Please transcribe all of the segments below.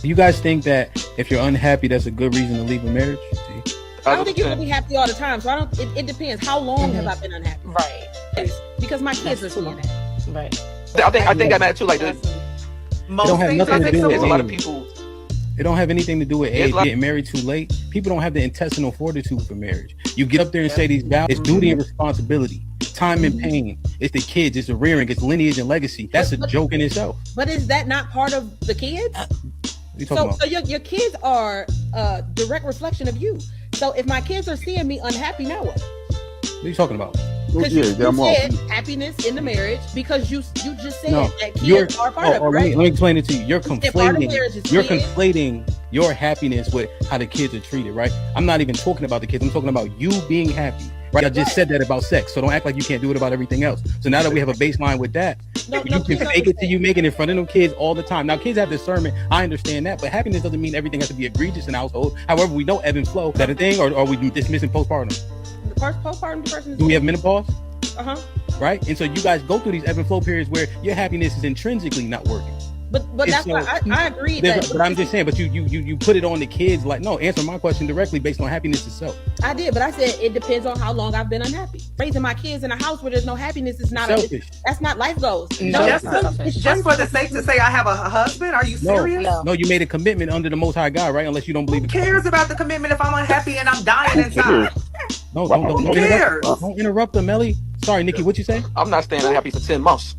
Do you guys think that if you're unhappy, that's a good reason to leave a marriage? I don't think you're gonna be happy all the time. So I don't. It depends. How long have I been unhappy? Right. Because my kids are seeing that. Right. I think that matters too. Like most don't have nothing to do with a lot of people. It don't have anything to do with age. Getting married too late. People don't have the intestinal fortitude for marriage. You get up there and say these vows. It's duty and responsibility, time and pain. It's the kids. It's the rearing. It's lineage and legacy. That's a joke in itself. But is that not part of the kids? So your kids are a direct reflection of you. So if my kids are seeing me unhappy, now what? What are you talking about? Because you said happiness in the marriage because you just said that kids are part of it, right? Let me explain it to you. You're conflating your happiness with how the kids are treated, right? I'm not even talking about the kids. I'm talking about you being happy, right? I just said that about sex, so don't act like you can't do it about everything else. So now that we have a baseline with that, you can fake it till you make it in front of them kids all the time. Now, kids have discernment. I understand that, but happiness doesn't mean everything has to be egregious in the household. However, we know ebb and flow. Is that a thing, or are we dismissing postpartum? Postpartum depression is. Do we have menopause? Right, and so you guys go through these ebb and flow periods where your happiness is intrinsically not working. But that's why I agree. But I'm just saying. But you put it on the kids. Like, no, answer my question directly based on happiness itself. I did, but I said it depends on how long I've been unhappy. Raising my kids in a house where there's no happiness is not selfish. That's not life goals. Just for the sake to say I have a husband. Are you serious? No, you made a commitment under the Most High God, right? Unless you don't believe. Who cares about the commitment if I'm unhappy and I'm dying inside? Don't interrupt them, Melly. Sorry, Nikki, what you say? I'm not staying unhappy for 10 months.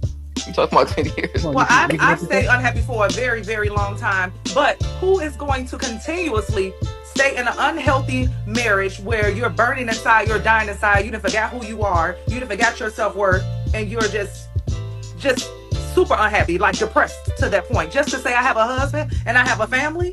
You talking about 10 years? Well, I've stayed unhappy for a very, very long time. But who is going to continuously stay in an unhealthy marriage where you're burning inside, you're dying inside, you done forgot who you are, you done forgot your self-worth, and you're just super unhappy, like depressed to that point, just to say I have a husband and I have a family?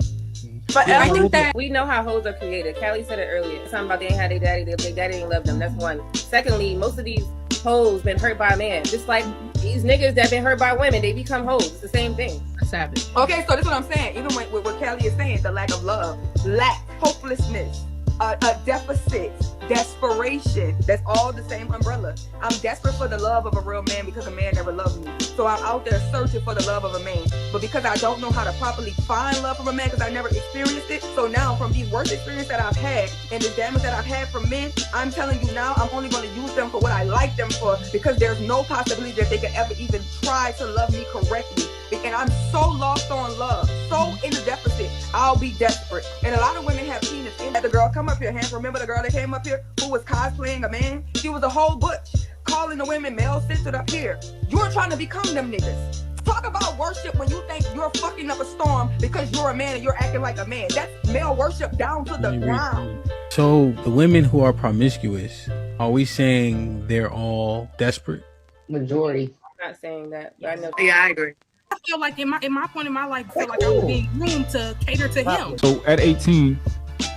But I think that we know how hoes are created. Callie said it earlier. Something about they ain't had their daddy, their daddy didn't love them. That's one. Secondly, most of these hoes been hurt by a man. Just like these niggas that been hurt by women, they become hoes. It's the same thing. Savage. Okay, so this is what I'm saying. Even with what Callie is saying, the lack of love, lack, hopelessness, a deficit, desperation. That's all the same umbrella. I'm desperate for the love of a real man because a man never loved me. So I'm out there searching for the love of a man. But because I don't know how to properly find love from a man because I never experienced it. So now from these worst experiences that I've had and the damage that I've had from men, I'm telling you now I'm only going to use them for what I like them for because there's no possibility that they could ever even try to love me correctly. And I'm so lost on love, so in the deficit, I'll be desperate. And a lot of women have penis in that. The girl come up here, hands. Remember the girl that came up here who was cosplaying a man? She was a whole butch, calling the women male-centered up here. You're trying to become them niggas. Talk about worship when you think you're fucking up a storm because you're a man and you're acting like a man. That's male worship down to the ground. So the women who are promiscuous, are we saying they're all desperate? Majority. I'm not saying that, but I know. Yeah, I agree. I feel like in my point in my life, I feel like I was being groomed to cater to him. So at 18,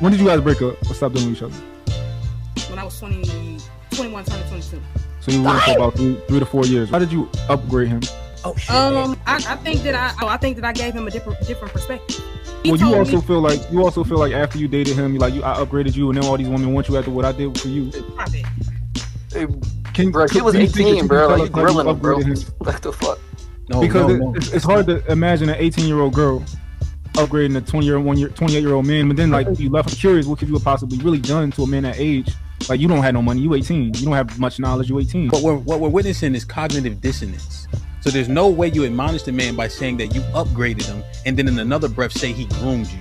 when did you guys break up or stop doing each other? When I was 21, turning 22. So you went for about 3 to 4 years. How did you upgrade him? Oh shit. I think that I gave him a different perspective. Well, you also feel like after you dated him, I upgraded you, and then all these women want you after what I did for you. He was 18, bro. Like you grilling him, bro. What the fuck? No, it's hard to imagine an 18-year-old girl upgrading a 28-year-old man, but then you left curious, what could you have possibly really done to a man that age? Like, you don't have no money, you 18, you don't have much knowledge, you 18. But what we're witnessing is cognitive dissonance. So there's no way you admonish the man by saying that you upgraded him and then in another breath say he groomed you.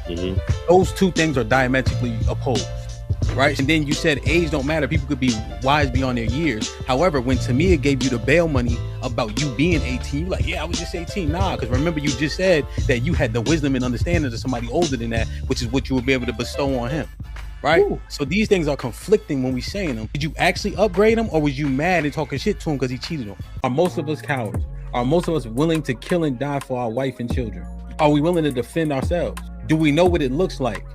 Mm-hmm. Those two things are diametrically opposed. Right? And then you said age don't matter. People could be wise beyond their years. However, when Tamia gave you the bail money about you being 18, you're like, yeah, I was just 18. Nah, because remember you just said that you had the wisdom and understanding of somebody older than that, which is what you would be able to bestow on him. Right? Ooh. So these things are conflicting when we saying them. Did you actually upgrade him or was you mad and talking shit to him because he cheated on? Are most of us cowards? Are most of us willing to kill and die for our wife and children? Are we willing to defend ourselves? Do we know what it looks like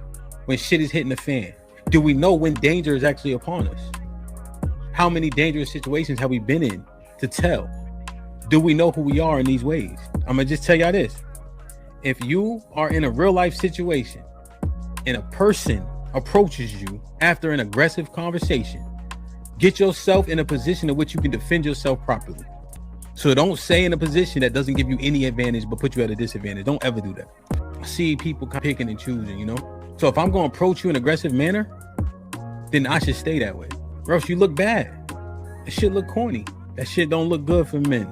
when shit is hitting the fan? Do we know when danger is actually upon us? How many dangerous situations have we been in to tell? Do we know who we are in these ways? I'm gonna just tell y'all this. If you are in a real life situation and a person approaches you after an aggressive conversation, get yourself in a position in which you can defend yourself properly. So don't stay in a position that doesn't give you any advantage but put you at a disadvantage. Don't ever do that. see people picking and choosing, you know? So if I'm going to approach you in an aggressive manner, then I should stay that way. Or else you look bad. That shit look corny. That shit don't look good for men.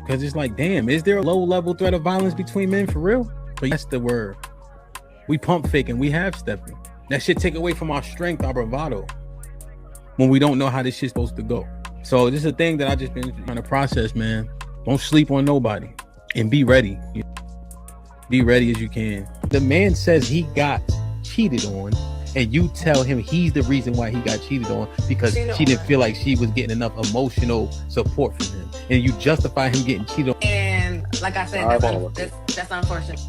Because it's like, damn, is there a low-level threat of violence between men for real? But that's the word. We pump faking, we half stepping. That shit take away from our strength, our bravado, when we don't know how this shit's supposed to go. So this is a thing that I just been trying to process, man. Don't sleep on nobody and be ready. Be ready as you can. The man says he got cheated on, and you tell him he's the reason why he got cheated on because she didn't feel like she was getting enough emotional support from him, and you justify him getting cheated on. And like I said, that's unfortunate.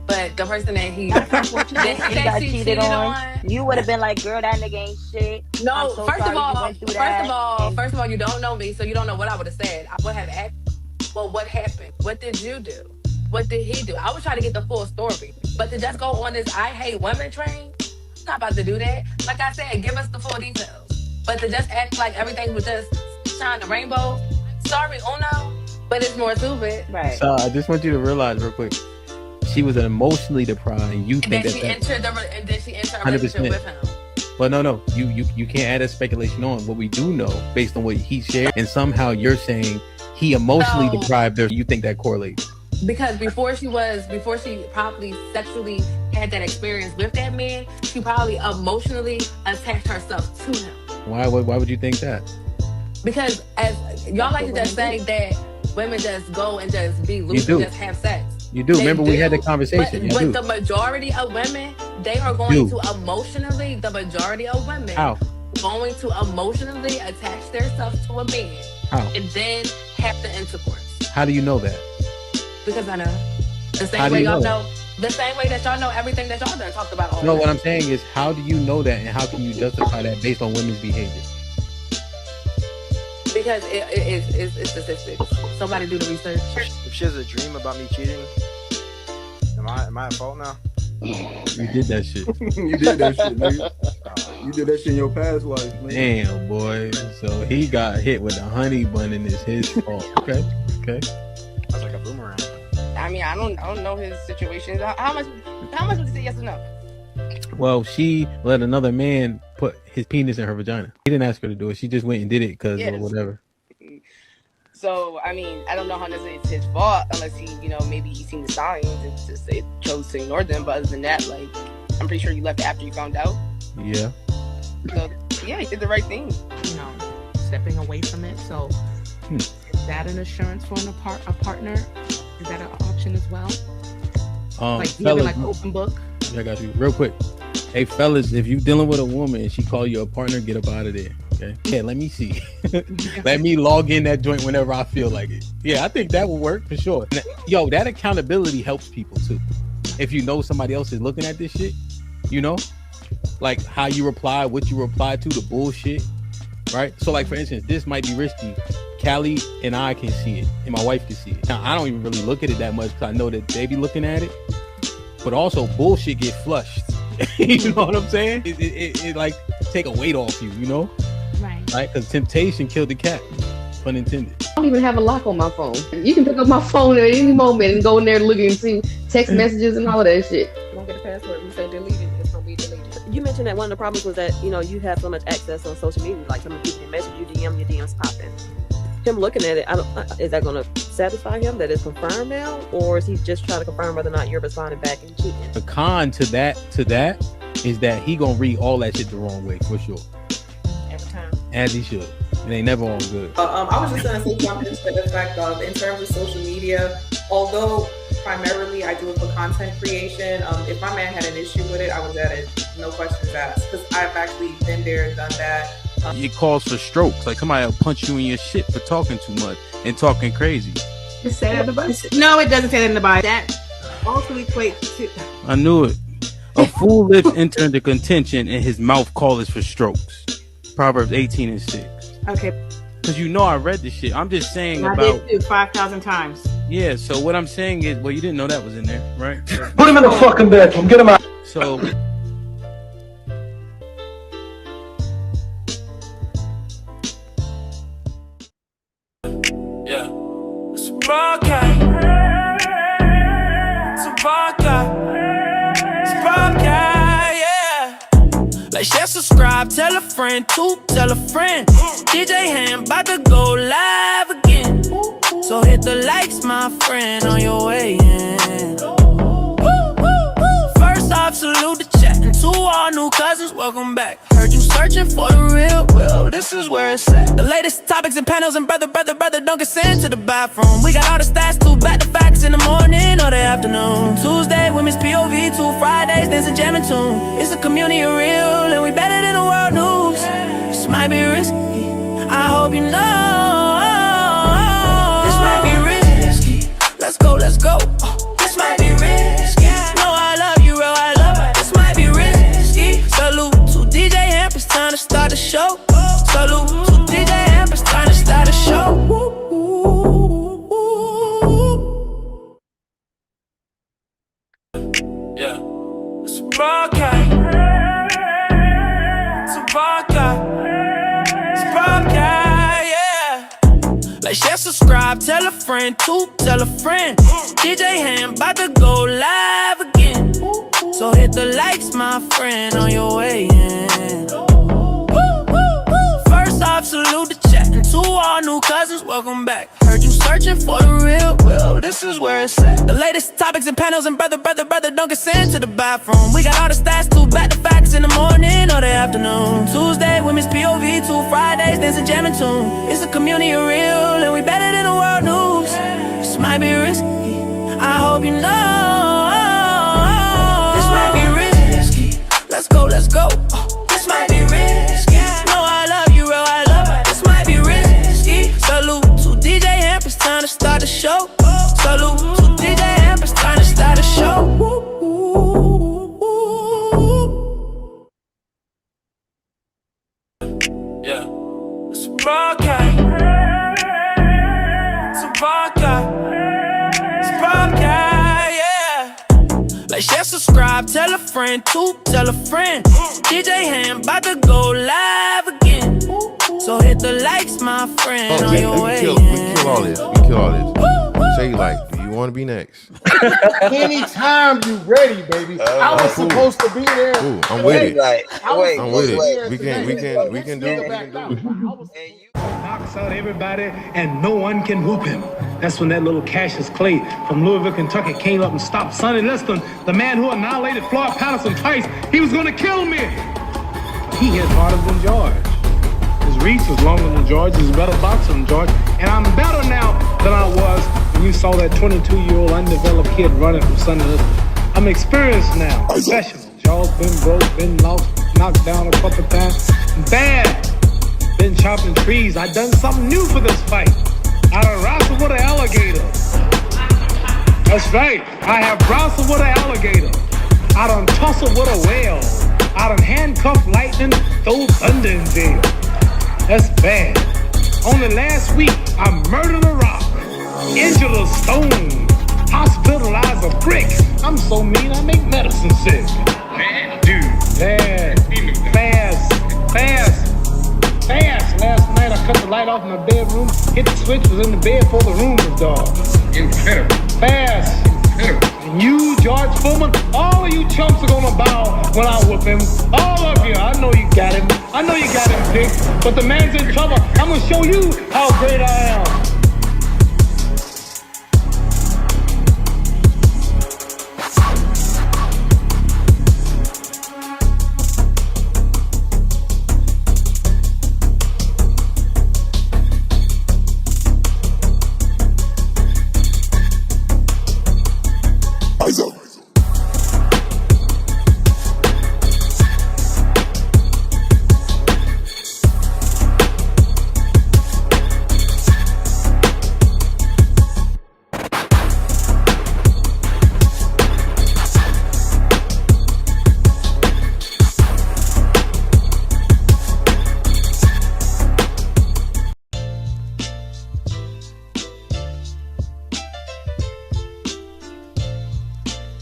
But the person that he got cheated on, you would have been like, "Girl, that nigga ain't shit." No, first of all, you don't know me, so you don't know what I would have said. I would have asked, well, what happened? What did you do? What did he do? I would try to get the full story. But to just go on this I hate women train, I'm not about to do that. Like I said, give us the full details. But to just act like everything was just shine the rainbow, sorry, Uno, but it's more to it. Right. So I just want you to realize real quick, she was emotionally deprived. You think and then she entered a relationship with him. But no, you can't add a speculation on what we do know based on what he shared, and somehow you're saying he emotionally deprived her. You think that correlates? Because before she probably sexually had that experience with that man, she probably emotionally attached herself to him. Why would you think that? Because as y'all like to just say that women just go and just be loose and just have sex. You do. Remember we had the conversation. But the majority of women, they are going to emotionally, the majority of women going to emotionally attach themselves to a man. How? And then have the intercourse. How do you know that? Because I know. The same way y'all know. The same way that y'all know everything that y'all done talked about all No, what I'm saying is, how do you know that, and how can you justify that based on women's behavior? Because it's statistics. Somebody do the research. If she has a dream about me cheating, am I at fault now? You did that shit. You did that shit, nigga. You did that shit in your past life, man. Damn, boy. So he got hit with a honey bun and it's his fault. Okay. That's like a boomerang. I mean, I don't know his situation. How much would you say yes or no? Well, she let another man put his penis in her vagina. He didn't ask her to do it. She just went and did it because or whatever. So, I mean, I don't know how necessarily it's his fault unless he, maybe he's seen the signs and just chose to ignore them. But other than that, like, I'm pretty sure you left after you found out. Yeah. So, yeah, he did the right thing. Stepping away from it. So, is that an assurance for a partner? Is that an option as well? Like, fellas, like open book? I got you. Real quick. Hey, fellas, if you dealing with a woman and she call you a partner, get up out of there. Okay. Yeah, let me see. Let me log in that joint whenever I feel like it. Yeah, I think that will work for sure. Yo, that accountability helps people too. If you know somebody else is looking at this shit, like how you reply, what you reply to, the bullshit, right? So like, for instance, this might be risky. Callie and I can see it, and my wife can see it. Now, I don't even really look at it that much because I know that they be looking at it. But also, bullshit get flushed. You know what I'm saying? It like take a weight off you, Right? Because temptation killed the cat. Pun intended. I don't even have a lock on my phone. You can pick up my phone at any moment and go in there looking and see text messages and all of that shit. Don't get a password. We say delete it. It's gonna be deleted. You mentioned that one of the problems was that you have so much access on social media. Like some people can message you, DM, your DMs popping. Him looking at it, is that going to satisfy him that it's confirmed now, or is he just trying to confirm whether or not you're responding back and cheating? The con to that is that he gonna read all that shit the wrong way for sure. Every time, as he should. It ain't never all good. I was just gonna say something to the effect of, in terms of social media, although primarily I do it for content creation. If my man had an issue with it, I was at it, no questions asked, because I've actually been there, done that. It calls for strokes. Like somebody will punch you in your shit for talking too much and talking crazy. It say that in the Bible? No, it doesn't say that in the Bible. That also equates to. I knew it. A fool lips enter into contention and his mouth calleth for strokes. Proverbs 18:6. Okay. Because I read this shit. I'm just saying I did too 5,000 times. Yeah, so what I'm saying is, well, you didn't know that was in there, right? Put him in the fucking bedroom. Get him out. So. Yeah. It's a rock guy. It's a rock guy. Like, share, subscribe, tell a friend, tell a friend. DJ Ham about to go live again. So hit the likes, my friend, on your way in. First off, salute the chat. And to all new cousins, welcome back. Heard you searching for the real, well, this is where it's at. The latest topics and panels, and brother, don't get sent to the bathroom. We got all the stats, too, back to facts in the morning or the afternoon. Tuesday, women's POV, 2 Fridays, dancing, jamming tune. It's a community of real, and we better than the world news. This might be risky, I hope you know. This might be risky, let's go, let's go. This might be risky, no, I love you, real, I love it. This might be risky. Salute to DJ Hamp, it's time to start the show. Salute to DJ Hamp, it's time to start the show. Yeah, it's a broadcast. It's a broadcast. It's a broadcast, yeah. Like, share, subscribe, tell a friend, tell a friend. DJ Ham about to go live again. So hit the likes, my friend, on your way in. First off, salute the chat. And to all new cousins, welcome back. Heard you searching for the real, well, this is where it's at. The latest topics and panels, and brother, don't get sent to the bathroom. We got all the stats, too, back to facts in the morning or the afternoon. Tuesday, women's POV, 2 Fridays, dancing, jamming tune. It's a community of real, and we better than the world news. This might be risky, I hope you know. This might be risky, let's go, let's go. This might be risky, no, I love you, real, I love it. This might be risky. Salute to DJ Hamp, it's time to start the show. Salute to DJ Hamp, it's time to start the show. Yeah, it's a broadcast. It's a broadcast. It's a broadcast, yeah. Like, share, subscribe, tell a friend, tell a friend. DJ Ham about to go live again. So hit the likes, my friend, on your way in. We kill all this. Say like, do you want to be next? Anytime you ready, baby. I was supposed to be there. Ooh, I'm with it. I'm with it. We can do it. Knocks out everybody and no one can whoop him. That's when that little Cassius Clay from Louisville, Kentucky came up and stopped Sonny Liston, the man who annihilated Floyd Patterson twice. He was going to kill me. He hit harder than George. His reach was longer than George. He's a better boxer than George. And I'm better now than I was when you saw that 22-year-old undeveloped kid running from Sonny Liston. I'm experienced now, professional. Jaw's been broke, been lost, knocked down a couple times. Bad. Been chopping trees. I done something new for this fight. I done wrestled with an alligator. That's right. I have wrestled with an alligator. I done tussled with a whale. I done handcuffed lightning, throw thunder in jail. That's bad. Only last week, I murdered a rock, injured a stone, hospitalized a brick. I'm so mean, I make medicine sick. Man, dude. Fast. Last night I cut the light off in my bedroom, hit the switch, was in the bed before the room was dark. Incredible. Fast. And you, George Foreman, all of you chumps are gonna bow when I whoop him. All of you. I know you got him. I know you got him, Dick. But the man's in trouble. I'm gonna show you how great I am.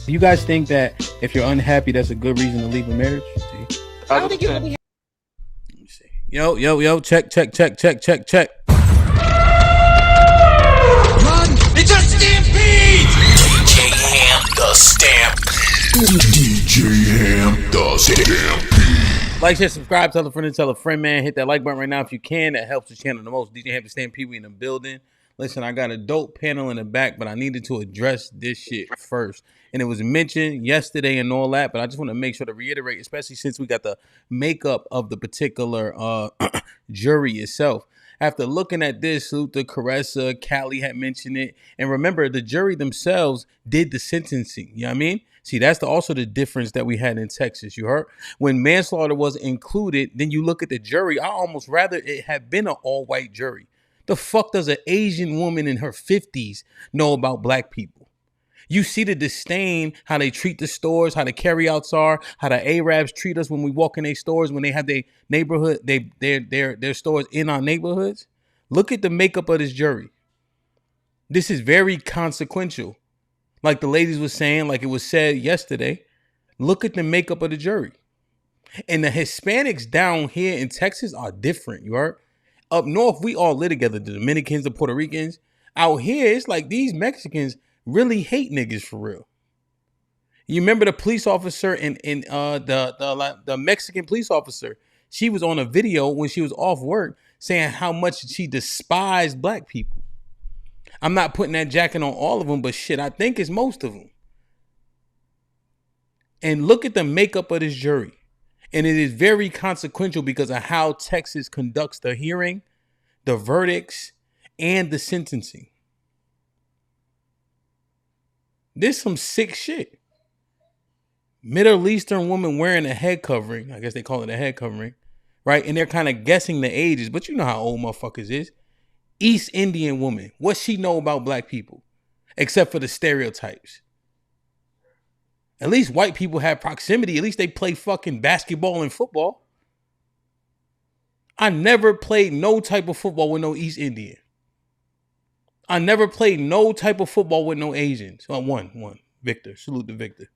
You guys think that if you're unhappy, that's a good reason to leave a marriage? See? I don't think you really. Let me see. Yo, check. Run! It's a stampede! DJ Ham the Stampede. Like, share, subscribe, tell a friend, man. Hit that like button right now if you can. That helps the channel the most. DJ Hamp Stand Pee-wee in the building. Listen, I got a dope panel in the back, but I needed to address this shit first. And it was mentioned yesterday and all that, but I just want to make sure to reiterate, especially since we got the makeup of the particular jury itself. After looking at this, Luther, Caressa, Callie had mentioned it. And remember, the jury themselves did the sentencing. You know what I mean? See, that's also the difference that we had in Texas. You heard? When manslaughter was included, then you look at the jury. I almost rather it had been an all-white jury. The fuck does an Asian woman in her 50s know about black people? You see the disdain, how they treat the stores, how the carryouts are, how the Arabs treat us when we walk in their stores, when they have their neighborhood, their stores in our neighborhoods. Look at the makeup of this jury. This is very consequential. Like the ladies were saying, like it was said yesterday, look at the makeup of the jury. And the Hispanics down here in Texas are different, you heard? Up north, we all live together, the Dominicans, the Puerto Ricans. Out here, it's like these Mexicans really hate niggas for real. You remember the police officer and the Mexican police officer, she was on a video when she was off work saying how much she despised black people. I'm not putting that jacket on all of them, but shit, I think it's most of them. And look at the makeup of this jury. And it is very consequential because of how Texas conducts the hearing, the verdicts, and the sentencing. This some sick shit. Middle Eastern woman wearing a head covering. I guess they call it a head covering. Right? And they're kind of guessing the ages, but you know how old motherfuckers is. East Indian woman. What she know about black people? Except for the stereotypes. At least white people have proximity. At least they play fucking basketball and football. I never played no type of football with no East Indian. I never played no type of football with no Asians. Well, one. Victor. Salute to Victor.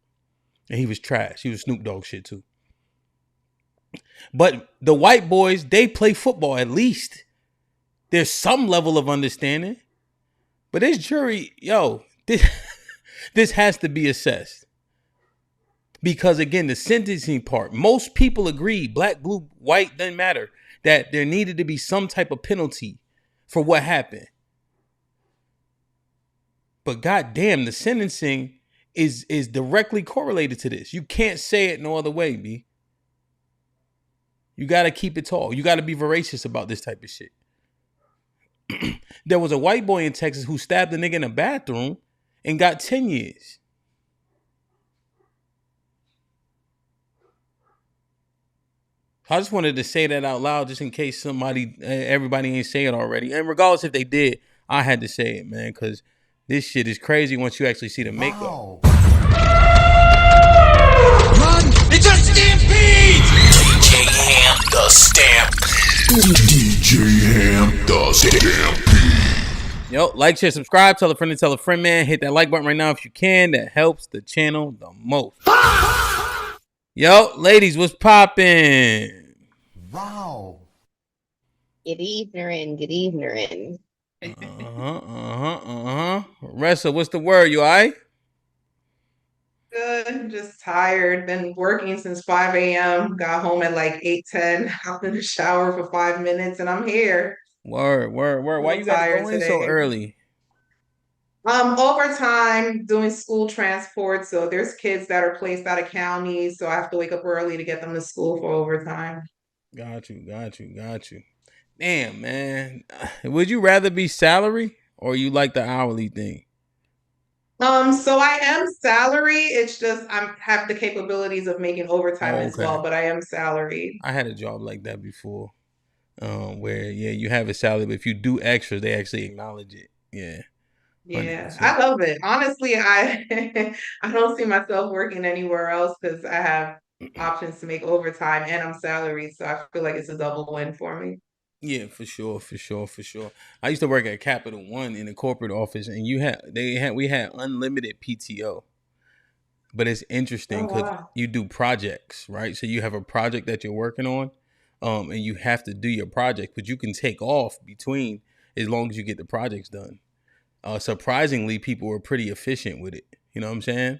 And he was trash. He was Snoop Dogg shit too. But the white boys, they play football at least. There's some level of understanding. But this jury, this has to be assessed. Because again, the sentencing part, most people agree, black, blue, white, doesn't matter, that there needed to be some type of penalty for what happened. But goddamn, the sentencing is directly correlated to this. You can't say it no other way, B. You got to keep it tall. You got to be voracious about this type of shit. There was a white boy in Texas who stabbed a nigga in a bathroom and got 10 years. I just wanted to say that out loud just in case everybody ain't say it already. And regardless if they did, I had to say it, man, because this shit is crazy once you actually see the makeup. Wow. Run! It's a stampede! DJ Hamp the Stampede. DJ Hamp the Stampede. Yo, like, share, subscribe, tell a friend, man. Hit that like button right now if you can. That helps the channel the most. Yo, ladies, what's poppin'? Wow. Good evening. Good evening. Ressa, what's the word? You all right? Good. Just tired. Been working since 5 a.m. Got home at like 8:10. Hopped in the shower for 5 minutes and I'm here. Word. Why you got to go in so early? Overtime doing school transport. So there's kids that are placed out of county. So I have to wake up early to get them to school for overtime. Got you. Damn, man. Would you rather be salary or you like the hourly thing? So I am salary. It's just I have the capabilities of making overtime as well, but I am salaried. I had a job like that before. Where you have a salary, but if you do extras, they actually acknowledge it. Yeah. 100%. Yeah, I love it. Honestly, I I don't see myself working anywhere else because I have options to make overtime and I'm salaried, so I feel like it's a double win for me. Yeah, for sure. I used to work at Capital One in the corporate office, and we had unlimited PTO. But it's interesting because you do projects, right? So you have a project that you're working on, and you have to do your project, but you can take off between as long as you get the projects done. Surprisingly, people were pretty efficient with it. You know what I'm saying?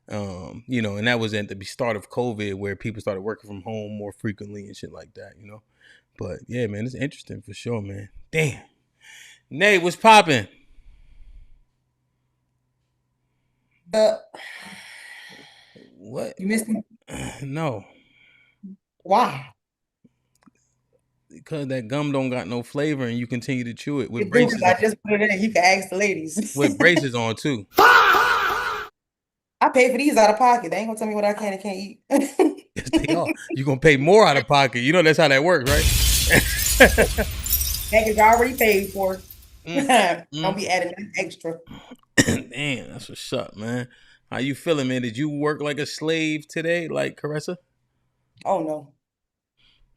And that was at the start of COVID where people started working from home more frequently and shit like that, But yeah, man, it's interesting for sure, man. Damn. Nate, what's popping? What? You missed me? No. Why? Because that gum don't got no flavor and you continue to chew it with It braces do, I on. just put it in. You can ask the ladies. With braces on too. I pay for these out of pocket. They ain't gonna tell me what I can and can't eat. Yes, they are. You're gonna pay more out of pocket. That's how that works, right? Package already paid for. Don't be adding nothing extra. Damn, that's what's up, man. How you feeling, man? Did you work like a slave today, like Caressa? Oh no.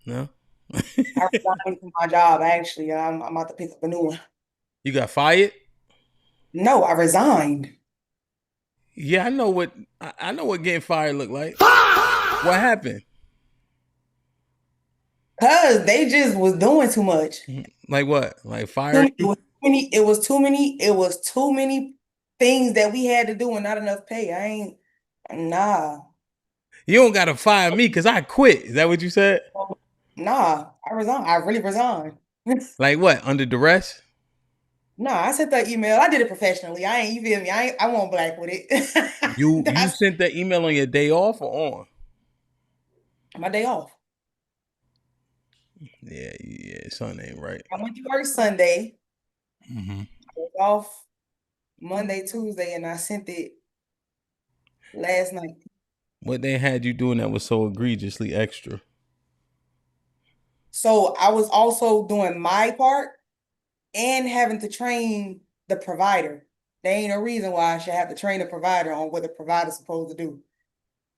No? I resigned from my job, actually. I'm about to pick up a new one. You got fired? No, I resigned. Yeah, I know what getting fired look like. What happened? Cause they just was doing too much. Like what? Like fired? It was too many things that we had to do and not enough pay. Nah. You don't gotta fire me because I quit. Is that what you said? Nah, I resigned. I really resigned. Like what? Under duress? Nah, I sent that email. I did it professionally. You feel me? I won't black with it. You sent that email on your day off or on? My day off. Yeah, something ain't right. I went to work Sunday. Mm-hmm. I was off Monday, Tuesday, and I sent it last night. What they had you doing that was so egregiously extra? So I was also doing my part and having to train the provider. There ain't no reason why I should have to train the provider on what the provider's supposed to do.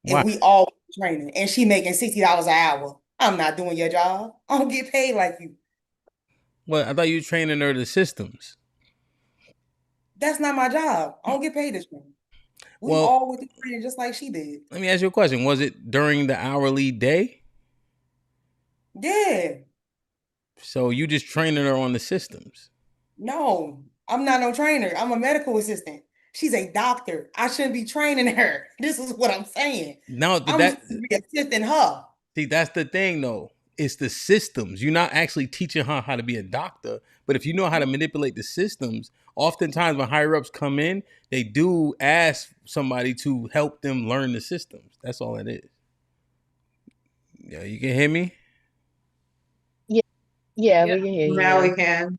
Why? If we all training and she making $60 an hour, I'm not doing your job. I don't get paid like you. Well, I thought you were training her the systems. That's not my job. I don't get paid this train. We all with the training just like she did. Let me ask you a question. Was it during the hourly day? Yeah. So you just training her on the systems? No, I'm not no trainer. I'm a medical assistant. She's a doctor. I shouldn't be training her. This is what I'm saying. No, but I'm supposed to be assisting her. See, that's the thing, though. It's the systems. You're not actually teaching her how to be a doctor. But if you know how to manipulate the systems, oftentimes when higher ups come in, they do ask somebody to help them learn the systems. That's all it is. Yeah, you can hear me? Yeah, we can hear you. Now we can.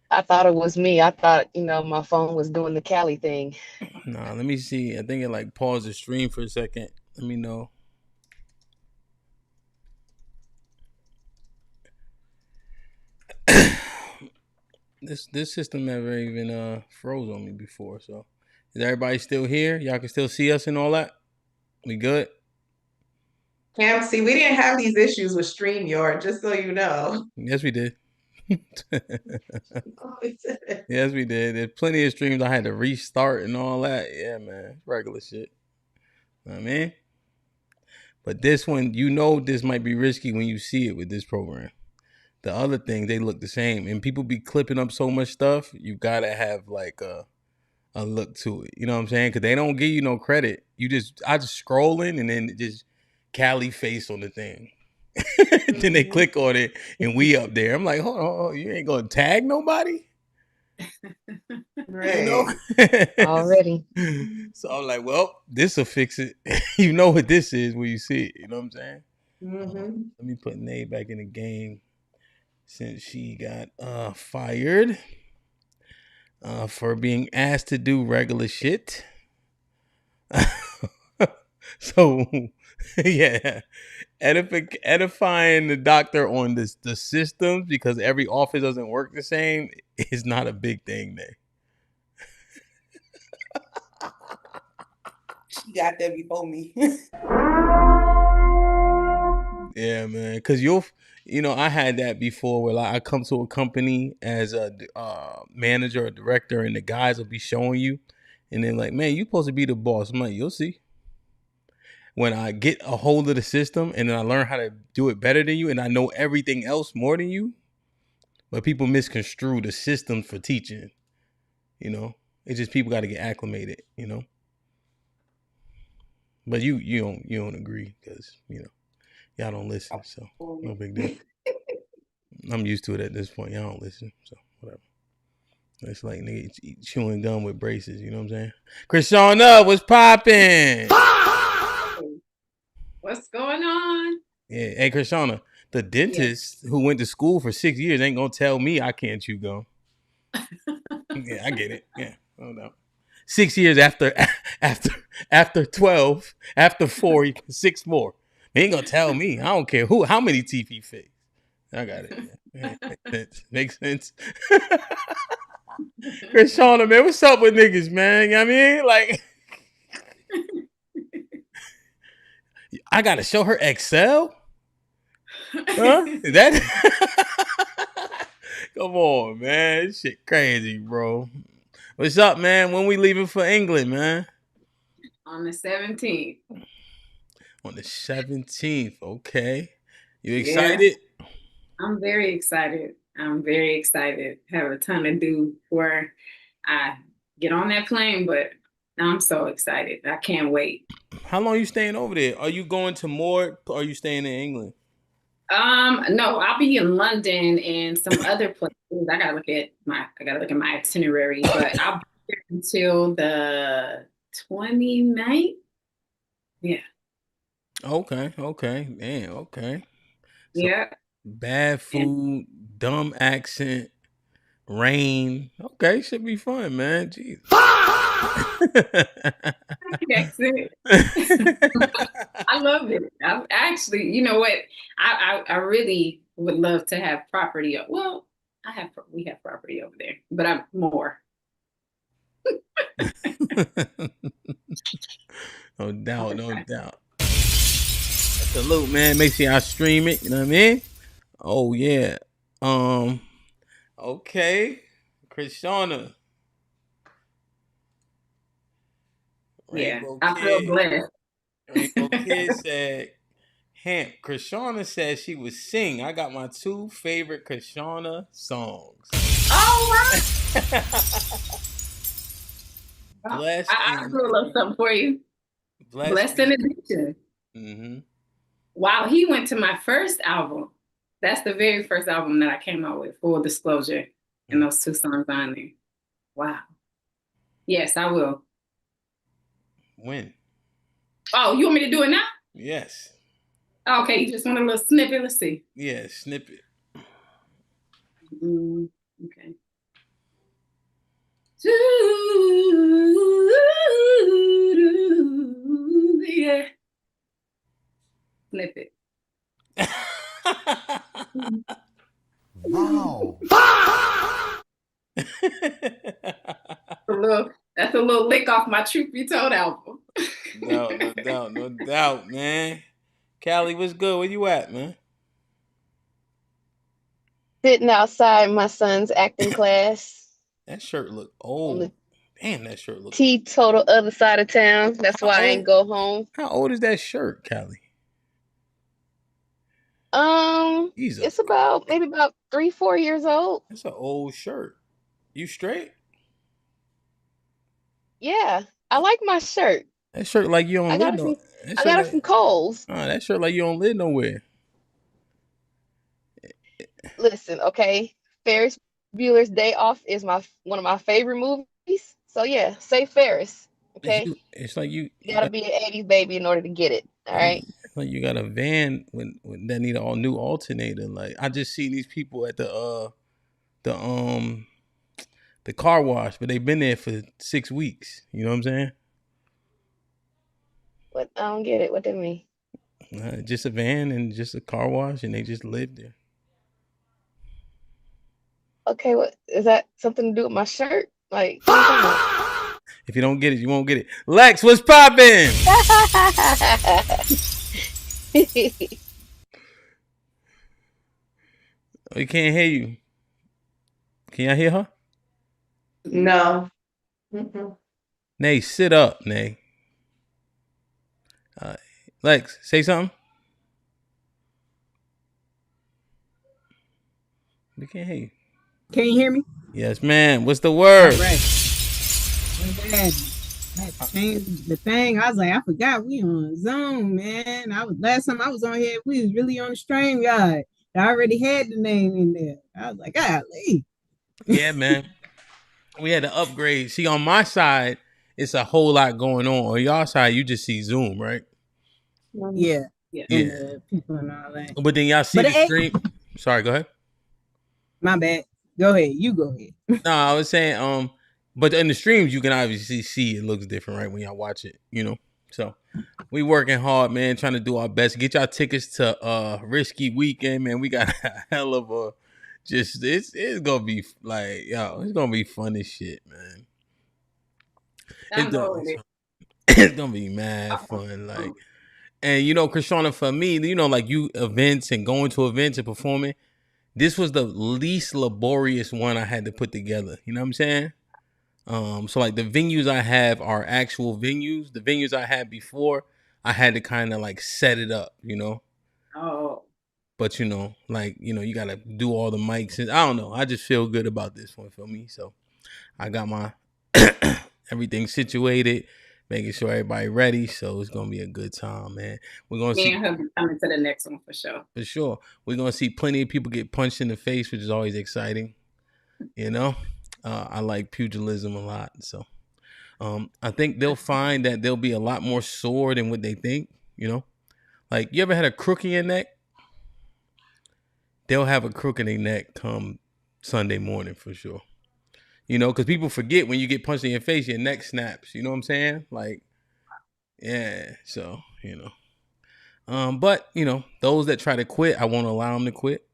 I thought it was me. I thought, my phone was doing the Cali thing. Nah, let me see. I think it paused the stream for a second. Let me know. This system never even froze on me before. So is everybody still here? Y'all can still see us and all that? We good? Cam, see, we didn't have these issues with StreamYard, just so you know. Yes, we did. Yes, we did. There's plenty of streams I had to restart and all that. Yeah, man. Regular shit. You know what I mean? But this one, this might be risky when you see it with this program. The other thing, they look the same. And people be clipping up so much stuff, you gotta have a look to it. You know what I'm saying? Because they don't give you no credit. I just scrolling and then just Cali face on the thing. Then they click on it and we up there. I'm like, hold on, you ain't gonna tag nobody? Right. Already. So I'm like, well, this will fix it. You know what this is when you see it. You know what I'm saying? Mm-hmm. Let me put Nay back in the game since she got fired for being asked to do regular shit. So, yeah. Edifying the doctor on the systems because every office doesn't work the same is not a big thing there. She got there before me. Yeah, man. Because I had that before where I come to a company as a manager or director and the guys will be showing you. And they're like, man, you supposed to be the boss. I'm like, you'll see. When I get a hold of the system and then I learn how to do it better than you and I know everything else more than you, but people misconstrue the system for teaching, It's just people got to get acclimated, But you don't agree because y'all don't listen, so no big deal. I'm used to it at this point. Y'all don't listen, so whatever. It's like nigga chewing gum with braces. You know what I'm saying? Krishana, what's popping? What's going on? Yeah, hey Krishana, the dentist who went to school for 6 years ain't gonna tell me I can't chew gum. Yeah, I get it. Yeah, no doubt. 6 years after 12, after 4, 6 more. He ain't gonna tell me. I don't care how many teeth he fixed. I got it. Yeah, makes sense. Krishana, man, what's up with niggas, man? You know what I mean? Like, I gotta show her Excel? Huh? Is that? Come on, man. This shit crazy, bro. What's up, man? When we leaving for England, man? On the 17th. On the 17th. Okay. You excited? Yeah. I'm very excited. Have a ton to do before I get on that plane, but I'm so excited. I can't wait. How long are you staying over there? Are you going to more or are you staying in England? No, I'll be in London and some other places. I gotta look at my itinerary, but I'll be here until the 29th. Yeah. Okay. Man, okay. So, yeah. Bad food, dumb accent, rain. Okay, should be fun, man. Jeez. Accent. I love it. I actually, you know what? I really would love to have property. Well, we have property over there, but I'm more. No doubt. Salute, man. Make sure y'all stream it. You know what I mean? Oh yeah. Okay. Krishana. Rainbow I feel blessed. Rainbow Kid said, "HAMP." Krishana said she would sing. I got my 2 favorite Krishana songs. Oh, Blessed. I do a little something for you. Blessed in Addiction. Mm-hmm. Wow, he went to my first album. That's the very first album that I came out with, full disclosure, and those 2 songs on there. Wow. Yes, I will. When? Oh, you want me to do it now? Yes. Okay, you just want a little snippet? Let's see. Yeah, snippet. Okay. Yeah. Snippet. Wow. That's a little lick off my Truth Be Told album. No doubt, man. Callie, what's good? Where you at, man? Sitting outside my son's acting class. That shirt look old. Damn, that shirt look total other side of town. That's why I ain't go home. How old is that shirt, Callie? It's maybe about 3-4 years old. That's an old shirt. You straight? Yeah, I like my shirt. That shirt like you don't live nowhere. I got it from Kohl's. That shirt like you don't live nowhere. Listen, okay. Ferris Bueller's Day Off is one of my favorite movies. So yeah, say Ferris. Okay. It's like you gotta be an 80s baby in order to get it. All right. Like you got a van when that need a new alternator. Like I just see these people at the car wash, but they've been there for 6 weeks. You know what I'm saying? What? I don't get it. What do you mean? Just a van and just a car wash, and they just live there. Okay, what is that? Something to do with my shirt? Like, if you don't get it, you won't get it. Lex, what's poppin'? We can't hear you. Can y'all hear her? No. Nay, sit up, Nay. Lex, say something. We can't hear you. Can you hear me? Yes, ma'am. What's the word? All right. I had to change the thing. I was like, I forgot we on Zoom, man. Last time I was on here, we was really on the stream yard. I already had the name in there. I was like, golly. Yeah, man. We had to upgrade. See, on my side, it's a whole lot going on. On y'all side, you just see Zoom, right? Yeah. Yeah. And the people and all that. But then y'all see the stream. Sorry, go ahead. My bad. Go ahead. You go ahead. No, I was saying, but in the streams, you can obviously see it looks different, right? When y'all watch it, So we working hard, man, trying to do our best. Get y'all tickets to Risky Weekend, man. We got a hell of a it's gonna be like, it's gonna be fun as shit, man. It's gonna be mad fun, like, and Krishana, for me, like you events and going to events and performing, this was the least laborious one I had to put together. You know what I'm saying? So like the venues I have are actual venues. The venues I had before, I had to kind of like set it up, Oh. But you gotta do all the mics, and I don't know. I just feel good about this one for me. So I got my everything situated, making sure everybody ready. So it's gonna be a good time, man. We're gonna see. And he'll be coming to the next one for sure. For sure, we're gonna see plenty of people get punched in the face, which is always exciting. I like pugilism a lot, so I think they'll find that they'll be a lot more sore than what they think. Like you ever had a crook in your neck? They'll have a crook in their neck come Sunday morning for sure. Because people forget when you get punched in your face, your neck snaps. You know what I'm saying? Like, yeah. So but those that try to quit, I won't allow them to quit.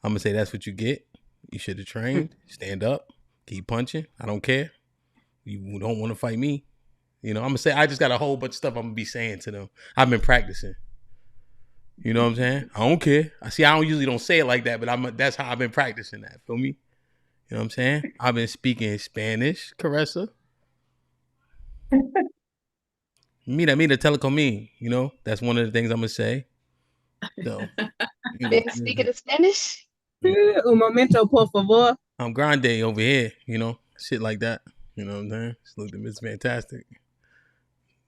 I'm gonna say that's what you get. You should have trained. Stand up. Keep punching. I don't care. You don't want to fight me. I'm gonna say I just got a whole bunch of stuff I'm gonna be saying to them. I've been practicing. You know what I'm saying? I don't care. I usually don't say it like that, but that's how I've been practicing that. Feel me? You know what I'm saying? I've been speaking Spanish, Caressa. Mira telecomí. That's one of the things I'm gonna say. So, Speaking of Spanish. Un momento, por favor. I'm grande over here, shit like that. You know what I'm saying? Just looked at Miss Fantastic.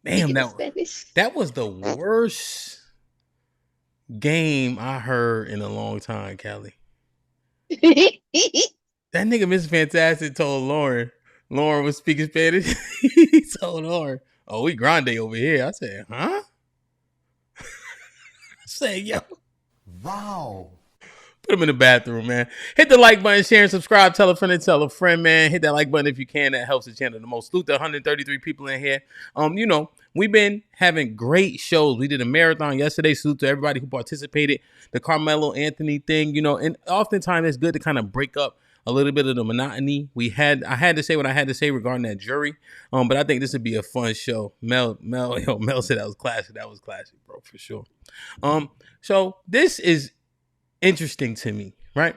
Damn, that was the worst game I heard in a long time, Callie. That nigga Miss Fantastic told Lauren was speaking Spanish. He told Lauren, "Oh, we grande over here." I said, "Huh?" I said, "Yo, wow." Put them in the bathroom, man. Hit the like button, share and subscribe. Tell a friend and tell a friend, man. Hit that like button if you can. That helps the channel the most. Salute the 133 people in here. We've been having great shows. We did a marathon yesterday. Salute to everybody who participated. The Karmelo Anthony thing, and oftentimes it's good to kind of break up a little bit of the monotony. I had to say what I had to say regarding that jury. But I think this would be a fun show. Mel said that was classic. That was classic, bro, for sure. So this is interesting to me, right?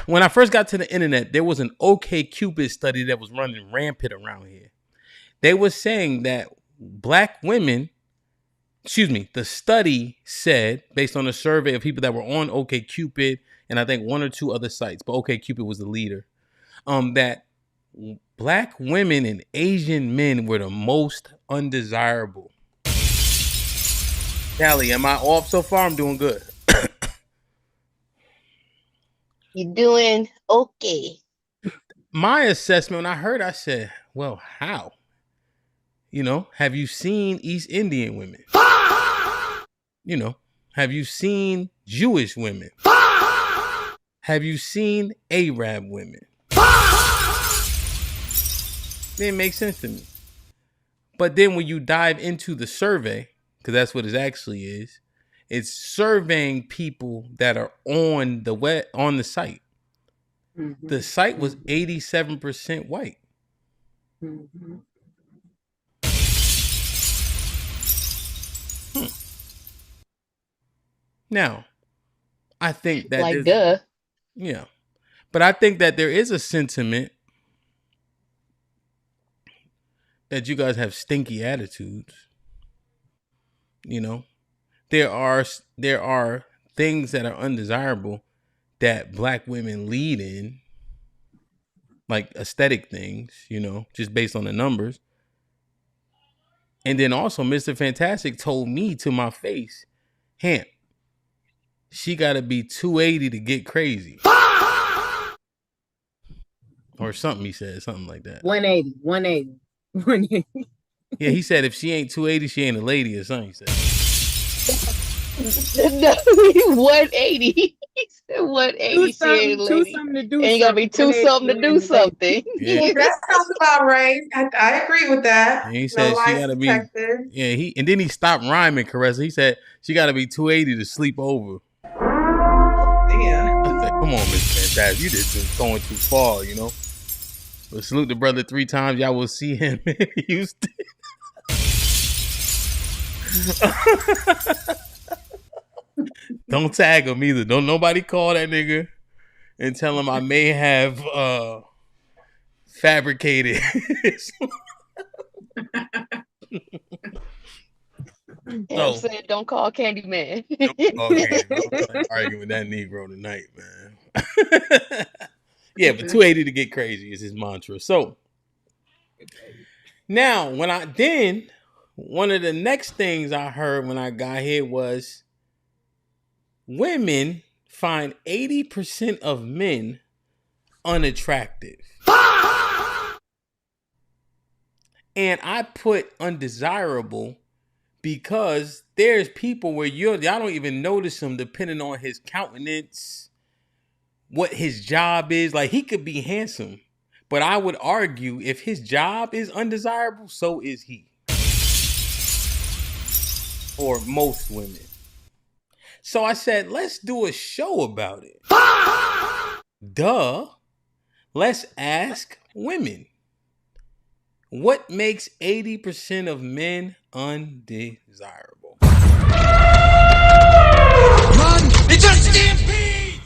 When I first got to the internet, there was an OkCupid study that was running rampant around here. They were saying that black women, the study said, based on a survey of people that were on OkCupid and I think one or two other sites, but OkCupid was the leader, that black women and Asian men were the most undesirable. Callie, am I off so far? I'm doing good. You're doing okay. My assessment, when I heard, I said, well, how? Have you seen East Indian women? Have you seen Jewish women? Have you seen Arab women? Didn't make sense to me. But then when you dive into the survey, because that's what it actually is, it's surveying people that are on the site. Mm-hmm. The site was 87% white. Mm-hmm. Now, I think that yeah, but I think that there is a sentiment that you guys have stinky attitudes. There are things that are undesirable that black women lead in, like aesthetic things, just based on the numbers. And then also, Mr. Fantastic told me to my face, Hamp, she got to be 280 to get crazy. Or something he said, something like that. 180. Yeah, he said if she ain't 280, she ain't a lady or something, he said. No, 180. He said 180, she ain't a lady. Something to do and you got to be 2 something to do something. Yeah. That sounds about right. I agree with that. And he said she got to be. Yeah, and then he stopped rhyming, Caressa. He said she got to be 280 to sleep over. Yeah. I said, come on, Mr. Fantastic, you just going too far, you know. But salute the brother 3 times. Y'all will see him in Houston. Don't tag him either. Don't nobody call that nigga and tell him I may have fabricated. So said, don't call Candyman. Don't argue with that Negro tonight, man. Yeah, but 280 to get crazy is his mantra. So now, one of the next things I heard when I got here was women find 80% of men unattractive. And I put undesirable because there's people where y'all don't even notice him depending on his countenance, what his job is. Like, he could be handsome, but I would argue if his job is undesirable, so is he. Or most women. So I said, let's do a show about it. Duh. Let's ask women. What makes 80% of men undesirable? Run! It's a stampede!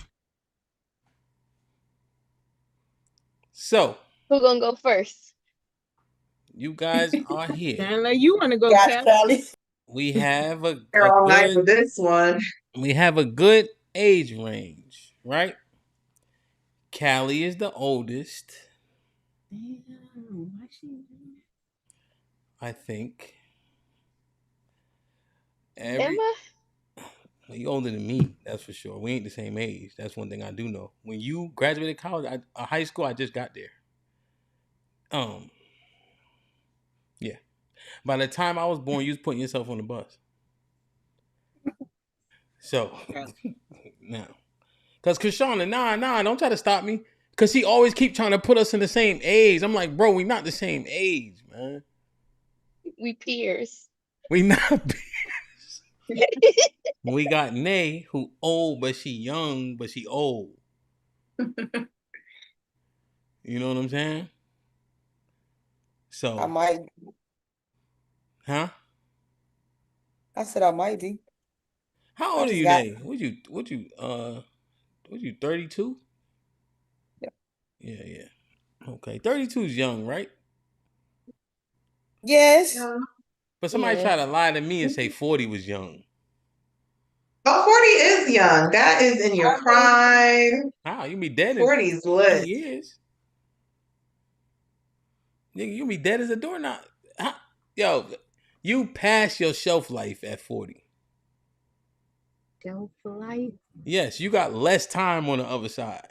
So, who's gonna go first? You guys are here. Sound like you want to go, Callie. We have a all night with this one. We have a good age range, right? Callie is the oldest. Damn, why she? I think. Am I? Well, you're older than me, that's for sure. We ain't the same age. That's one thing I do know. When you graduated college, high school, I just got there. Yeah. By the time I was born, you was putting yourself on the bus. So, now. Because Krishana, nah, don't try to stop me. Because he always keep trying to put us in the same age. I'm like, bro, we not the same age, man. We peers. We not peers. We got Nay, who old, but she young, but she old. You know what I'm saying? So I might. Huh? I said I might be. How old are you, Nay? What you 32? Yeah. Okay. 32 is young, right? Yes. But somebody try to lie to me and say 40 was young. Oh, 40 is young. That is in your prime. How? You be dead 40 is lit. Years. Nigga, you be dead as a doorknob. Yo, you pass your shelf life at 40. Shelf life? Yes, you got less time on the other side.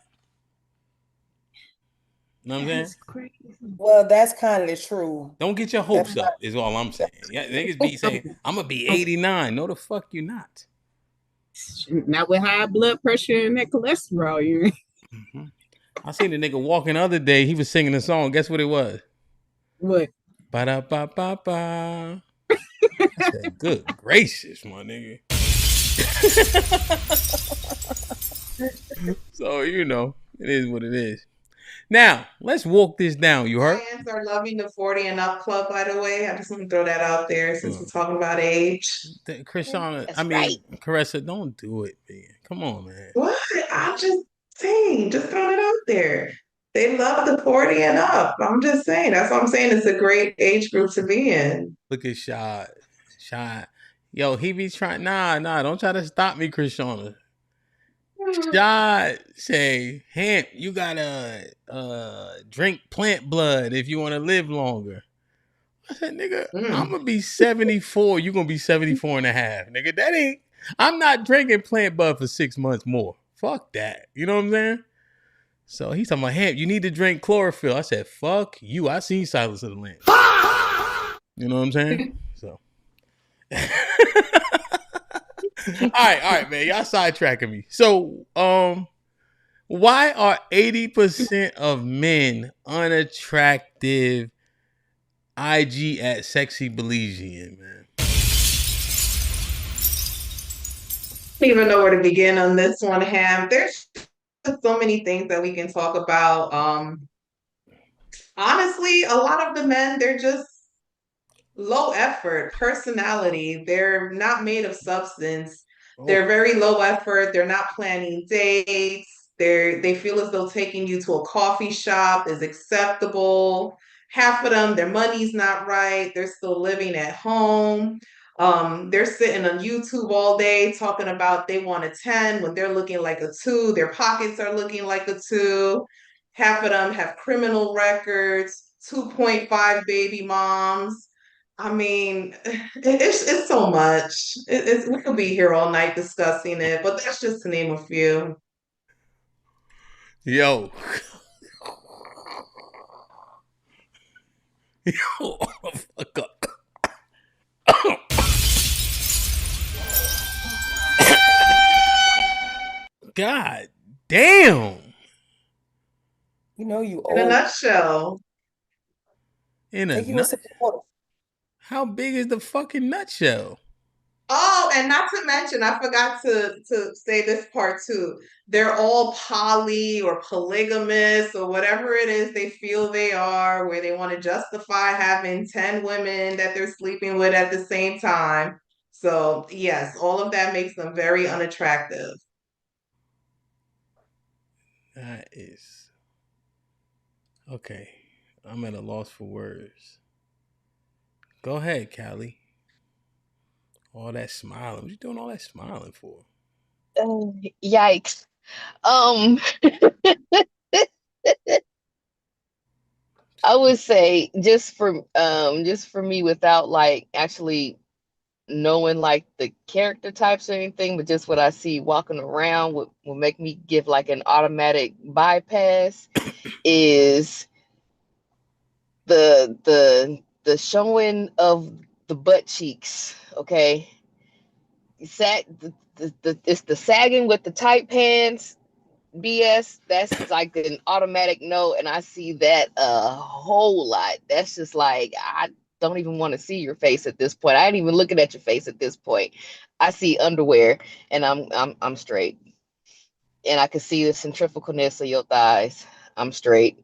You know what I'm saying? Crazy. Well, that's kind of true. Don't get your hopes up, is all I'm saying. Yeah, niggas be saying, I'm going to be 89. No, the fuck you not. Not with high blood pressure and that cholesterol. Mm-hmm. I seen the nigga walking the other day. He was singing a song. Guess what it was? What? Ba-da-ba-ba-ba. I said, good gracious, my nigga. So, you know, it is what it is. Now, let's walk this down. You heard? Clients are loving the 40 and up club, by the way. I just want to throw that out there since we're talking about age. Krishana, Caressa, don't do it, man. Come on, man. What? I'm just saying, just throwing it out there. They love the 40 and up. I'm just saying. That's what I'm saying. It's a great age group to be in. Look at Shad. Yo, he be trying. Nah, don't try to stop me, Krishana. Shad say, Hamp, you gotta drink plant blood if you want to live longer. I said, nigga, I'm gonna be 74. You gonna be 74 and a half, nigga. That ain't. I'm not drinking plant bud for 6 months more. Fuck that. You know what I'm saying? So he's talking about, hey, you need to drink chlorophyll. I said, fuck you. I seen Silence of the Lambs. You know what I'm saying? So. All right, man. Y'all sidetracking me. So, why are 80% of men unattractive IG at Sexy Belizean, man? I don't even know where to begin on this one, Ham. There's so many things that we can talk about. Honestly, a lot of the men, they're just low effort personality. They're not made of substance. They're very low effort. They're not planning dates. They feel as though taking you to a coffee shop is acceptable. Half of them, their money's not right. They're still living at home. They're sitting on YouTube all day talking about they want a 10 when they're looking like a 2. Their pockets are looking like a 2. Half of them have criminal records, 2.5 baby moms. I mean, it's so much. We could be here all night discussing it, but that's just to name a few. Yo. Yo, fuck up. God damn. You know you In a old. nutshell. In a nutshell. How big is the fucking nutshell? Oh, and not to mention, I forgot to say this part too. They're all poly or polygamous or whatever it is they feel they are, where they want to justify having 10 women that they're sleeping with at the same time. So, yes, all of that makes them very unattractive. That is okay. I'm at a loss for words. Go ahead, Callie. All that smiling. What you doing all that smiling for? Yikes. I would say just for me without like actually knowing like the character types or anything, but just what I see walking around would make me give like an automatic bypass is the showing of the butt cheeks. Okay. It's the sagging with the tight pants BS. That's like an automatic no, and I see that a whole lot. That's just like I don't even want to see your face at this point. I ain't even looking at your face at this point. I see underwear, and I'm straight, and I can see the centrifugalness of your thighs. I'm straight.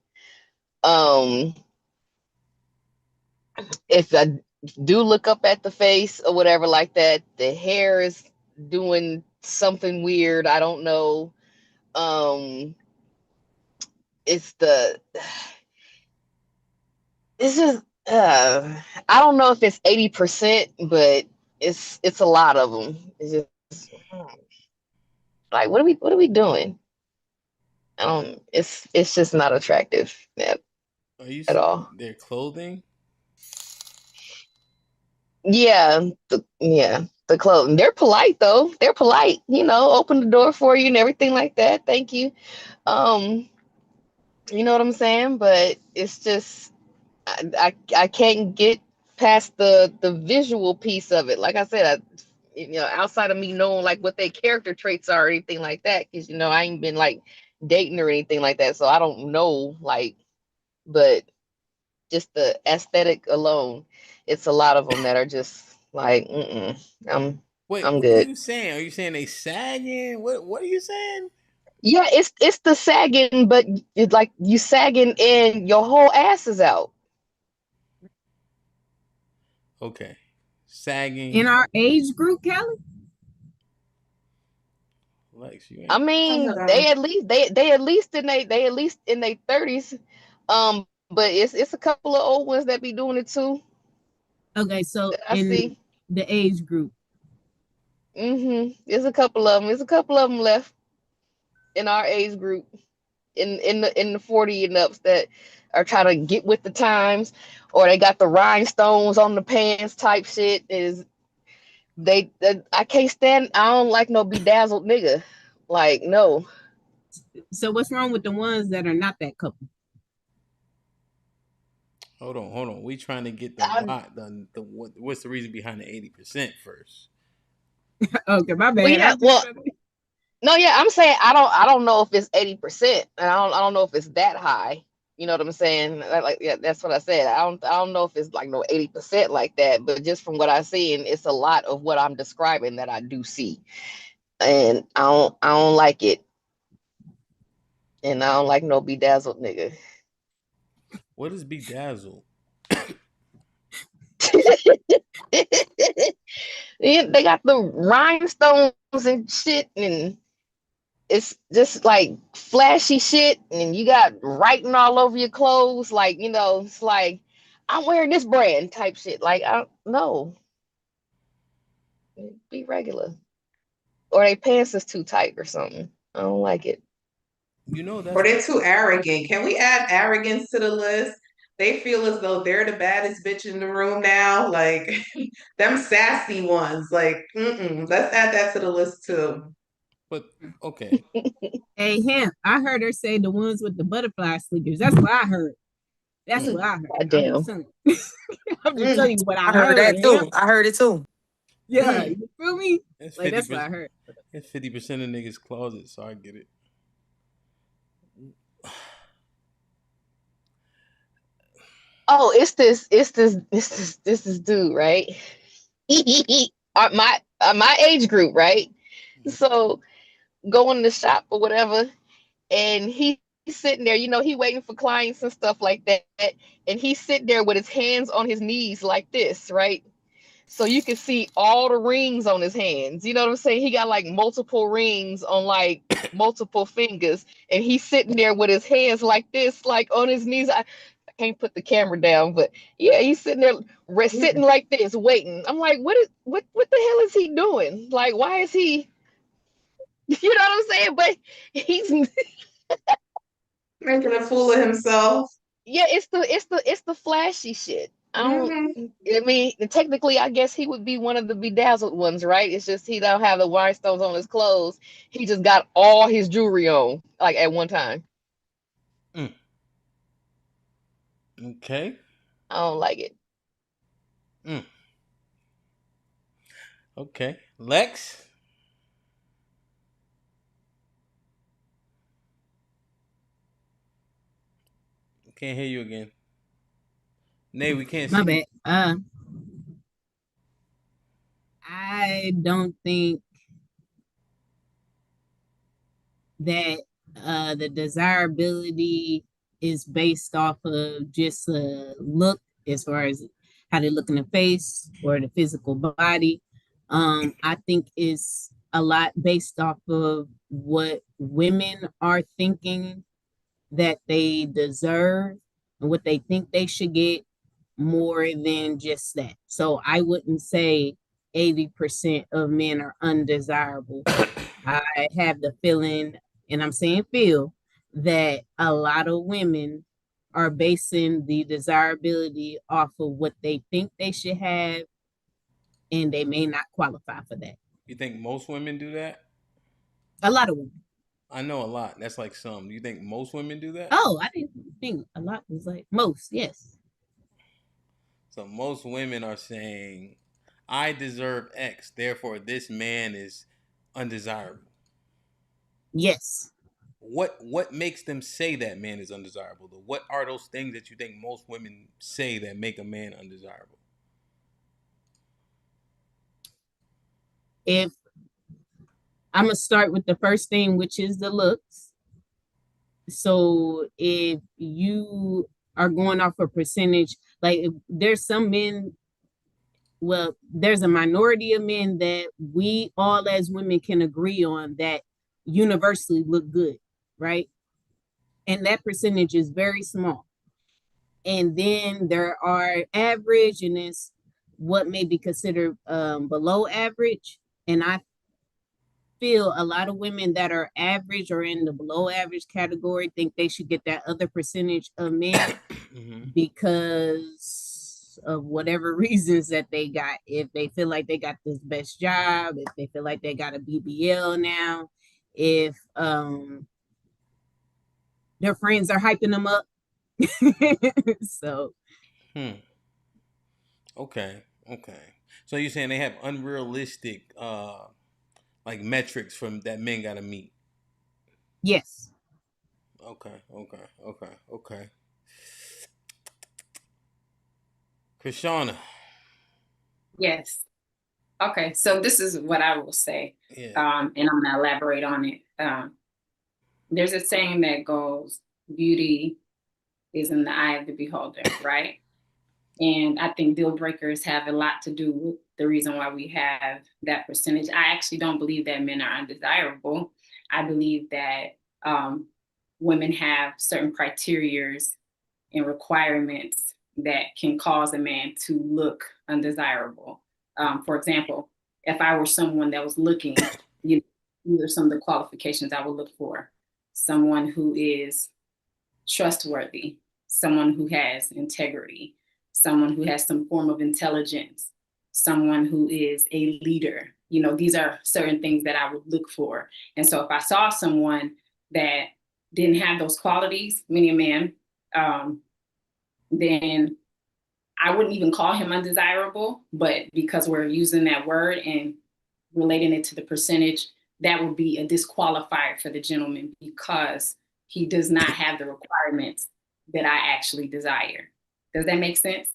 If I do look up at the face or whatever like that, the hair is doing something weird. I don't know. It's just I don't know if it's 80%, but it's a lot of them. It's just like what are we doing? I don't. It's just not attractive at all. Their clothing? Yeah, the clothing. They're polite though. They're polite. You know, open the door for you and everything like that. Thank you. You know what I'm saying? But it's just I can't get past the visual piece of it. Like I said, outside of me knowing like what their character traits are or anything like that, because I ain't been like dating or anything like that, so I don't know like. But just the aesthetic alone, it's a lot of them that are just like, I'm Wait, I'm what good. are you saying? Are you saying they sagging? What are you saying? Yeah, it's the sagging, but it's like you sagging and your whole ass is out. Okay. Sagging. In our age group, Kelly? Lex, you I mean, they at least in their 30s. But it's a couple of old ones that be doing it too. Okay, so I see the age group. There's a couple of them. There's a couple of them left in our age group, in the 40 and ups or try to get with the times, or they got the rhinestones on the pants type shit. Is I can't stand. I don't like no bedazzled nigga. Like no. So what's wrong with the ones that are not that couple? Hold on. We trying to get what's the reason behind the 80% first? Okay, my bad. Well, yeah, no, yeah, I'm saying I don't know if it's 80%, and I don't know if it's that high. You know what I'm saying? Like, yeah, that's what I said. I don't know if it's like no 80% like that, but just from what I see, and it's a lot of what I'm describing that I do see, and I don't like it, and I don't like no bedazzled nigga. What is bedazzled? They got the rhinestones and shit, and it's just like flashy shit, and you got writing all over your clothes. Like, you know, it's like, I'm wearing this brand type shit. Like, I don't know. Be regular. Or they pants is too tight or something. I don't like it. You know, or they're too arrogant. Can we add arrogance to the list? They feel as though they're the baddest bitch in the room now. Like them sassy ones. Like, let's add that to the list too. But okay. Hey, HAMP, I heard her say the ones with the butterfly sneakers. That's what I heard. That's what I heard. Damn. I'm just telling you what I heard heard. that too. I heard it too. Yeah, you feel me? That's like that's what I heard. It's 50% of niggas' closet, so I get it. Oh, it's this dude, right? my age group, right? So going to shop or whatever, and he's sitting there, you know, he waiting for clients and stuff like that, and he's sitting there with his hands on his knees like this, right? So you can see all the rings on his hands. You know what I'm saying? He got like multiple rings on like multiple fingers, and he's sitting there with his hands like this, like on his knees. I can't put the camera down, but yeah, he's sitting there sitting like this, waiting. I'm like, what the hell is he doing? Like, why is he? You know what I'm saying? But he's making a fool of himself. Yeah, it's the flashy shit. I mean, technically, I guess he would be one of the bedazzled ones, right? It's just he don't have the rhinestones on his clothes. He just got all his jewelry on, like at one time. Okay. I don't like it. Okay. Lex? Can't hear you again. Nay, we can't see. My bad. I don't think that the desirability is based off of just a look as far as how they look in the face or the physical body. I think it's a lot based off of what women are thinking that they deserve and what they think they should get more than just that. So I wouldn't say 80% of men are undesirable. I have the feeling, and I'm saying feel, that a lot of women are basing the desirability off of what they think they should have, and they may not qualify for that. You think most women do that? A lot of women. I know a lot. That's like some. Do you think most women do that? Oh, I didn't think a lot was like most, yes. So most women are saying, I deserve X, therefore this man is undesirable. Yes. What makes them say that man is undesirable though? What are those things that you think most women say that make a man undesirable? If I'm gonna start with the first thing, which is the looks. So if you are going off a percentage, like if there's some men, well, there's a minority of men that we all as women can agree on that universally look good, right? And that percentage is very small. And then there are average, and it's what may be considered below average. And I feel a lot of women that are average or in the below average category think they should get that other percentage of men because of whatever reasons that they got. If they feel like they got this best job, if they feel like they got a BBL now, if their friends are hyping them up. So Okay. So you're saying they have unrealistic like metrics from that men gotta meet. Yes. Okay. Krishana. Yes. Okay, so this is what I will say, and I'm gonna elaborate on it. There's a saying that goes, beauty is in the eye of the beholder, right? And I think deal breakers have a lot to do with the reason why we have that percentage. I actually don't believe that men are undesirable. I believe that women have certain criterias and requirements that can cause a man to look undesirable. For example, if I were someone that was looking, these are some of the qualifications I would look for. Someone who is trustworthy, someone who has integrity, someone who has some form of intelligence, someone who is a leader. These are certain things that I would look for. And so if I saw someone that didn't have those qualities, meaning a man, then I wouldn't even call him undesirable, but because we're using that word and relating it to the percentage, that would be a disqualifier for the gentleman because he does not have the requirements that I actually desire. Does that make sense?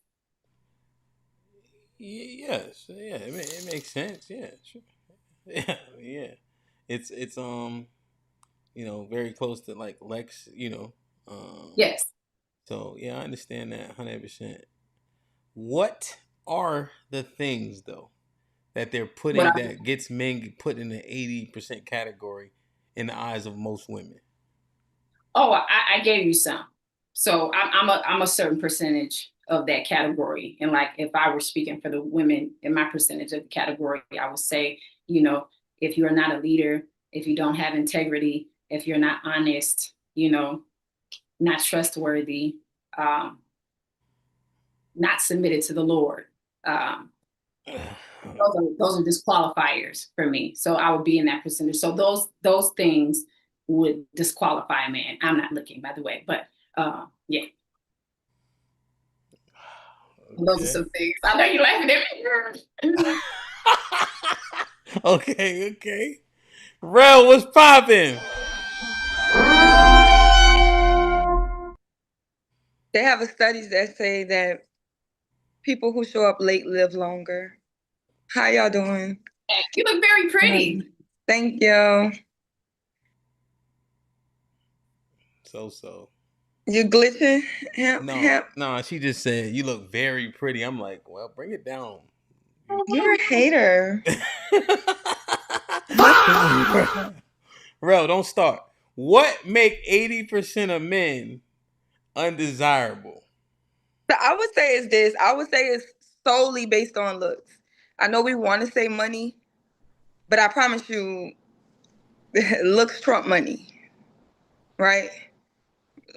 Yes. Yeah. It makes sense. Yeah. Sure. Yeah. It's very close to like Lex. Yes. So yeah, I understand that 100%. What are the things though that they're putting that gets men put in the 80% category in the eyes of most women? Oh, I gave you some. So I'm a certain percentage of that category. And like if I were speaking for the women in my percentage of the category, I would say, if you're not a leader, if you don't have integrity, if you're not honest, not trustworthy, not submitted to the Lord. Those are disqualifiers for me. So I would be in that percentage. So those things would disqualify a man. I'm not looking, by the way, but yeah. Okay. Those are some things. I know you're laughing at me. Okay. Rel, what's popping? They have studies that say that people who show up late live longer. How y'all doing? You look very pretty. Thank you. So. You glitching? No, she just said you look very pretty. I'm like, well, bring it down. You're a hater. Rel, don't start. What make 80% of men undesirable? So I would say it's this. I would say it's solely based on looks. I know we want to say money, but I promise you, looks trump money, right?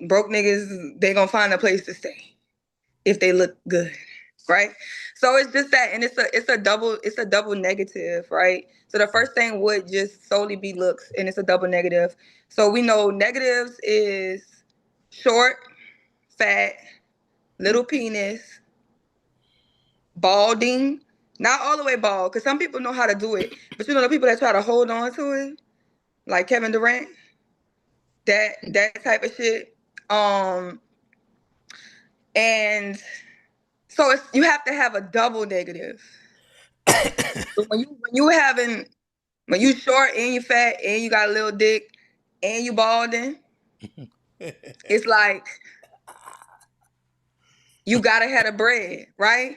Broke niggas, they gonna find a place to stay if they look good, right? So it's just that, and it's a double negative, right? So the first thing would just solely be looks, and it's a double negative. So we know negatives is short, fat, little penis, balding, not all the way bald, because some people know how to do it, but the people that try to hold on to it, like Kevin Durant, that type of shit. And so you have to have a double negative. So when you short and you fat and you got a little dick and you balding, it's like you gotta have the bread, right?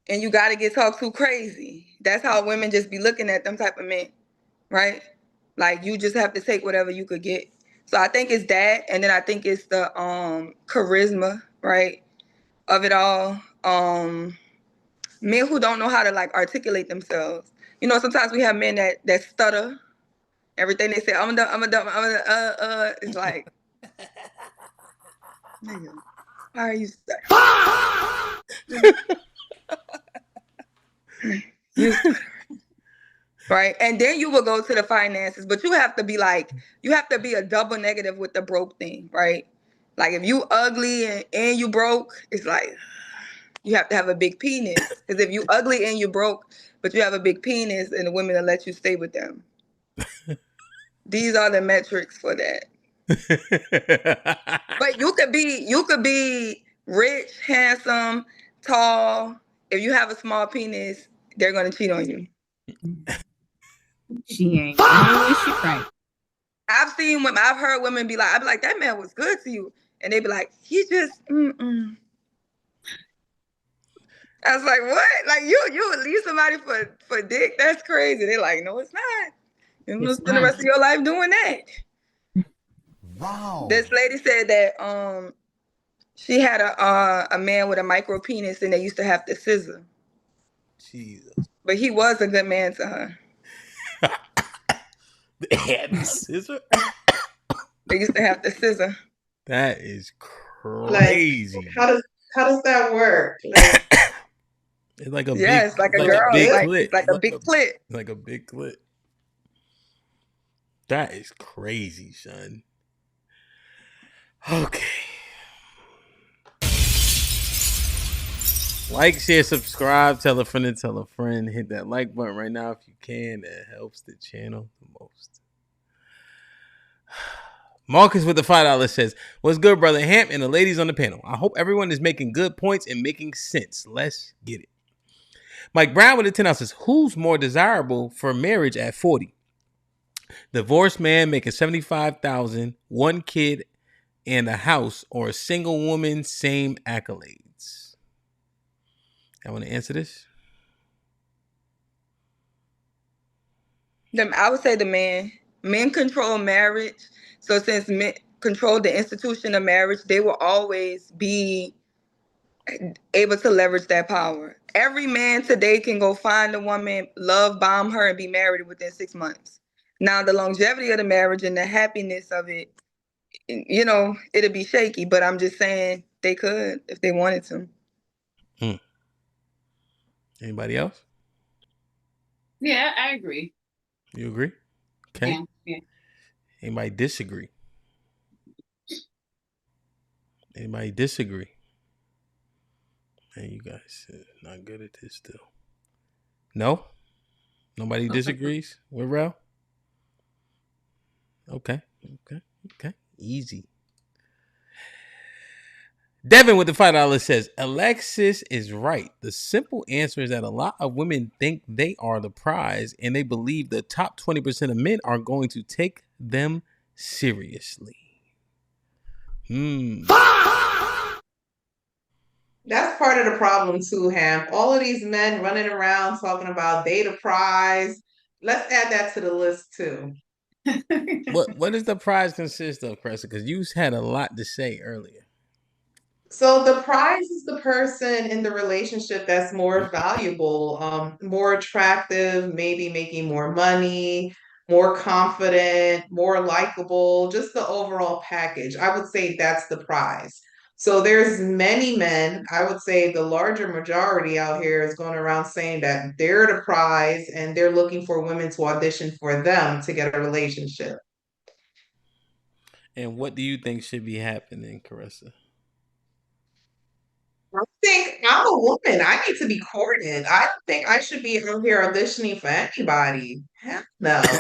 And you gotta get talked to crazy. That's how women just be looking at them type of men, right? Like you just have to take whatever you could get. So I think it's that, and then I think it's the charisma, right, of it all. Men who don't know how to like articulate themselves. Sometimes we have men that stutter, Everything they say, I'm a it's like, nigga, why are you right? And then you will go to the finances, but you have to be a double negative with the broke thing, right? Like if you ugly and you broke, it's like you have to have a big penis. Because if you ugly and you broke, but you have a big penis, and the women will let you stay with them. These are the metrics for that. But you could be rich, handsome, tall. If you have a small penis, they're gonna cheat on you. She ain't doing she right. I've heard women be like, that man was good to you. And they be like, he just, I was like, what? Like you would leave somebody for dick? That's crazy. They're like, no, it's not. You're gonna spend the rest of your life doing that. Wow. This lady said that she had a man with a micro penis and they used to have to scissor. Jesus. But he was a good man to her. They had the scissor? They used to have to scissor. That is crazy. Like, how does that work? Like, it's like a it's like a girl. It's like a big clit. Like a big clit. That is crazy, son. Okay. Like, share, subscribe, tell a friend and tell a friend. Hit that like button right now if you can. That helps the channel the most. Marcus with the $5 says, what's good, brother Hamp and the ladies on the panel? I hope everyone is making good points and making sense. Let's get it. Mike Brown with the $10 says, who's more desirable for marriage at 40? Divorced man making $75,000, one kid and a house, or a single woman, same accolades? I want to answer this. I would say the man. Men control marriage. So since men control the institution of marriage, they will always be able to leverage that power. Every man today can go find a woman, love bomb her, and be married within 6 months. Now, the longevity of the marriage and the happiness of it, it'll be shaky. But I'm just saying they could if they wanted to. Anybody else? Yeah, I agree. You agree? Okay. Yeah. Anybody disagree? Anybody disagree? Man, you guys are not good at this still. No? Nobody disagrees with Rel? Okay. Easy. Devin with the $5 says, Alexis is right. The simple answer is that a lot of women think they are the prize and they believe the top 20% of men are going to take them seriously. That's part of the problem too, Ham. All of these men running around talking about they the prize. Let's add that to the list too. What does the prize consist of, Cressa? Because you had a lot to say earlier. So the prize is the person in the relationship that's more valuable, more attractive, maybe making more money, more confident, more likable, just the overall package. I would say that's the prize. So there's many men, I would say the larger majority out here is going around saying that they're the prize and they're looking for women to audition for them to get a relationship. And what do you think should be happening, Caressa? I think I'm a woman. I need to be courted. I don't think I should be out here auditioning for anybody. Hell no. If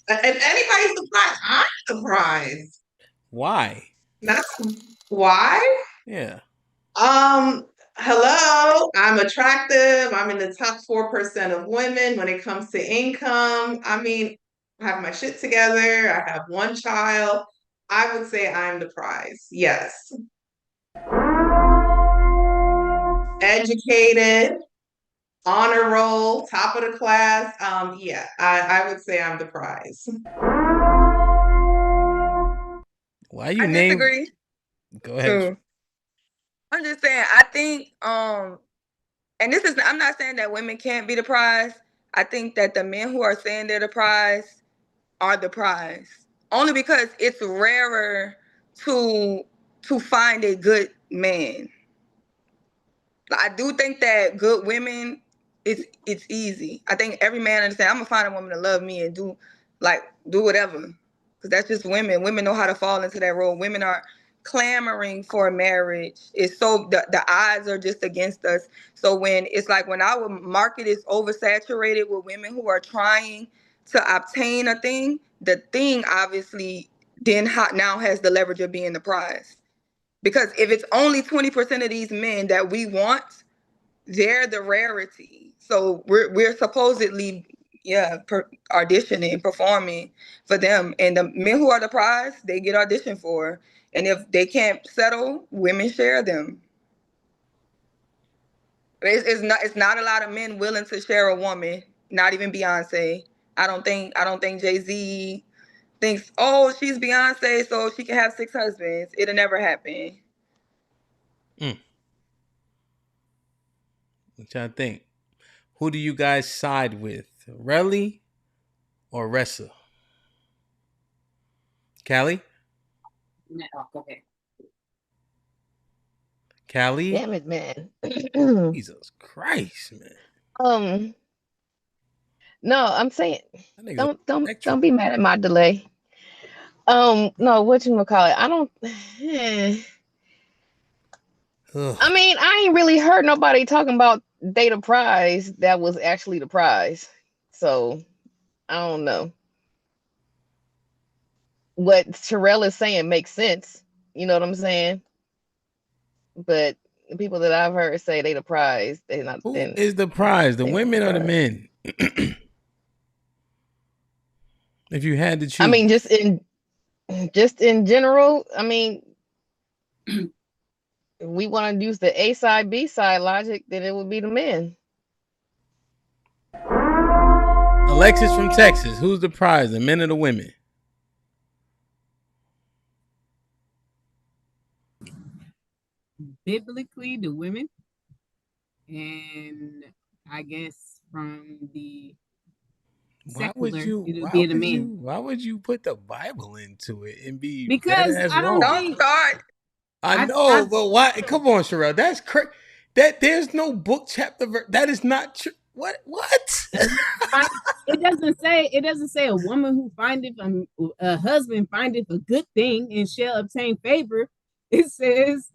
anybody's the prize, I'm the prize. Why? Why? Yeah. Hello. I'm attractive. I'm in the top 4% of women when it comes to income. I mean, I have my shit together. I have one child. I would say I'm the prize. Yes. Educated, honor roll, top of the class. Yeah, I would say I'm the prize. Why you disagree. Go ahead. I'm just saying, I think, and I'm not saying that women can't be the prize. I think that the men who are saying they're the prize, are the prize. Only because it's rarer to find a good man. I do think that good women, it's easy. I think every man understands, I'm gonna find a woman to love me and do whatever. Because that's just women. Women know how to fall into that role. Women are clamoring for marriage. It's so the odds are just against us. So when our market is oversaturated with women who are trying to obtain a thing, the thing obviously then now has the leverage of being the prize. Because if it's only 20% of these men that we want, they're the rarity. So we're supposedly auditioning, performing for them, and the men who are the prize, they get auditioned for. And if they can't settle, women share them. It's not a lot of men willing to share a woman. Not even Beyonce. I don't think Jay-Z thinks, oh, she's Beyonce, so she can have 6 husbands. It'll never happen. What y'all think? Who do you guys side with? Relly or Ressa? Callie? No, go ahead. Callie? Damn it, man. Jesus Christ, man. No, I'm saying don't be mad at my delay. No, whatchamacallit? I don't I mean, I ain't really heard nobody talking about data prize that was actually the prize. So I don't know. What Sherelle is saying makes sense. You know what I'm saying? But the people that I've heard say they the prize, they not. Who is the prize? The women or the men? If you had to choose. I mean, just in general, I mean, if we want to use the A side, B side logic, then it would be the men. Alexis from Texas, who's the prize, the men or the women? Biblically, the women, and I guess from the secular, it would be the men. Why would you put the Bible into it and be because I don't think. I know, but why? Come on, Sherelle. That's crazy. That there's no book chapter. That is not true. What? It doesn't say a woman who findeth a husband findeth a good thing and shall obtain favor. It says.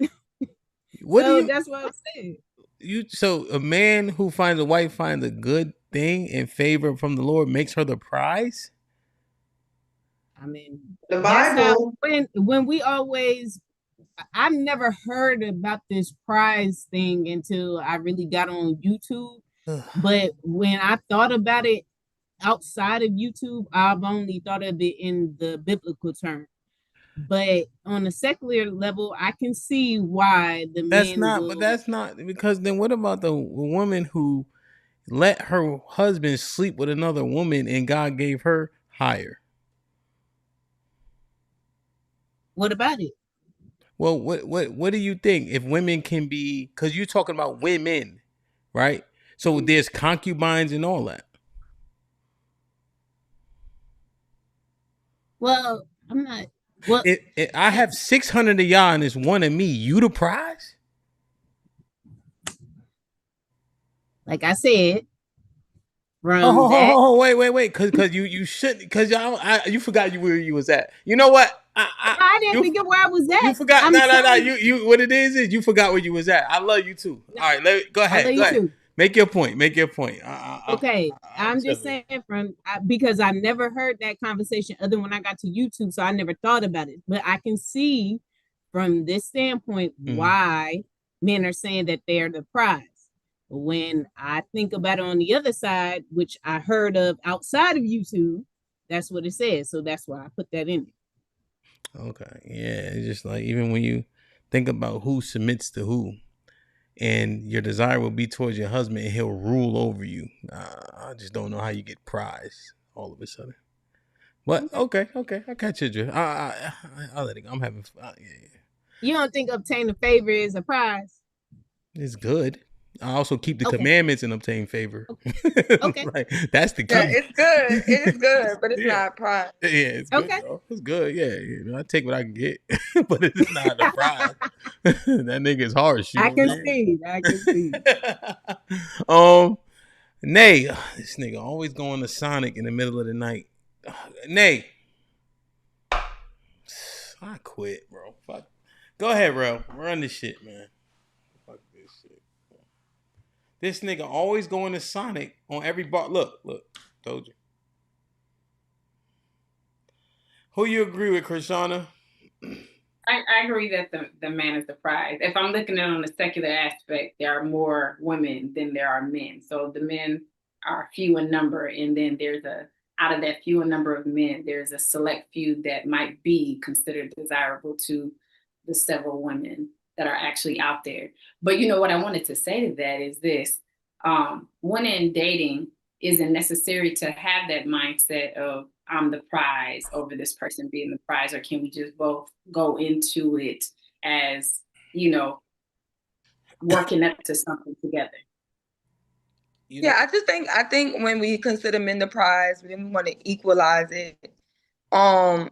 That's what I'm saying. So a man who finds a wife finds a good thing and favor from the Lord makes her the prize. I mean, the Bible. When we always, I've never heard about this prize thing until I really got on YouTube. But when I thought about it outside of YouTube, I've only thought of it in the biblical term. But on a secular level, I can see why the men But that's not because then what about the woman who let her husband sleep with another woman and God gave her higher? What about it? Well, what do you think if women can be? Because you're talking about women, right? So there's concubines and all that. Well, I'm not. Well, I have 600 of y'all and it's one of me. You the prize? Like I said, wait, because you shouldn't, because you forgot where you was at. You know what? I didn't forget where I was at. You forgot. No. You what it is you forgot where you was at. I love you too. All right, go ahead. Too. Make your point. Okay, I'm just saying because I never heard that conversation other when I got to YouTube, so I never thought about it. But I can see from this standpoint why men are saying that they're the prize. When I think about it on the other side, which I heard of outside of YouTube, that's what it says. So that's why I put that in there. Okay, yeah, it's just like even when you think about who submits to who. And your desire will be towards your husband and he'll rule over you. I just don't know how you get prize all of a sudden. But okay. I catch you. I'll let it go. I'm having fun. Yeah. You don't think obtaining favor is a prize? It's good. I also keep the Okay. commandments and obtain favor. Okay. Like, that's the key. Yeah, it's good. It is good, but it's Yeah. not pride. Yeah, it's good, Okay. bro. It's good. Yeah, you know, I take what I can get, but it's not the prize. That nigga is harsh. You know I can what I see. I can see. mean? Nay, this nigga always going to Sonic in the middle of the night. Nay, I quit, bro. Fuck. Go ahead, bro. Run this shit, man. Fuck this shit. This nigga always going to Sonic on every bar. Look, told you. Who you agree with, Krishana? I agree that the man is the prize. If I'm looking at it on the secular aspect, there are more women than there are men. So the men are few in number, and then out of that few in number of men, there's a select few that might be considered desirable to the several women that are actually out there. But you know what I wanted to say to that is this: when in dating, isn't necessary to have that mindset of I'm the prize over this person being the prize, or can we just both go into it as, you know, working up to something together? Yeah, I think when we consider men the prize, then we want to equalize it. And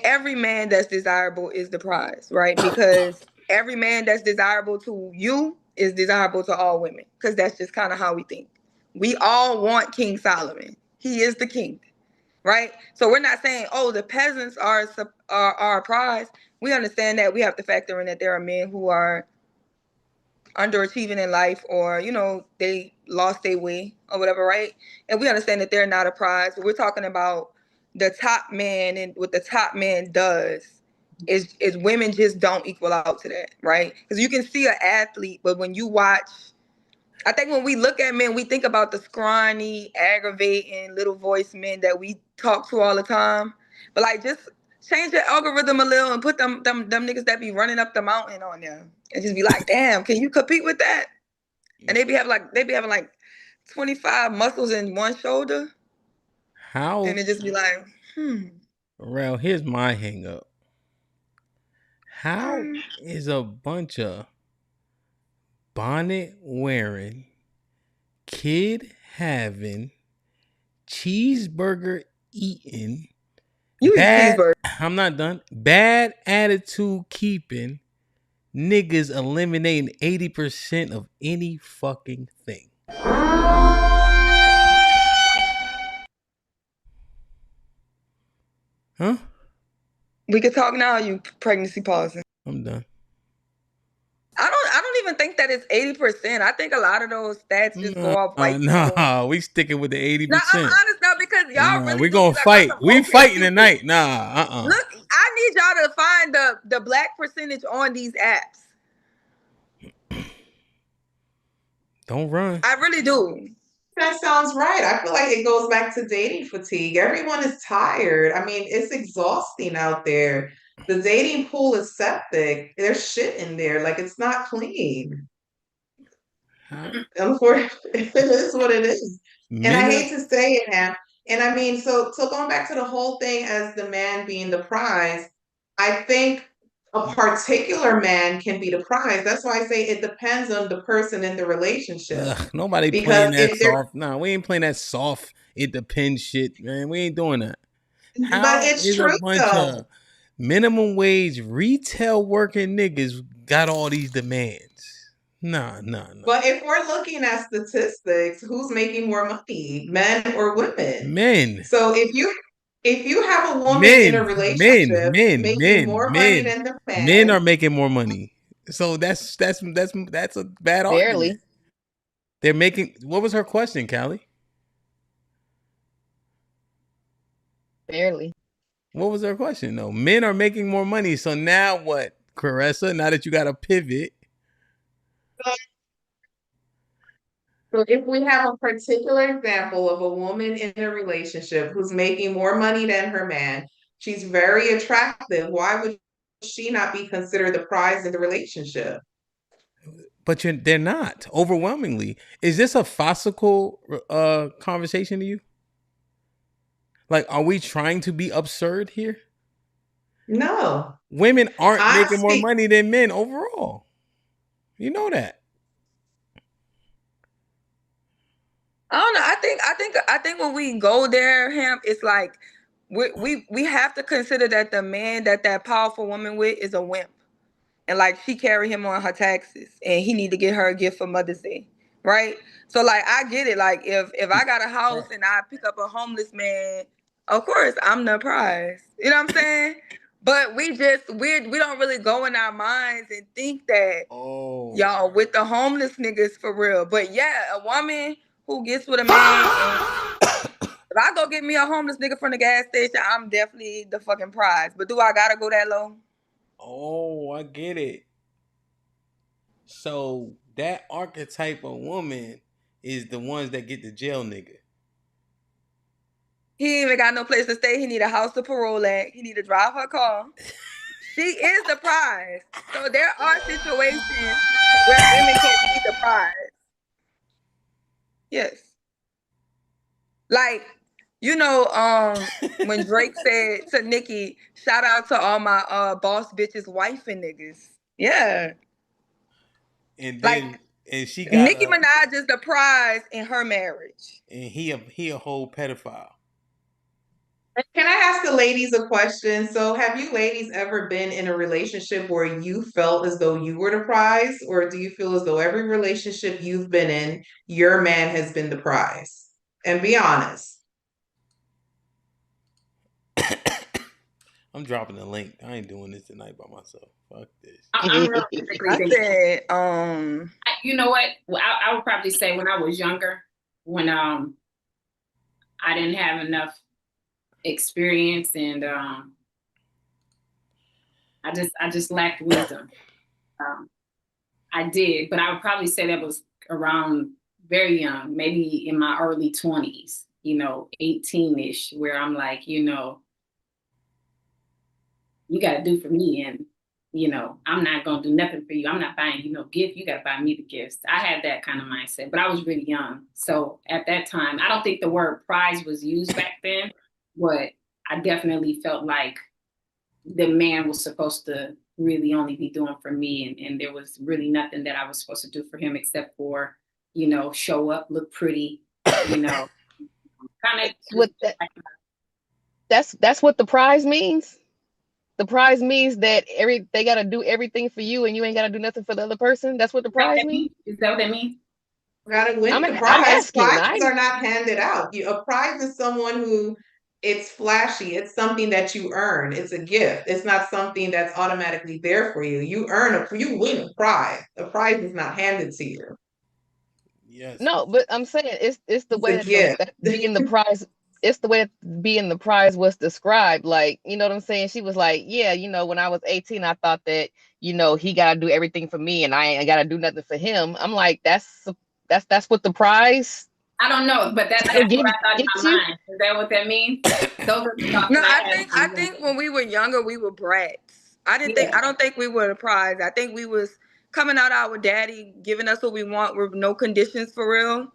every man that's desirable is the prize, right? Because every man that's desirable to you is desirable to all women, because that's just kind of how we think. We all want King Solomon. He is the king, right? So we're not saying, oh, the peasants are a prize. We understand that we have to factor in that there are men who are underachieving in life, or, you know, they lost their way or whatever, right? And we understand that they're not a prize, but we're talking about the top man, and what the top man does is women just don't equal out to that, right? Because you can see an athlete, but when you watch, I think when we look at men, we think about the scrawny, aggravating, little voice men that we talk to all the time. But like, just change your algorithm a little and put them niggas that be running up the mountain on there, and just be like, damn, can you compete with that? And they be having like 25 muscles in one shoulder. How? And it just be like, Well, here's my hang up. How is a bunch of bonnet wearing, kid having, cheeseburger eating, I'm not done. Bad attitude keeping niggas eliminating 80% of any fucking thing? Huh? We could talk now. You pregnancy pausing. I'm done. I don't even think that it's 80%. I think a lot of those stats just go off white people. Nah, we sticking with the 80%. No, I'm honest now, because y'all really we gonna fight. We fighting tonight. Nah, Look, I need y'all to find the black percentage on these apps. Don't run. I really do. That sounds right. I feel like it goes back to dating fatigue. Everyone is tired. I mean, it's exhausting out there. The dating pool is septic. There's shit in there. Like, it's not clean. Unfortunately, it is what it is. And I hate to say it, Ham. And I mean, so going back to the whole thing as the man being the prize, I think a particular man can be the prize. That's why I say it depends on the person in the relationship. Nobody playing that soft. Nah, we ain't playing that soft. It depends shit, man. We ain't doing that. But it's true, a bunch of minimum wage retail working niggas got all these demands? Nah. But if we're looking at statistics, who's making more money, men or women? Men. So if you have a woman in a relationship making more money than the man, men are making more money. So that's a bad argument. They're making. What was her question, Callie? Barely. What was her question? No, men are making more money. So now what, Caressa? Now that you got to pivot. So if we have a particular example of a woman in a relationship who's making more money than her man, she's very attractive. Why would she not be considered the prize in the relationship? But they're not, overwhelmingly. Is this a farcical conversation to you? Like, are we trying to be absurd here? No. Women aren't making more money than men overall. You know that. I don't know. I think when we go there, Hamp, it's like we have to consider that the man that powerful woman with is a wimp, and like she carry him on her taxes, and he need to get her a gift for Mother's Day, right? So like I get it. Like if I got a house and I pick up a homeless man, of course I'm the prize. You know what I'm saying? But we don't really go in our minds and think that y'all with the homeless niggas for real. But yeah, a woman who gets with a man and if I go get me a homeless nigga from the gas station, I'm definitely the fucking prize. But do I gotta go that low? Oh, I get it. So that archetype of woman is the ones that get the jail nigga. He ain't even got no place to stay. He need a house to parole at. He need to drive her car. She is the prize. So there are situations where women can be the prize. Yes. Like, you know, when Drake said to Nicki, shout out to all my boss bitches, wife and niggas. Yeah. And then and she got Nicki Minaj is the prize in her marriage. And he a whole pedophile. Can I ask the ladies a question? So have you ladies ever been in a relationship where you felt as though you were the prize, or do you feel as though every relationship you've been in, your man has been the prize? And be honest. I'm dropping the link. I ain't doing this tonight by myself. Fuck this. I'm realistically thinking. I said, you know what? Well, I would probably say when I was younger, when I didn't have enough experience and I just lacked wisdom. I did, but I would probably say that was around very young, maybe in my early 20s, 18-ish, where I'm like, you got to do for me, and I'm not gonna do nothing for you. I'm not buying you no gift. You got to buy me the gifts. I had that kind of mindset, but I was really young. So at that time, I don't think the word prize was used back then, but I definitely felt like the man was supposed to really only be doing for me, and there was really nothing that I was supposed to do for him except for, show up, look pretty, kind of. That's what the prize means. The prize means that they gotta do everything for you, and you ain't gotta do nothing for the other person. That's what the prize means. Is that what that means? Gotta win the prize. Prizes are not handed out. A prize is someone who it's flashy. It's something that you earn. It's a gift. It's not something that's automatically there for you. You win a prize. A prize is not handed to you. Yes. No, but I'm saying it's the way that being the prize. It's the way being the prize was described. Like, you know what I'm saying? She was like, yeah, when I was 18, I thought that, he got to do everything for me and I ain't got to do nothing for him. I'm like, that's what the prize. I don't know, but that's what I thought in my mind. Is that what that means? Those are the thoughts I think when we were younger, we were brats. I don't think we were the prize. I think we was coming out our daddy, giving us what we want with no conditions for real.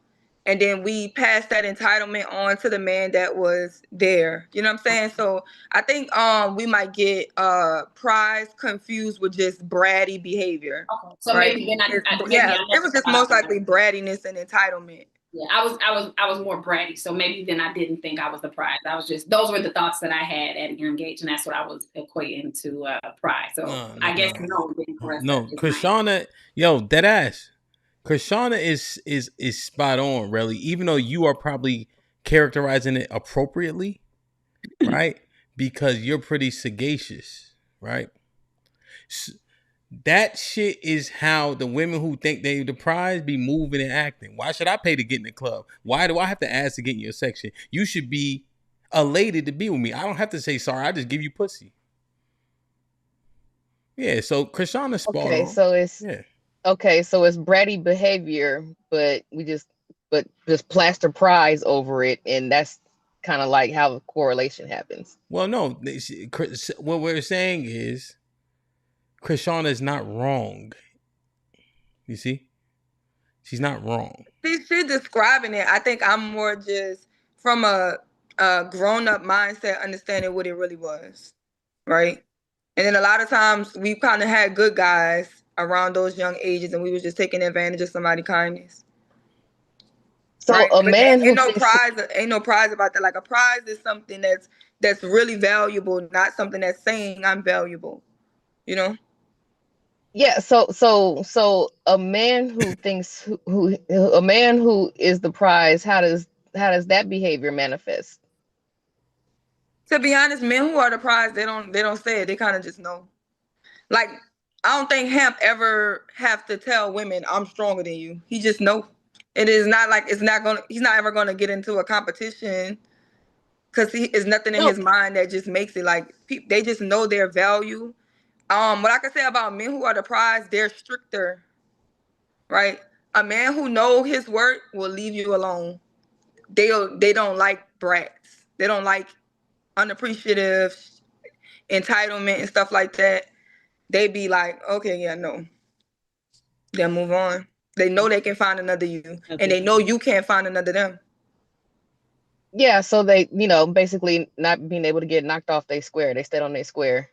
And then we passed that entitlement on to the man that was there. You know what I'm saying? So I think we might get prize confused with just bratty behavior. Okay. So maybe then it was just most likely brattiness and entitlement. Yeah, I was more bratty, so maybe then I didn't think I was the prize. I was just, those were the thoughts that I had at a young age, and that's what I was equating to prize. So I guess no. Krishana, dead ass. Krishana is spot on, really. Even though you are probably characterizing it appropriately, right? Because you're pretty sagacious, right? That shit is how the women who think they the prize be moving and acting. Why should I pay to get in the club? Why do I have to ask to get in your section? You should be elated to be with me. I don't have to say sorry. I just give you pussy. Yeah, so Krishana's spot on. So it's bratty behavior, but we just plaster prize over it, and that's kind of like how the correlation happens. Well, no, what we're saying is Krishana is not wrong. You see? She's not wrong. She's describing it. I think I'm more just from a grown-up mindset, understanding what it really was, right? And then a lot of times we kind of had good guys around those young ages, and we was just taking advantage of somebody's kindness. So right? a But man ain't who no thinks prize. Ain't no prize about that. Like a prize is something that's really valuable, not something that's saying I'm valuable. You know. yeah, so a man who thinks who a man who is the prize, how does that behavior manifest? To be honest, men who are the prize, they don't say it. They kind of just know. Like I don't think Hamp ever have to tell women I'm stronger than you. He just know. It is not like he's not ever gonna get into a competition because he is nothing in No. his mind that just makes it like they just know their value. What I can say about men who are the prize, they're stricter, right? A man who know his worth will leave you alone. They don't like brats. They don't like unappreciative entitlement and stuff like that. They be like, okay, yeah, no. They'll move on. They know they can find another you, and they know you can't find another them. Yeah, so they, basically not being able to get knocked off their square. They stayed on their square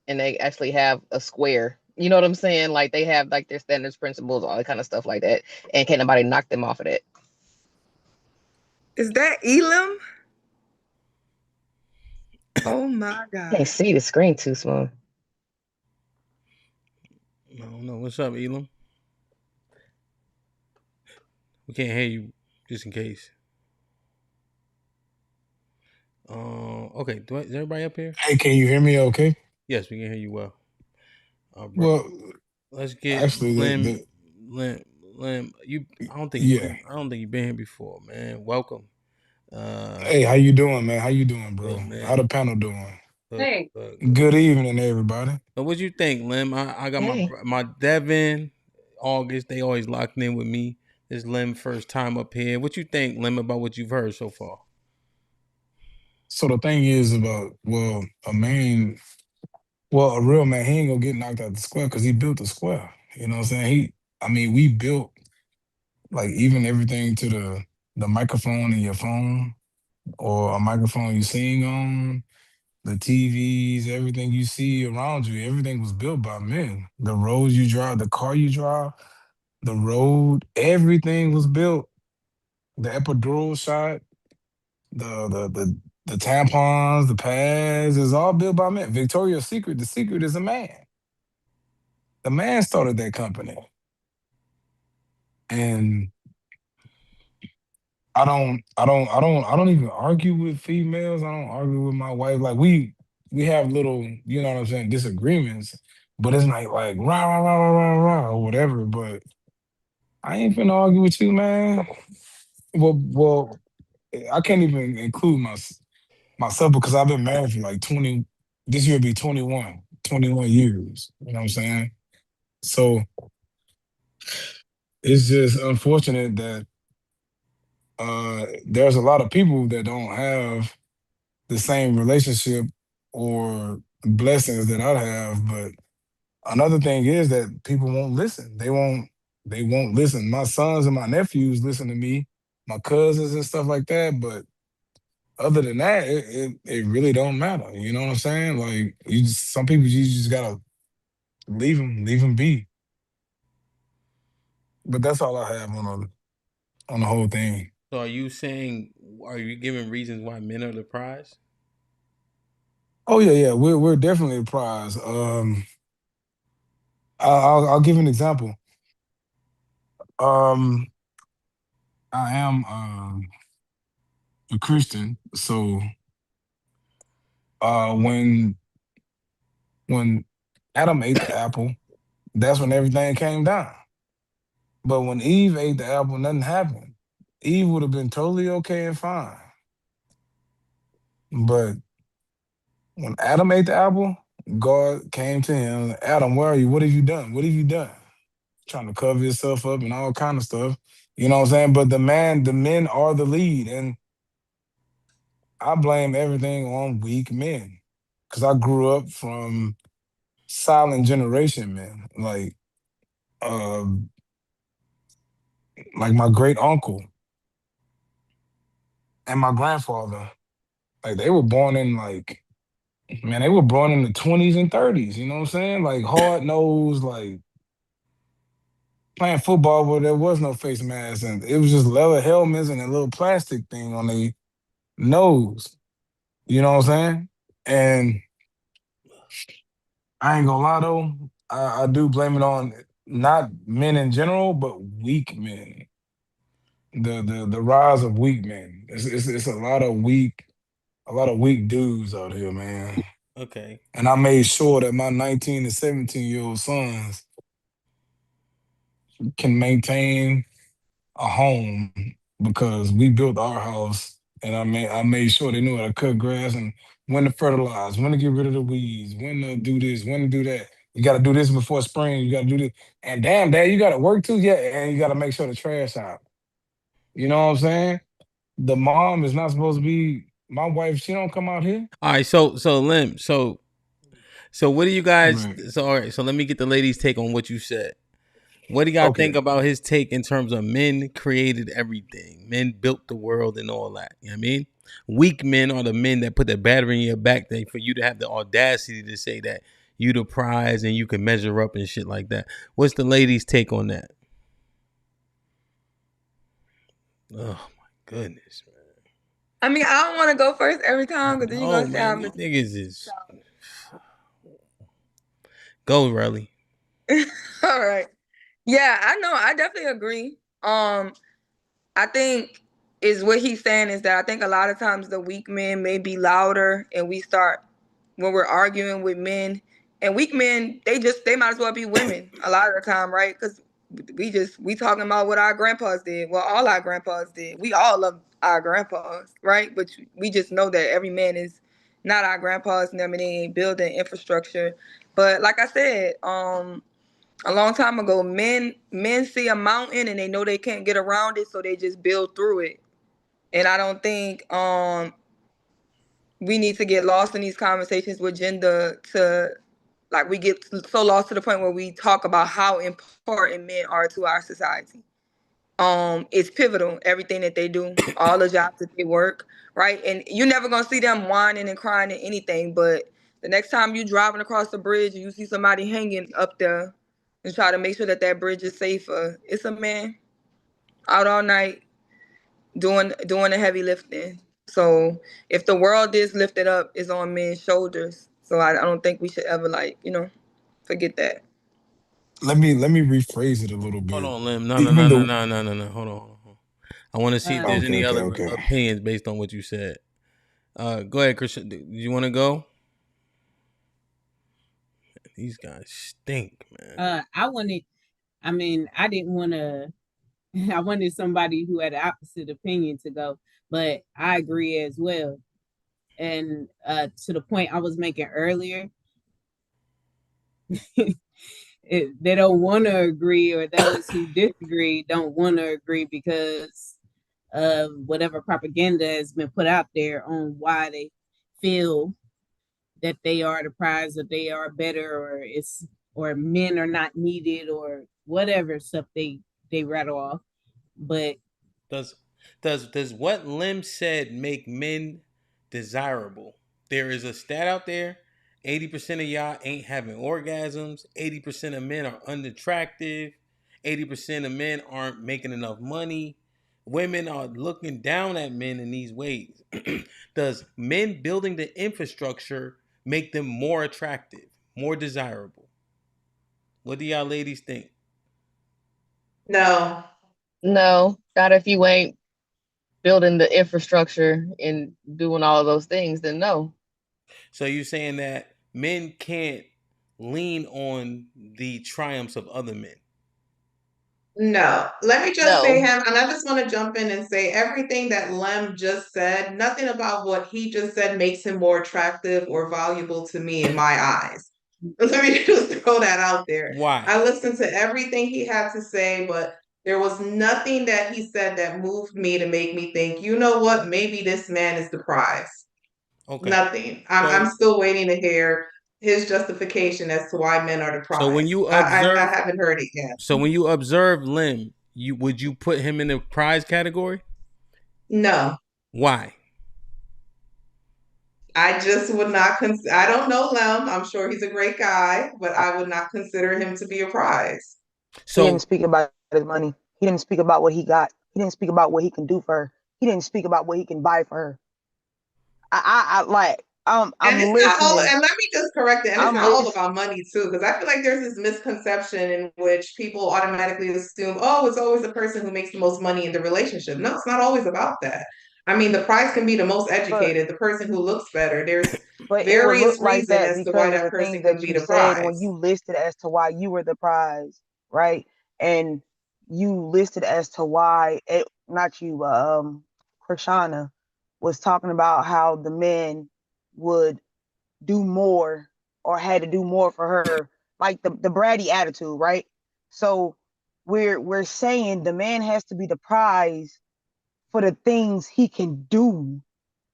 and they actually have a square. You know what I'm saying? Like they have like their standards, principles, all that kind of stuff like that. And can't nobody knock them off of that. Is that Elam? Oh my God. Can't see the screen too small. I don't know. What's up, Elam? We can't hear you, just in case. Okay. Is everybody up here? Hey, can you hear me okay? Yes, we can hear you well. Bro, Well, let's get actually, Lim. I don't think yeah. you've been here before, man. Welcome. Hey, how you doing, man? How you doing, bro? Good, man. How the panel doing? Hey. Good evening, everybody. So what you think, Lim? I got Hey. my Devin, August. They always locked in with me. This Lim first time up here. What you think, Lim, about what you've heard so far? So the thing is about, a real man, he ain't gonna get knocked out the square because he built the square. You know what I'm saying? We built like even everything to the microphone in your phone or a microphone you sing on, the TVs, everything you see around you, everything was built by men. The roads you drive, the car you drive, the road, everything was built. The epidural shot, the tampons, the pads, is all built by men. Victoria's Secret, the secret is a man. The man started that company. And I don't even argue with females. I don't argue with my wife. Like we have little, you know what I'm saying, disagreements, but it's not like rah rah rah rah rah rah or whatever. But I ain't finna argue with you, man. Well, I can't even include myself because I've been married for like 20. This year will be 21 years. You know what I'm saying? So it's just unfortunate that there's a lot of people that don't have the same relationship or blessings that I have. But another thing is that people won't listen. They won't listen. My sons and my nephews listen to me, my cousins and stuff like that. But other than that, it really don't matter. You know what I'm saying? Like some people you just gotta leave them be. But that's all I have on the whole thing. So are you giving reasons why men are the prize? Oh yeah, we're definitely a prize. I'll give an example. Um, I am a Christian, so when Adam ate the apple, that's when everything came down. But when Eve ate the apple, nothing happened. Eve would have been totally okay and fine. But when Adam ate the apple, God came to him. Adam, where are you? What have you done? What have you done? Trying to cover yourself up and all kind of stuff. You know what I'm saying? But the men are the lead, and I blame everything on weak men because I grew up from silent generation men, um, like my great uncle and my grandfather. Like they were born in they were born in the 20s and 30s. You know what I'm saying? Like hard nosed, like playing football where there was no face mask, and it was just leather helmets and a little plastic thing on their nose. You know what I'm saying? And I ain't gonna lie though, I do blame it on not men in general, but weak men. The rise of weak men. It's a lot of weak dudes out here, man. Okay. And I made sure that my 19 and 17-year-old sons can maintain a home because we built our house, and I made sure they knew how to cut grass and when to fertilize, when to get rid of the weeds, when to do this, when to do that. You got to do this before spring. You got to do this, and damn, dad, you got to work too. Yeah, and you got to make sure the trash out. You know what I'm saying? The mom is not supposed to be my wife. She don't come out here. All right. So Lim. So what do you guys? Right. So all right. So let me get the ladies' take on what you said. What do y'all think Okay. about his take in terms of men created everything? Men built the world and all that. You know what I mean? Weak men are the men that put the battery in your back thing for you to have the audacity to say that you the prize and you can measure up and shit like that. What's the ladies' take on that? Oh my goodness, man. I mean, I don't want to go first every time because then you're No, gonna say man, I'm. these niggas is go, Relly. All right. Yeah, I know. I definitely agree. I think is what he's saying is that I think a lot of times the weak men may be louder, and we start when we're arguing with men, and weak men they might as well be women a lot of the time, right? Because we talking about what our grandpas did. Well, all our grandpas did. We all love our grandpas, right? But we just know that every man is not our grandpas, and I mean they ain't building infrastructure. But like I said, a long time ago, men see a mountain and they know they can't get around it, so they just build through it. And I don't think we need to get lost in these conversations with gender to like we get so lost to the point where we talk about how important men are to our society. It's pivotal, everything that they do, all the jobs that they work, right? And you're never gonna see them whining and crying and anything, but the next time you driving across the bridge and you see somebody hanging up there and try to make sure that that bridge is safer, it's a man out all night doing the heavy lifting. So if the world is lifted up, it's on men's shoulders. So I don't think we should ever forget that. Let me rephrase it a little Hold bit. on, Lim. No. Even the Hold on. I want to see if there's okay, any okay, other okay. opinions based on what you said. Go ahead, Christian. Do you want to go? These guys stink, man. I didn't want to. I wanted somebody who had the opposite opinion to go, but I agree as well. And to the point I was making earlier, they don't want to agree, or those who disagree don't want to agree because of whatever propaganda has been put out there on why they feel that they are the prize, or they are better, or men are not needed, or whatever stuff they rattle off. But Does what Lim said make men desirable? There is a stat out there. 80% of y'all ain't having orgasms. 80% of men are unattractive. 80% of men aren't making enough money. Women are looking down at men in these ways. Does men building the infrastructure make them more attractive, more desirable? What do y'all ladies think? No. No, not if you ain't building the infrastructure and doing all of those things, then no. So you're saying that men can't lean on the triumphs of other men? No, let me just say No. him, and I just want to jump in and say everything that Lem just said, nothing about what he just said makes him more attractive or valuable to me in my eyes. Let me just throw that out there. Why? I listened to everything he had to say, but there was nothing that he said that moved me to make me think, you know what, maybe this man is the prize. Okay. Nothing. I'm still waiting to hear his justification as to why men are the So when prize. you I observe, haven't heard it yet. so when you observe Lim, would you put him in the prize category? No. Why? I just would not I don't know Lem. I'm sure he's a great guy, but I would not consider him to be a prize. He didn't So speak about his money. He didn't speak about what he got. He didn't speak about what he can do for her. He didn't speak about what he can buy for her. I like And I'm it's not all, listening. and let me just correct it, and it's I'm not all listening. about money too, because I feel like there's this misconception in which people automatically assume, oh, it's always the person who makes the most money in the relationship. No, it's not always about that. I mean, the prize can be the most But educated, the person who looks better. There's but it would look various like reasons that as to why because of that the person things can that be you the said when prize. you listed as to why you were the prize, right? And you listed as to why it not you, Krishana was talking about how the men would do more or had to do more for her, like the bratty attitude, right? So we're saying the man has to be the prize for the things he can do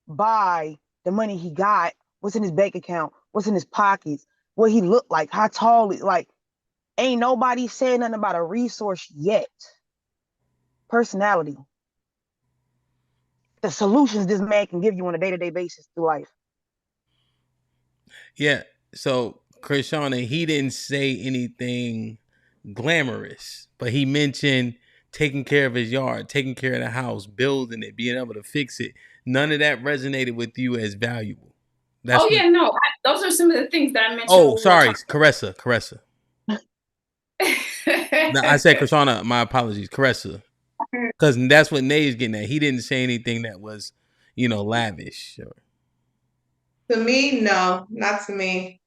by the money he got, what's in his bank account, what's in his pockets, what he looked like, how tall he like. Ain't nobody saying nothing about a resource yet. Personality. The solutions this man can give you on a day-to-day basis through life. yeah, so Krishana, he didn't say anything glamorous, but he mentioned taking care of his yard, taking care of the house, building it, being able to fix it. None of that resonated with you as valuable. That's Oh what. yeah, no, those are some of the things that I mentioned Oh, when we were sorry, talking. Caressa. No, I said Krishana. My apologies, Caressa, because that's what Nay is getting at. He didn't say anything that was, lavish. To me, no, not to me.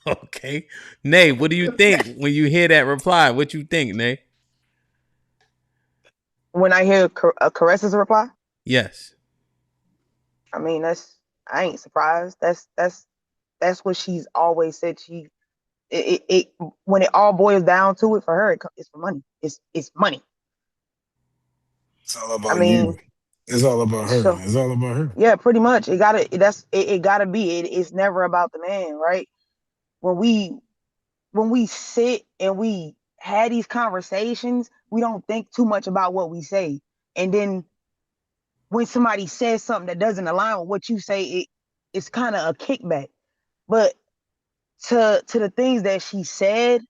Okay, Nay, what do you think when you hear that reply? What you think, Nay? When I hear Caressa's reply, Yes. I mean I ain't surprised. That's what she's always said. It when it all boils down to it for her, it's for money. It's money. It's all I about you. mean, It's all about her. so It's all about her. yeah, pretty much. It gotta be. It's never about the man, right? When we sit and we had these conversations, we don't think too much about what we say. And then when somebody says something that doesn't align with what you say, it's kind of a kickback. But to the things that she said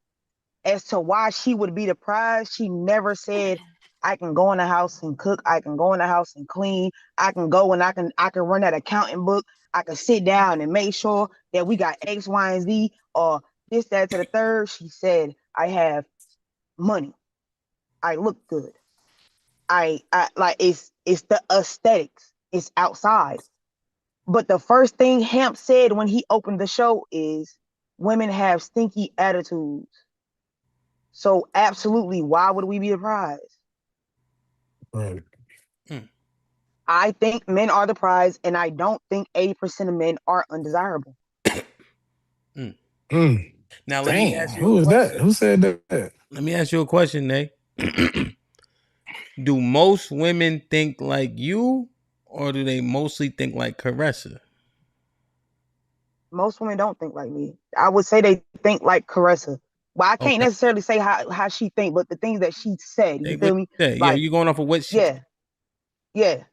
as to why she would be the prize, she never said, I can go in the house and cook, I can go in the house and clean, I can go and I can run that accounting book, I can sit down and make sure that we got X, Y, and Z, or this, that to the third. She said, I have money. I look good. I like it's the aesthetics. It's outside. But the first thing Hamp said when he opened the show is women have stinky attitudes. So absolutely, why would we be surprised? Right. I think men are the prize, and I don't think 80% of men are undesirable. Now let me Damn, ask you who a is that? question. Who said that? Let me ask you a question, Nay. Do most women think like you, or do they mostly think like Caressa? Most women don't think like me. I would say they think like Caressa. Well, I can't Okay. necessarily say how she think, but the things that she said, you feel me? Yeah, Like, you going off of what she. yeah.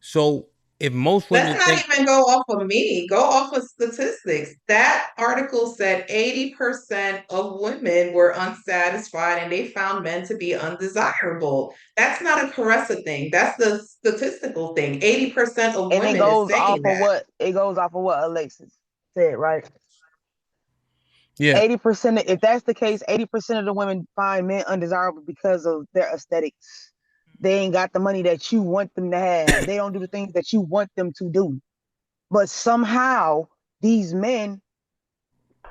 So if most Let's women not think, even go off of me. Go off of statistics. That article said 80% of women were unsatisfied and they found men to be undesirable. That's not a Caressa thing. That's the statistical thing. 80% of And women is saying that. it goes off of what Alexis said, right? yeah, 80%, if that's the case, 80% of the women find men undesirable because of their aesthetics. They ain't got the money that you want them to have. They don't do the things that you want them to do. But somehow these men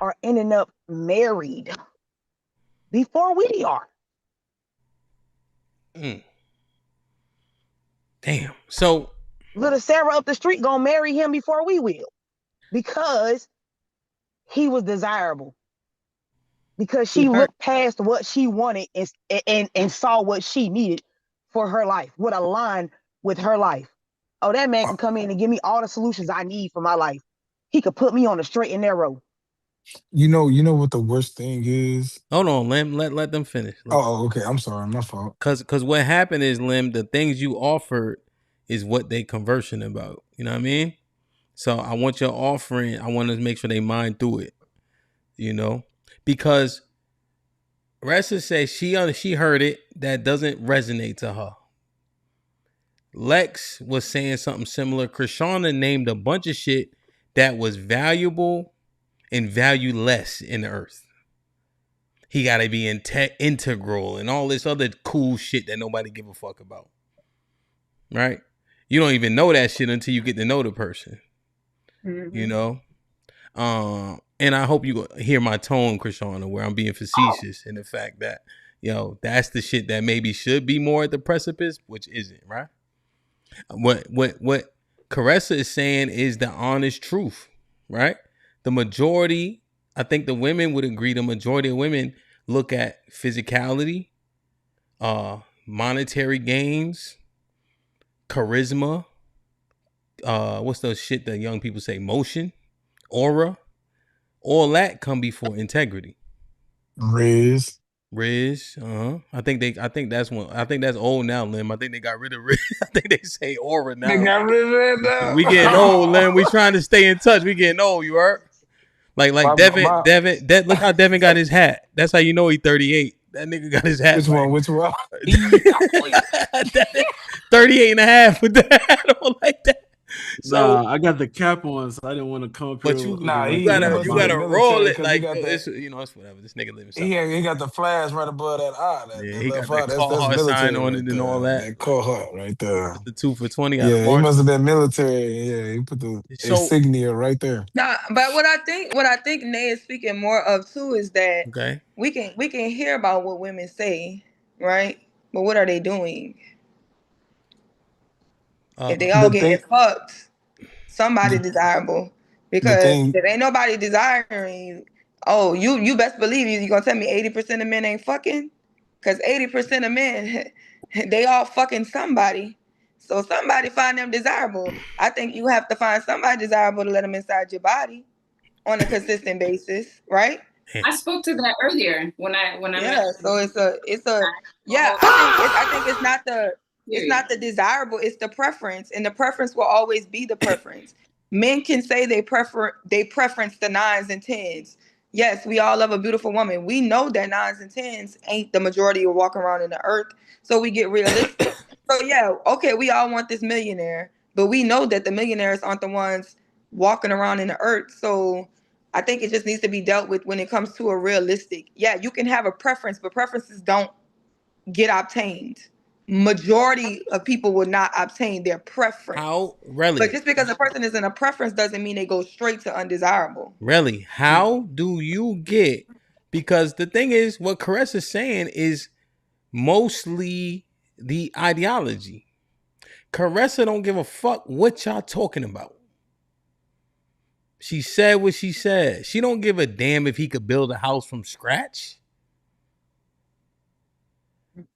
are ending up married before we are. Damn. So little Sarah up the street gonna marry him before we will, because he was desirable. Because she looked past what she wanted and saw what she needed for her life, what aligned with her life. Oh, that man can come in and give me all the solutions I need for my life. He could put me on the straight and narrow. You know what the worst thing is? Hold on, Lim. Let them finish. Oh, okay. I'm sorry, my fault. Cause what happened is, Lim, the things you offered is what they conversing about. You know what I mean? So I want your offering. I want to make sure they mind through it. Because Ressa says she heard it. That doesn't resonate to her. Lex was saying something similar. Krishana named a bunch of shit that was valuable and valueless in the earth. He got to be integral and all this other cool shit that nobody give a fuck about. Right? You don't even know that shit until you get to know the person. Mm-hmm. You know? And I hope you hear my tone, Krishana, where I'm being facetious in the fact that, that's the shit that maybe should be more at the precipice, which isn't, right? What Caressa is saying is the honest truth, right? The majority, I think the women would agree, the majority of women look at physicality, monetary gains, charisma, what's those shit that young people say, motion, aura, all that come before integrity. Riz. I think that's old now, Lim. I think they got rid of Riz. I think they say aura now. They got rid of that now. We getting old, Lim. We trying to stay in touch. We getting old, you heard? Like Devin, look how Devin got his hat. That's how you know he 38. That nigga got his hat. Which one? 38 and a half with the hat on like that. So I got the cap on, so I didn't want to come up here. But you gotta roll it like it's whatever. This nigga living. He got the flash right above that eye. He got that Carhartt sign on it and all that. That Carhartt right there. The 2 for $20. Yeah, he must have been military. Yeah, he put the insignia right there. Nah, but what I think Nay is speaking more of too is that we can hear about what women say, right? But what are they doing? If they all getting fucked, somebody desirable. Because if ain't nobody desiring you, you best believe you gonna tell me 80% of men ain't fucking? Because 80% of men, they all fucking somebody. So somebody find them desirable. I think you have to find somebody desirable to let them inside your body on a consistent basis, right? I spoke to that earlier when I so it's a I think it's not the it's not the desirable, it's the preference, and the preference will always be the preference. Men can say they preference the 9s and 10s. Yes, we all love a beautiful woman. We know that 9s and 10s ain't the majority of walking around in the earth, so we get realistic. So we all want this millionaire, but we know that the millionaires aren't the ones walking around in the earth. So I think it just needs to be dealt with when it comes to a realistic. Yeah, you can have a preference, but preferences don't get obtained. Majority of people will not obtain their preference. How really? But just because a person is in a preference doesn't mean they go straight to undesirable. Really? How do you get? Because the thing is, what Caress is saying is mostly the ideology. Caressa don't give a fuck what y'all talking about. She said what she said. She don't give a damn if he could build a house from scratch.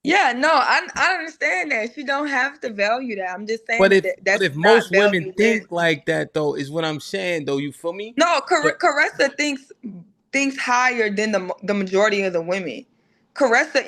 Yeah, no, I understand that. She don't have to value that. I'm just saying but if most women think like that, though, is what I'm saying, though. You feel me? No, Caressa thinks higher than the majority of the women. Caressa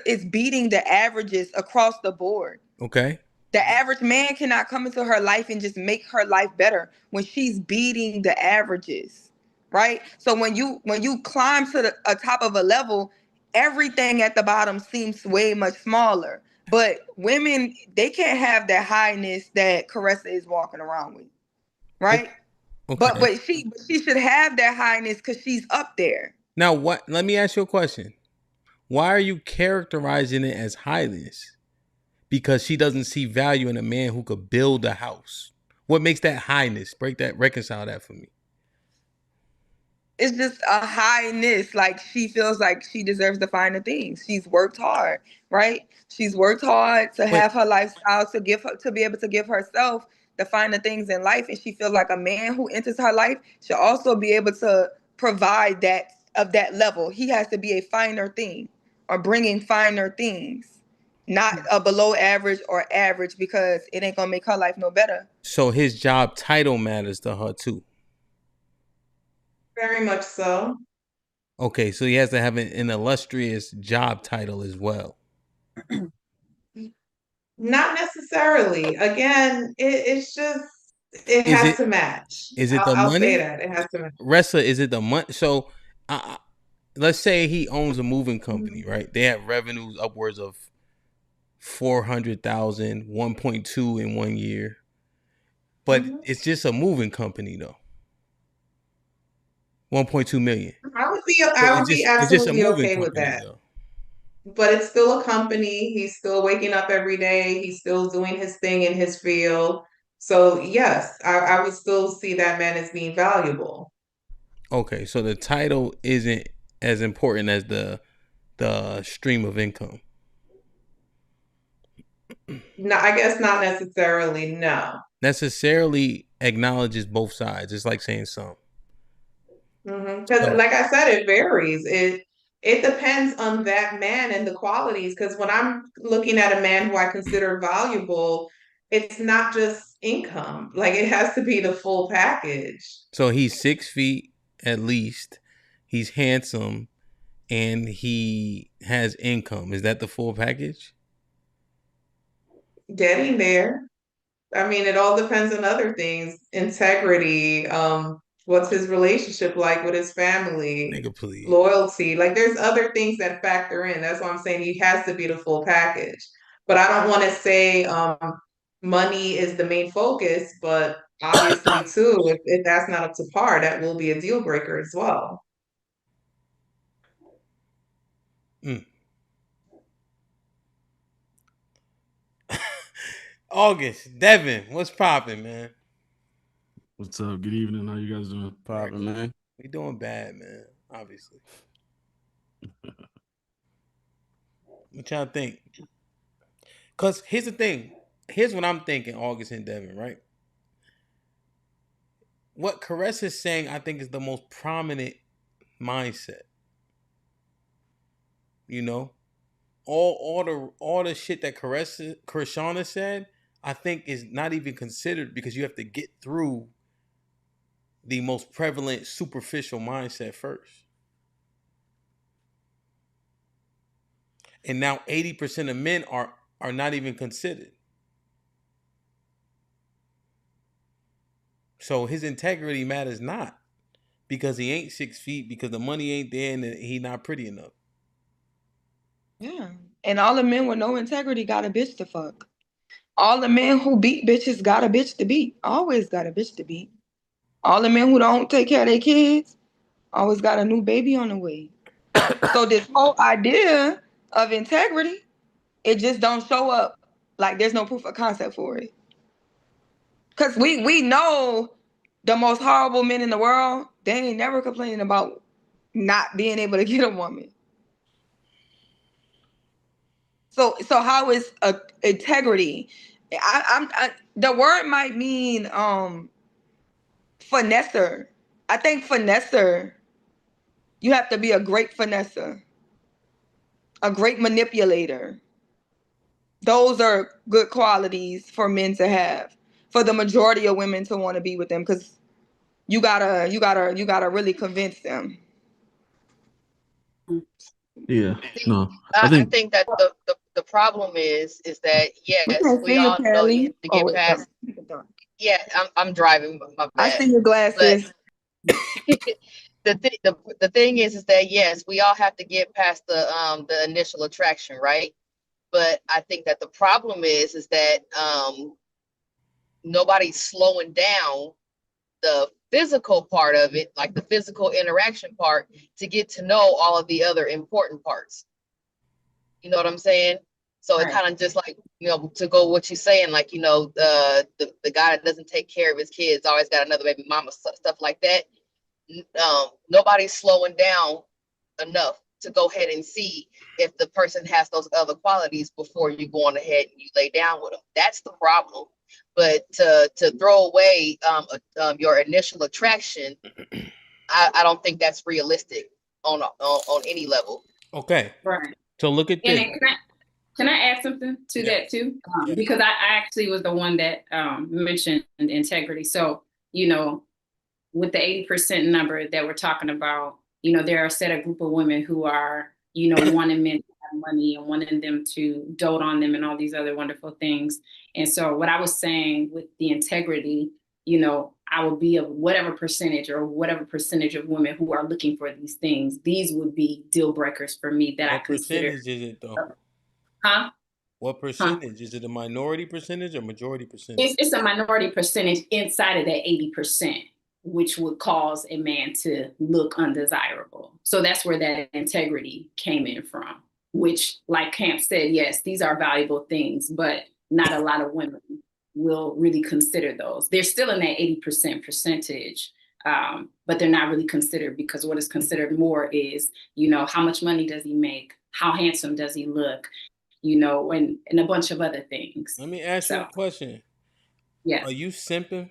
is beating the averages across the board. Okay. The average man cannot come into her life and just make her life better when she's beating the averages, right? So when you climb to the top of a level, everything at the bottom seems way much smaller. But women, they can't have that highness that Caressa is walking around with, right? Okay. But she should have that highness because she's up there. Now, let me ask you a question. Why are you characterizing it as highness? Because she doesn't see value in a man who could build a house. What makes that highness? Reconcile that for me. It's just a highness. Like she feels like she deserves the finer things. She's worked hard, right? She's worked hard to have her lifestyle, to be able to give herself the finer things in life. And she feels like a man who enters her life should also be able to provide that of that level. He has to be a finer thing or bringing finer things. Not a below average or average, because it ain't gonna make her life no better. So his job title matters to her too. Very much so. Okay, so he has to have an illustrious job title as well. Not necessarily. Again, it has to match. Is it the money? I'll say that it has to match. Ressa, is it the money? So let's say he owns a moving company, right? They have revenues upwards of 400,000, 1.2 in 1 year. But it's just a moving company though. 1.2 million. I would be It's just a absolutely moving okay with company that. though. But it's still a company. He's still waking up every day. He's still doing his thing in his field. So yes, I would still see that man as being valuable. Okay, so the title isn't as important as the stream of income. No, I guess not necessarily, no. Necessarily acknowledges both sides. It's like saying some. Because like I said, it varies. It depends on that man and the qualities. Because when I'm looking at a man who I consider valuable, it's not just income. Like it has to be the full package. So he's 6 feet at least. He's handsome and he has income. Is that the full package? Getting there. I mean, it all depends on other things. Integrity, what's his relationship like with his family, Nigga, please. loyalty. Like there's other things that factor in. That's why I'm saying he has to be the full package. But I don't want to say money is the main focus, but obviously too, if that's not up to par, that will be a deal breaker as well. August, Devin, what's popping, man? What's up? Good evening. How you guys doing? Popping, man. We doing bad, man. Obviously. What y'all think? Cause here's the thing. Here's what I'm thinking, August and Devin, right? What Caress is saying, I think, is the most prominent mindset. You know, all the shit that Krishana said, I think is not even considered because you have to get through the most prevalent superficial mindset first. And now 80% of men are not even considered. So his integrity matters not because he ain't 6 feet, because the money ain't there, and he not pretty enough. Yeah. And all the men with no integrity got a bitch to fuck. All the men who beat bitches got a bitch to beat. Always got a bitch to beat. All the men who don't take care of their kids always got a new baby on the way. So this whole idea of integrity, it just don't show up. Like there's no proof of concept for it. Because we know the most horrible men in the world, they ain't never complaining about not being able to get a woman. So how is integrity? The word might mean finesser. I think finesser, you have to be a great finesser, a great manipulator. Those are good qualities for men to have, for the majority of women to want to be with them, because you gotta really convince them. Yeah, no. I think that the problem is that yes, we all know you have to get past. Yeah, I'm driving. My bad. I see your glasses. The thing is that yes, we all have to get past the initial attraction, right? But I think that the problem is that nobody's slowing down the physical part of it, like the physical interaction part, to get to know all of the other important parts. You know what I'm saying? So it kind of just like, you know, to go what you're saying, like, you know, the guy that doesn't take care of his kids always got another baby mama, stuff like that. Nobody's slowing down enough to go ahead and see if the person has those other qualities before you go on ahead and you lay down with them. That's the problem. But to throw away your initial attraction, I don't think that's realistic on any level. Okay. Right. So look at this. Can I add something to that too? Because I actually was the one that mentioned integrity. So, you know, with the 80% number that we're talking about, you know, there are a set of group of women who are, you know, wanting men to have money and wanting them to dote on them and all these other wonderful things. And so what I was saying with the integrity, you know, I would be of whatever percentage of women who are looking for these things. These would be deal breakers for me that I consider. What percentage is it though? Huh? What percentage? Is it a minority percentage or majority percentage? It's a minority percentage inside of that 80%, which would cause a man to look undesirable. So that's where that integrity came in from, which, like Camp said, yes, these are valuable things, but not a lot of women will really consider those. They're still in that 80% percentage, but they're not really considered, because what is considered more is, you know, how much money does he make? How handsome does he look? You know, and a bunch of other things. Let me ask you a question. Yeah. Are you simping?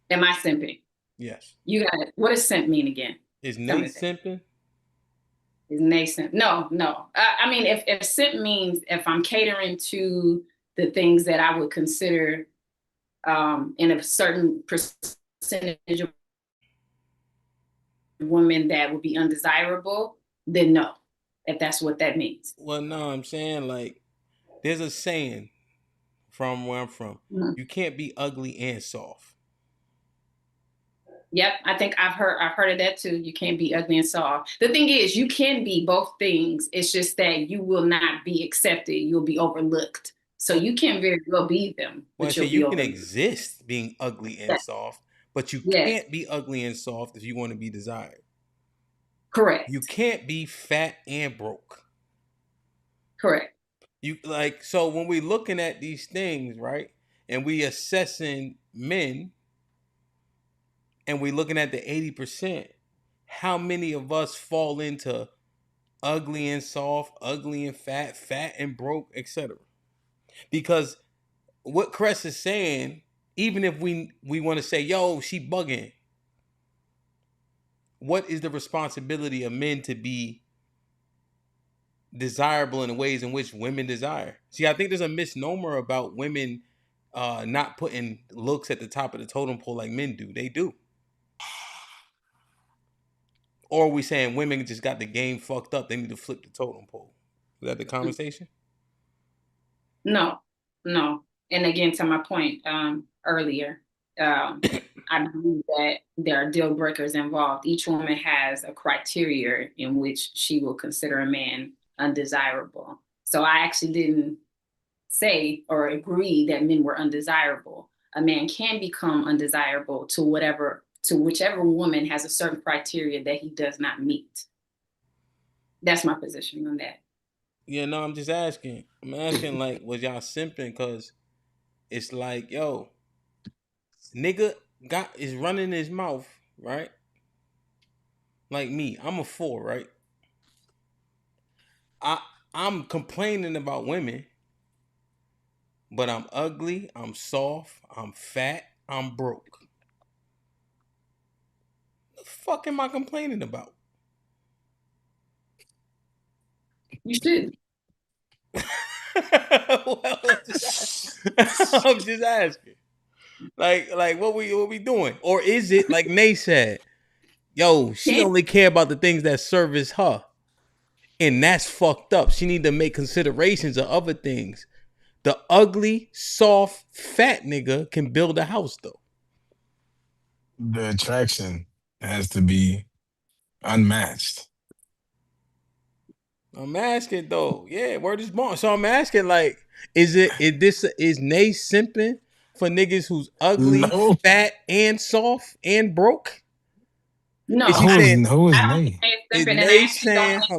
Am I simping? Yes. You got it. What does simp mean again? Is Nate simping? Is Nate simp? No. I mean, if simp means if I'm catering to the things that I would consider in a certain percentage of women that would be undesirable, then no. If that's what that means. Well, no, I'm saying, like, there's a saying from where I'm from. Mm-hmm. You can't be ugly and soft. Yep, I think I've heard of that too. You can't be ugly and soft. The thing is, you can be both things. It's just that you will not be accepted. You'll be overlooked. So you can very well be them. Well, so you can exist being ugly and soft, but you can't be ugly and soft if you want to be desired. Correct. You can't be fat and broke. Correct. You like, so when we're looking at these things, right, and we assessing men, and we're looking at the 80%, how many of us fall into ugly and soft, ugly and fat, fat and broke, etc.? Because what Crest is saying, even if we want to say, yo, she bugging, what is the responsibility of men to be desirable in the ways in which women desire? See, I think there's a misnomer about women not putting looks at the top of the totem pole like men do. They do. Or are we saying women just got the game fucked up? They need to flip the totem pole. Is that the conversation? No. And again, to my point earlier, I believe that there are deal breakers involved. Each woman has a criteria in which she will consider a man undesirable. So I actually didn't say or agree that men were undesirable. A man can become undesirable to whichever woman has a certain criteria that he does not meet. That's my position on that. Yeah, no, I'm just asking. I'm asking, like, was y'all simping? Because it's like, yo, nigga is running his mouth, right? Like me, I'm a 4, right? I'm complaining about women, but I'm ugly, I'm soft, I'm fat, I'm broke. What the fuck am I complaining about? You should. Well, I'm just asking. Like what we doing? Or is it like Nate said, yo, she only care about the things that service her. And that's fucked up. She need to make considerations of other things. The ugly, soft, fat nigga can build a house though. The attraction has to be unmatched. I'm asking though. Yeah, word is born. So I'm asking, like, is Nate simping for niggas who's ugly, fat, and soft and broke? No. Who is Nate? Is Nate saying, I'm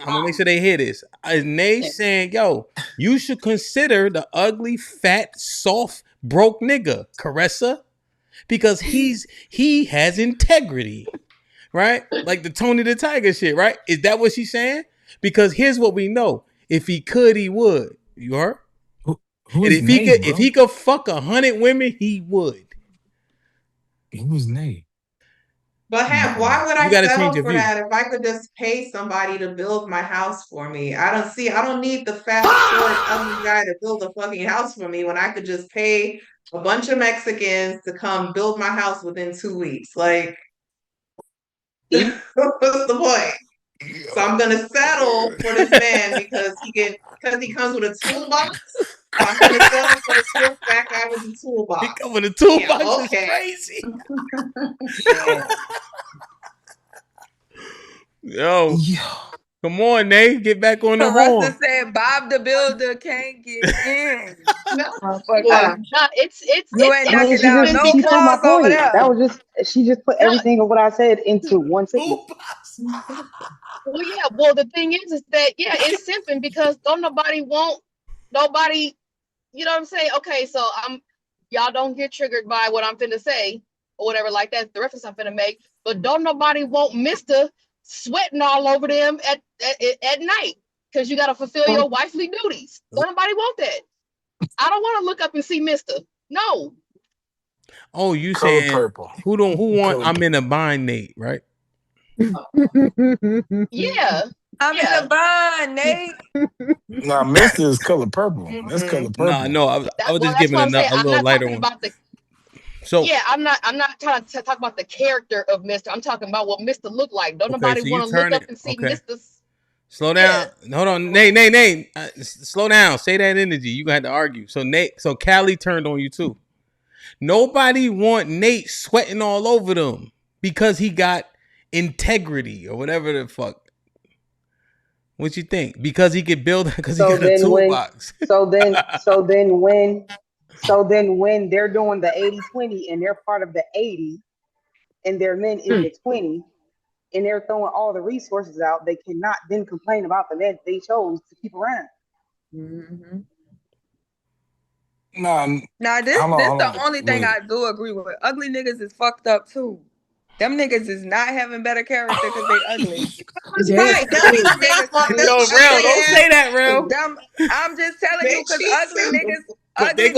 gonna make sure they hear this. Is Nate saying, yo, you should consider the ugly, fat, soft, broke nigga, Caressa, because he has integrity, right? Like the Tony the Tiger shit, right? Is that what she's saying? Because here's what we know: if he could, he would. You heard? If he could fuck 100 women, he would. Who's Nate? But Hamp, why would I settle for that if I could just pay somebody to build my house for me? I don't need the fat, short, ugly guy to build a fucking house for me when I could just pay a bunch of Mexicans to come build my house within 2 weeks. Like, what's the point? So I'm gonna settle for this man because he comes with a toolbox I'm gonna tell him for the simple fact I was a toolbox. He come with a toolbox Yeah, is okay. crazy. Yeah. Yo. Come on, Nate. Get back on the Caressa horn. said Bob the Builder can't get in. No, Motherfucker. You ain't I mean, knocking she down just no she proved my walls over point. there. That was she just put everything of what I said into one sentence. Well, yeah. Well, the thing is that it's simping because don't nobody want nobody. You know what I'm saying? Okay, so y'all don't get triggered by what I'm finna say or whatever like that. The reference I'm finna make, but don't nobody want Mister sweating all over them at night because you got to fulfill your wifely duties. Don't nobody want that. I don't want to look up and see Mister. No. Oh, you Color saying purple. who want Color I'm in a bind, Nate, right? Yeah. I'm in a bind, Nate. Nah, Mister is color purple. That's color purple. No, I was just That's giving what I'm saying. a I'm little not lighter talking one. about the. So Yeah, I'm not trying to talk about the character of Mister. I'm talking about what Mister looked like. Don't nobody so you want to look turn up it. and see Okay. Mister's. Slow down. Hold on, Nate. Slow down. Say that energy. You got to argue. So Callie turned on you too. Nobody want Nate sweating all over them because he got integrity or whatever the fuck. What you think? Because he could build because he got a toolbox. So then when they're doing the 80-20 and they're part of the 80 and their men is the 20 and they're throwing all the resources out, they cannot then complain about the men they chose to keep around. Mm-hmm. Now this hold on. the only thing Wait. I do agree with. Ugly niggas is fucked up too. Them niggas is not having better character because they ugly. Right. Ugly niggas. Yo, Real, don't say that, Real. I'm just telling you because ugly niggas. But they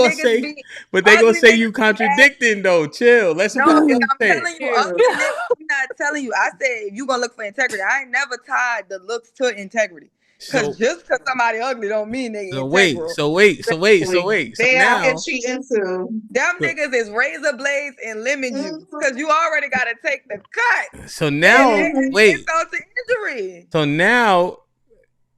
gonna say, you niggas contradicting though. Chill. Let No, somebody else I'm say telling it. you, ugly niggas. I'm not telling you. I said you gonna look for integrity. I ain't never tied the looks to integrity. Cause just cause somebody ugly don't mean they integral. So wait. So now cheating too. Them niggas is razor blades and lemon juice. Cause you already gotta take the cut. So now wait. Insult to injury. So now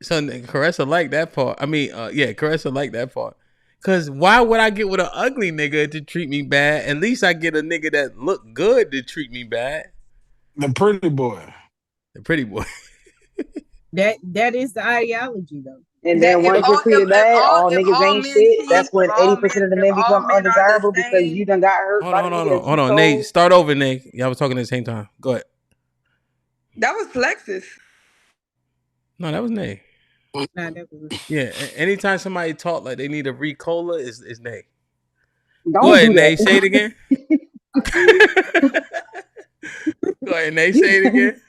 Caressa like that part. I mean, Caressa like that part. Cause why would I get with an ugly nigga to treat me bad? At least I get a nigga that look good to treat me bad. The pretty boy. That is the ideology though. And then once you're treated bad, all niggas ain't shit. That's when 80% of the men become undesirable because you done got hurt by the nigga that you Hold on, chose. Nate. Start over, Nate. Y'all was talking at the same time. Go ahead. That was Flexus. No, that was Nate. Nah, that was Yeah. Anytime somebody talk like they need a Ricola, is Nate. Don't Go ahead, do Nate. that. Say it again. Go ahead, Nate. Say it again.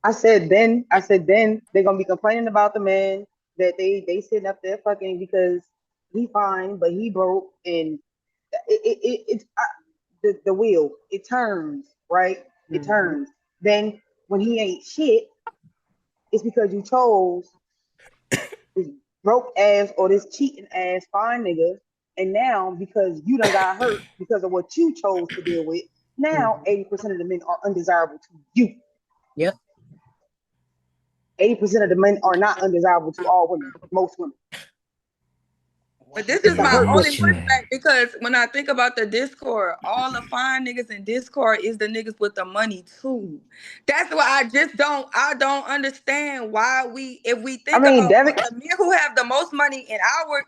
I said then they're gonna be complaining about the man that they sitting up there fucking because he fine but he broke and it's the wheel it turns right it turns. Then when he ain't shit, it's because you chose this broke ass or this cheating ass fine nigga, and now because you done got hurt because of what you chose to deal with, now 80% of the men are undesirable to you. Yep. 80% of the men are not undesirable to all women, most women. But this is my only pushback because when I think about the Discord, all the fine niggas in Discord is the niggas with the money too. That's why I don't understand why if we think about the men who have the most money in our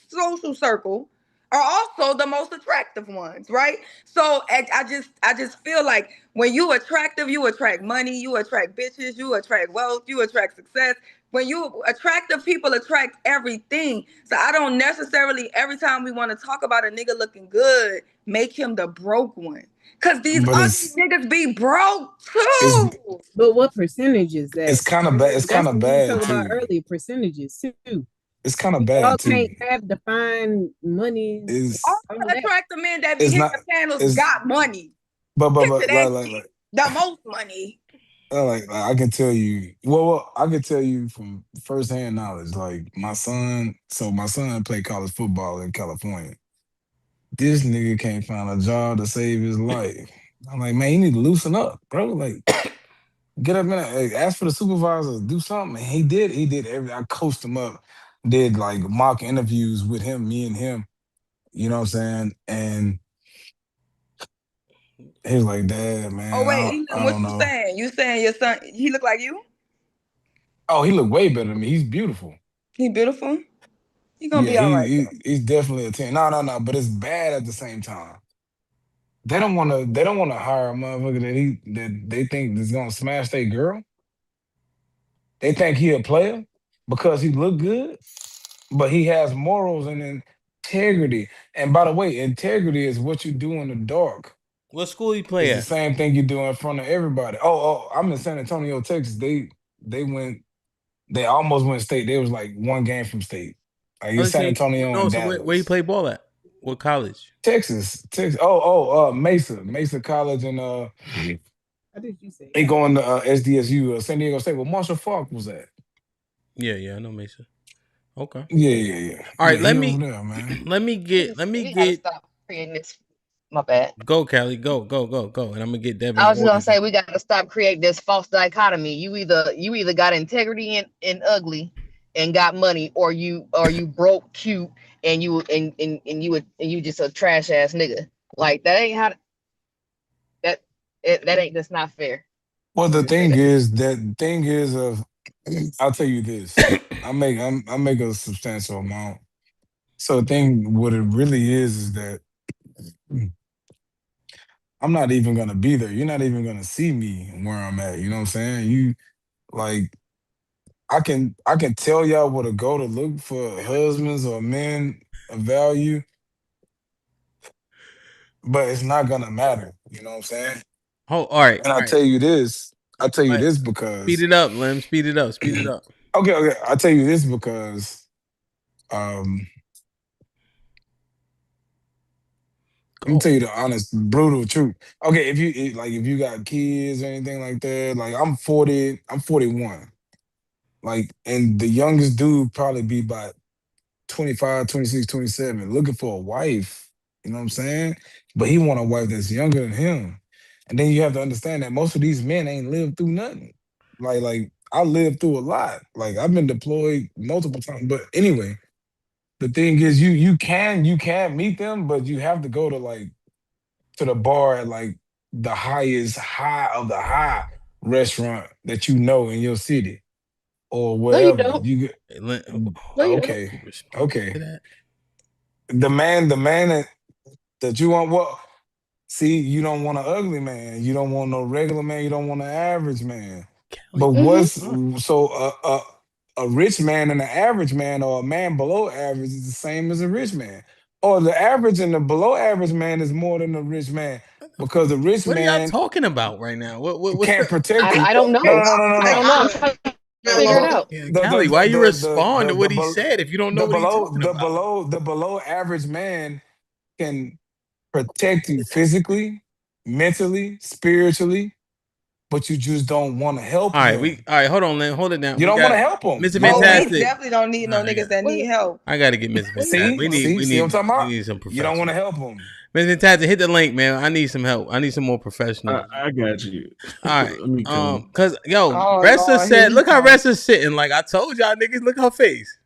social circle are also the most attractive ones, right? So I just feel like when you attractive, you attract money, you attract bitches, you attract wealth, you attract success. When you attractive people attract everything. So I don't necessarily every time we want to talk about a nigga looking good, make him the broke one. Cause these ugly niggas be broke too. But what percentage is that? It's kind of bad. It's kind of bad Talk about too. earlier percentages too. It's kind of We bad all too. can't have defined money. All the attractive men that be hitting the panels got money. But the most money. Like I can tell you, well, I can tell you from firsthand knowledge. Like my son played college football in California. This nigga can't find a job to save his life. I'm like, man, you need to loosen up, bro. Like, get up and ask for the supervisor, do something. And he did. I coached him up. did like mock interviews with him, me and him. You know what I'm saying? And he was like, "Dad, Oh man, wait, I what don't you know." saying? You saying your son? He look like you? Oh, he looked way better than me. He's beautiful. He beautiful. He gonna Yeah, be all right. he's definitely a 10. No, but it's bad at the same time. They don't wanna hire a motherfucker that they think is gonna smash their girl. They think he a player because he look good, but he has morals and integrity. And by the way, integrity is what you do in the dark. What school you play It's the at? same thing you do in front of everybody. I'm in San Antonio, Texas. They almost went state. They was like one game from state. Like I it's was San saying, Antonio no. and So where you Dallas. play ball at? What college? Texas. Mesa College, and What did you say? they going to SDSU, San Diego State. Where Marshall Falk was at. Yeah, I know Mesa. Okay. Yeah. All right, He over there, man. let me We gotta get stop creating this. My bad. go, Callie, go, and I'm gonna get Devin. I was just gonna say we gotta stop creating this false dichotomy. You either got integrity and ugly and got money, or you broke, cute, and you just a trash ass nigga. Like that ain't how that ain't that's not fair. Well, Let me the just say thing that. is of I'll tell you this. I make a substantial amount. So the thing, what it really is that I'm not even gonna be there. You're not even gonna see me where I'm at. You know what I'm saying? You like I can tell y'all where to go to look for husbands or men of value, but it's not gonna matter. You know what I'm saying? Oh, all right. And I tell you All right. this Speed because it up, Lem. Speed it up. okay. I tell you this because um I'm gonna Go. tell you the honest, brutal truth. Okay, if you got kids or anything like that, like I'm 40, I'm 41. Like, and the youngest dude probably be about 25, 26, 27, looking for a wife. You know what I'm saying? But he want a wife that's younger than him. And then you have to understand that most of these men ain't lived through nothing. Like I lived through a lot. Like I've been deployed multiple times. But anyway, the thing is you can meet them, but you have to go to the bar at like the highest high of the high restaurant that you know in your city or No, you wherever. don't. You get No, you don't. okay. The man that you want, well, see, you don't want an ugly man. You don't want no regular man. You don't want an average man. But a rich man and an average man, or a man below average, is the same as a rich man. Or the average and the below average man is more than the rich man, because the rich What are y'all man talking about right now? What's can't protect you. I don't know. No. I don't know. I'm trying to figure it out. Yeah, Callie, why you respond to what he said if you don't know what he's talking about? The below average man can protect you physically, mentally, spiritually, but you just don't want to help All him. right, hold on, Lynn. Hold it down. You don't want to help him. Mr. Oh, we Fantastic. definitely don't need no niggas that need help. I gotta get Mr. Fantastic. We See what I'm talking about? need some You don't want to professionals. help him. Mr. Fantastic, hit the link, man. I need some help. I need some more professionals. I got you. All right. Let me come. Cause yo, Oh, Ressa Lord, said, here look he how comes. Ressa's sitting. Like I told y'all niggas, look her face.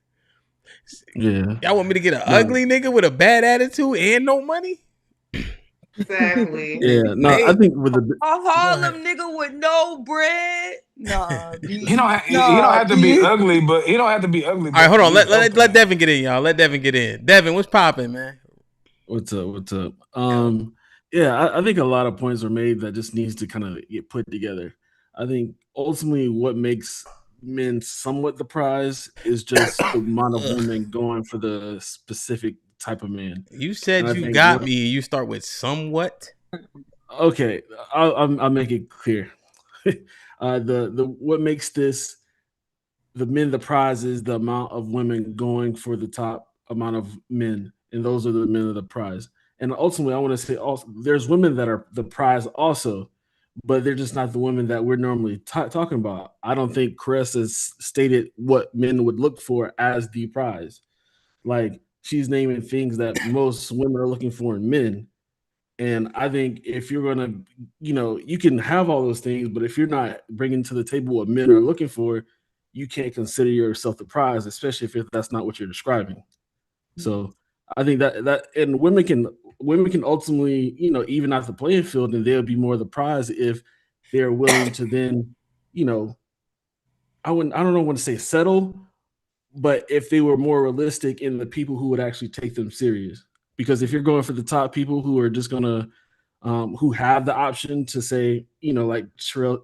Yeah. Y'all want me to get an No. ugly nigga with a bad attitude and no money? Exactly. Yeah. No, I think with the A Harlem nigga with no bread? Nah, He don't have to be ugly, but he don't have to be ugly. All right, hold on. But Let Devin get in, y'all. Let Devin get in. Devin, what's popping, man? What's up? Yeah, I think a lot of points are made that just needs to kind of get put together. I think ultimately what makes men somewhat the prize is just the amount of women going for the specific type of man. You said And I you think got me. You start with somewhat. Okay, I'll make it clear. The what makes this the men the prize is the amount of women going for the top amount of men, and those are the men of the prize. And ultimately, I want to say also there's women that are the prize also, but they're just not the women that we're normally talking about. I don't think Chris has stated what men would look for as the prize. Like she's naming things that most women are looking for in men. And I think if you're gonna, you can have all those things, but if you're not bringing to the table what men are looking for, you can't consider yourself the prize, especially if that's not what you're describing. So I think that and women can ultimately, even out the playing field, and they'll be more the prize if they're willing to then, I don't know want to say settle, but if they were more realistic in the people who would actually take them serious. Because if you're going for the top people who are just gonna who have the option to say, like Sherelle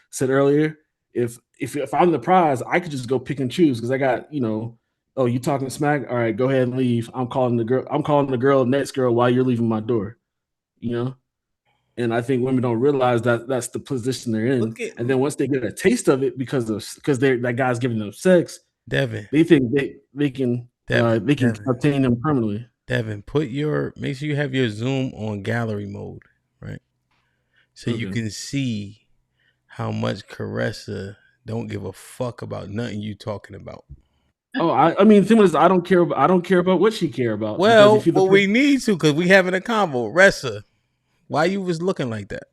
said earlier, if I'm the prize, I could just go pick and choose because I got, oh, you talking smack? All right, go ahead and leave. I'm calling the girl next girl while you're leaving my door. And I think women don't realize that that's the position they're in. And then once they get a taste of it because that guy's giving them sex, Devin, they think they can obtain them permanently. Devin, make sure you have your Zoom on gallery mode, right? So you can see how much Caressa don't give a fuck about nothing you talking about. Oh, I mean, thing is, I don't care about what she care about. Well, we need to because we having a convo. Ressa, why you was looking like that?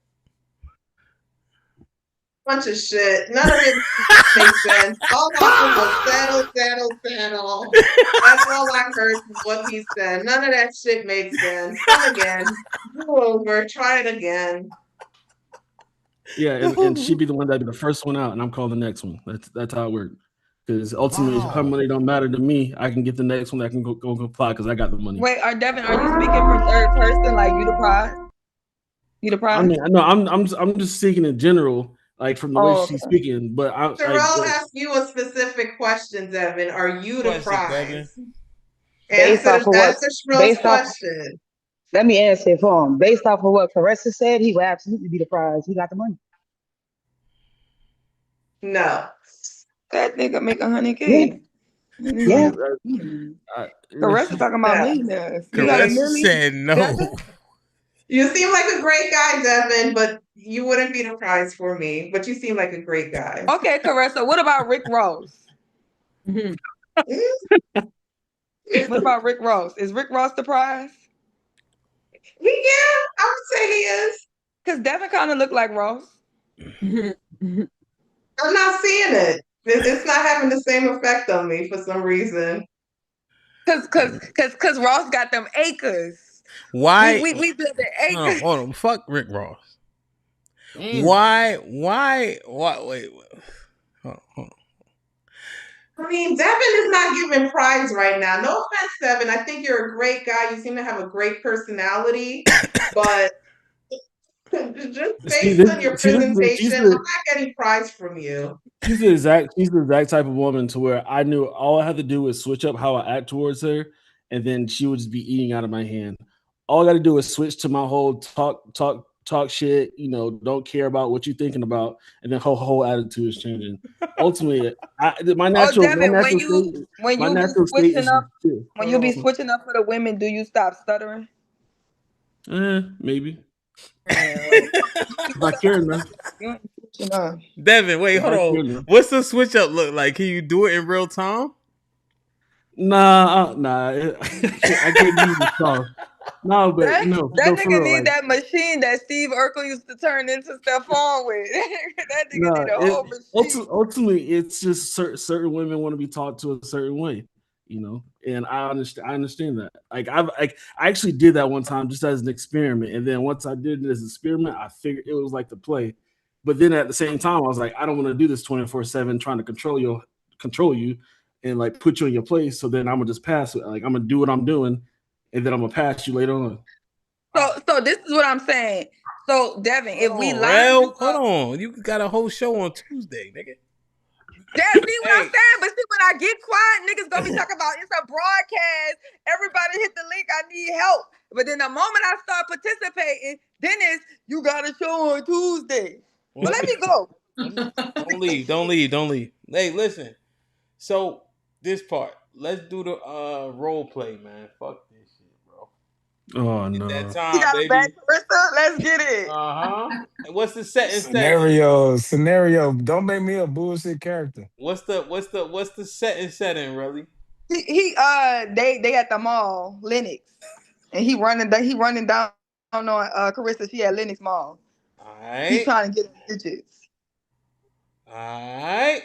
Bunch of shit. None of it makes sense. All I heard was settle. That's all I heard from what he said. None of that shit makes sense. Come again. Do over. Try it again. Yeah, and she'd be the one that'd be the first one out, and I'm calling the next one. That's how it works. Because ultimately, her money don't matter to me. I can get the next one that can go apply because I got the money. Wait, Devin, are you speaking from third person? Like you the prize? You the prize? I mean, no, I'm just speaking in general, like from the way she's speaking. But Sherelle asked you a specific question, Devin. Are you the prize? That's Sherelle's question. Let me answer it for him. Based off of what Caressa said, he would absolutely be the prize. He got the money. No. That nigga make $100K. Yeah. Caressa talking about millionaires. Caressa said no. Devin? You seem like a great guy, Devin, but you wouldn't be the prize for me. But you seem like a great guy. Okay, Caressa. What about Rick Ross? What about Rick Ross? Is Rick Ross the prize? Yeah, I would say he is. Because Devin kind of looked like Ross. I'm not seeing it. It's not having the same effect on me for some reason. Cause Ross got them acres. Why? We built the acres. Hold on. Fuck Rick Ross. Why? Wait. Hold on. I mean, Devin is not giving prize right now. No offense, Devin. I think you're a great guy. You seem to have a great personality, but just based on your presentation, I'm not getting prize from you. She's the exact type of woman to where I knew all I had to do was switch up how I act towards her, and then she would just be eating out of my hand. All I got to do is switch to my whole talk shit, don't care about what you're thinking about, and then her whole attitude is changing. Ultimately, my natural state when you be switching up for the women, do you stop stuttering? Maybe. If I care enough. Devin, wait, hold on. What's the switch up look like? Can you do it in real time? Nah. I can't use the song. No, but that nigga need like, that machine that Steve Urkel used to turn into Stephon with. That nigga need a whole machine. Ultimately, it's just certain women want to be taught to a certain way, and I understand that. I actually did that one time just as an experiment, and then once I did it as an experiment, I figured it was like the play. But then at the same time, I was like, I don't want to do this 24/7 trying to control you, and like put you in your place. So then I'm gonna just pass it. Like I'm gonna do what I'm doing, and then I'm gonna pass you later on. So this is what I'm saying. So Devin, if we hold on, you got a whole show on Tuesday, nigga. That's what I'm saying. But see, when I get quiet, niggas gonna be talking about it's a broadcast. Everybody hit the link. I need help. But then the moment I start participating, then it's you got a show on Tuesday. Well, let me go. Don't leave. Hey, listen. So this part, let's do the role play, man. Fuck this shit, bro. Oh no. That time, you got baby. a bad Carissa? Let's get it. And what's the setting? Scenario. Don't make me a bullshit character. What's the setting, really? He they at the mall, Lennox, and he running down on Carissa. She at Lennox Mall. All right. He's trying to get in digits. All right.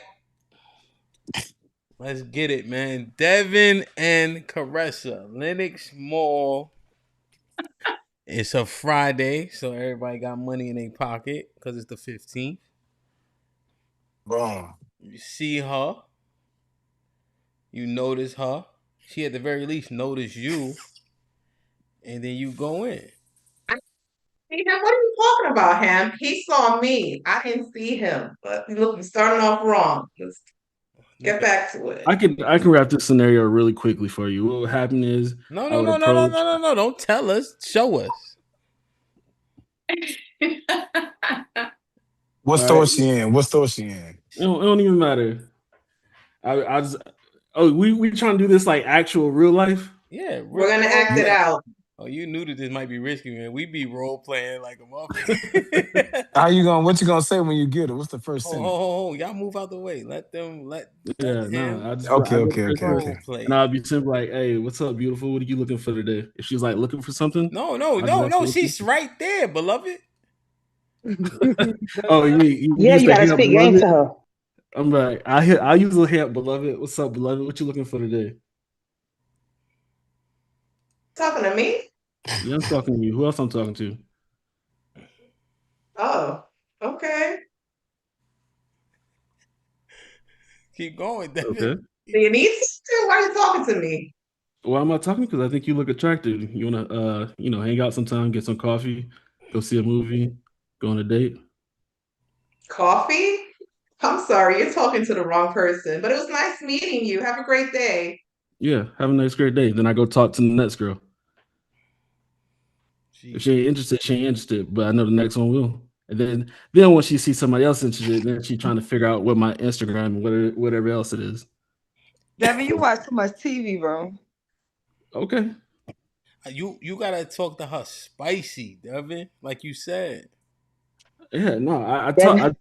Let's get it, man. Devin and Caressa, Lenox Mall. It's a Friday, so everybody got money in their pocket because it's the 15th. Boom. You see her. You notice her. She at the very least notice you. And then you go in. See him? What are you talking about, Ham? He saw me. I didn't see him. But look, you're starting off wrong. Let's get back to it. I can wrap this scenario really quickly for you. What would happen is No. Don't tell us. Show us. What store she in? What store she in? It don't even matter. I just we trying to do this like actual real life. Yeah, we're gonna act it out. Oh, you knew that this might be risky, man. We be role playing like a motherfucker. How you gonna? What you gonna say when you get her? What's the first sentence? Oh, y'all move out the way. Let them. Okay. And I'll be simple like, "Hey, what's up, beautiful? What are you looking for today?" If she's like looking for something, no. She's right there, beloved. Oh, you gotta speak game to her. I'm like, I use a hint, beloved. What's up, beloved? What you looking for today? Talking to me? Yeah, I'm talking to you. Who else I'm talking to? Oh, okay. Keep going, Devin. Okay. Do you need to? Why are you talking to me? Well, I'm not talking because I think you look attractive. You wanna, hang out sometime, get some coffee, go see a movie, go on a date. Coffee? I'm sorry, you're talking to the wrong person. But it was nice meeting you. Have a great day. Yeah, have a nice, great day. Then I go talk to the next girl. If she ain't interested, she ain't interested. But I know the next one will. And then when she sees somebody else interested, then she's trying to figure out what my Instagram and whatever else it is. Devin, you watch too much TV, bro. Okay. You gotta talk to her spicy, Devin, like you said. Yeah, no, I talk,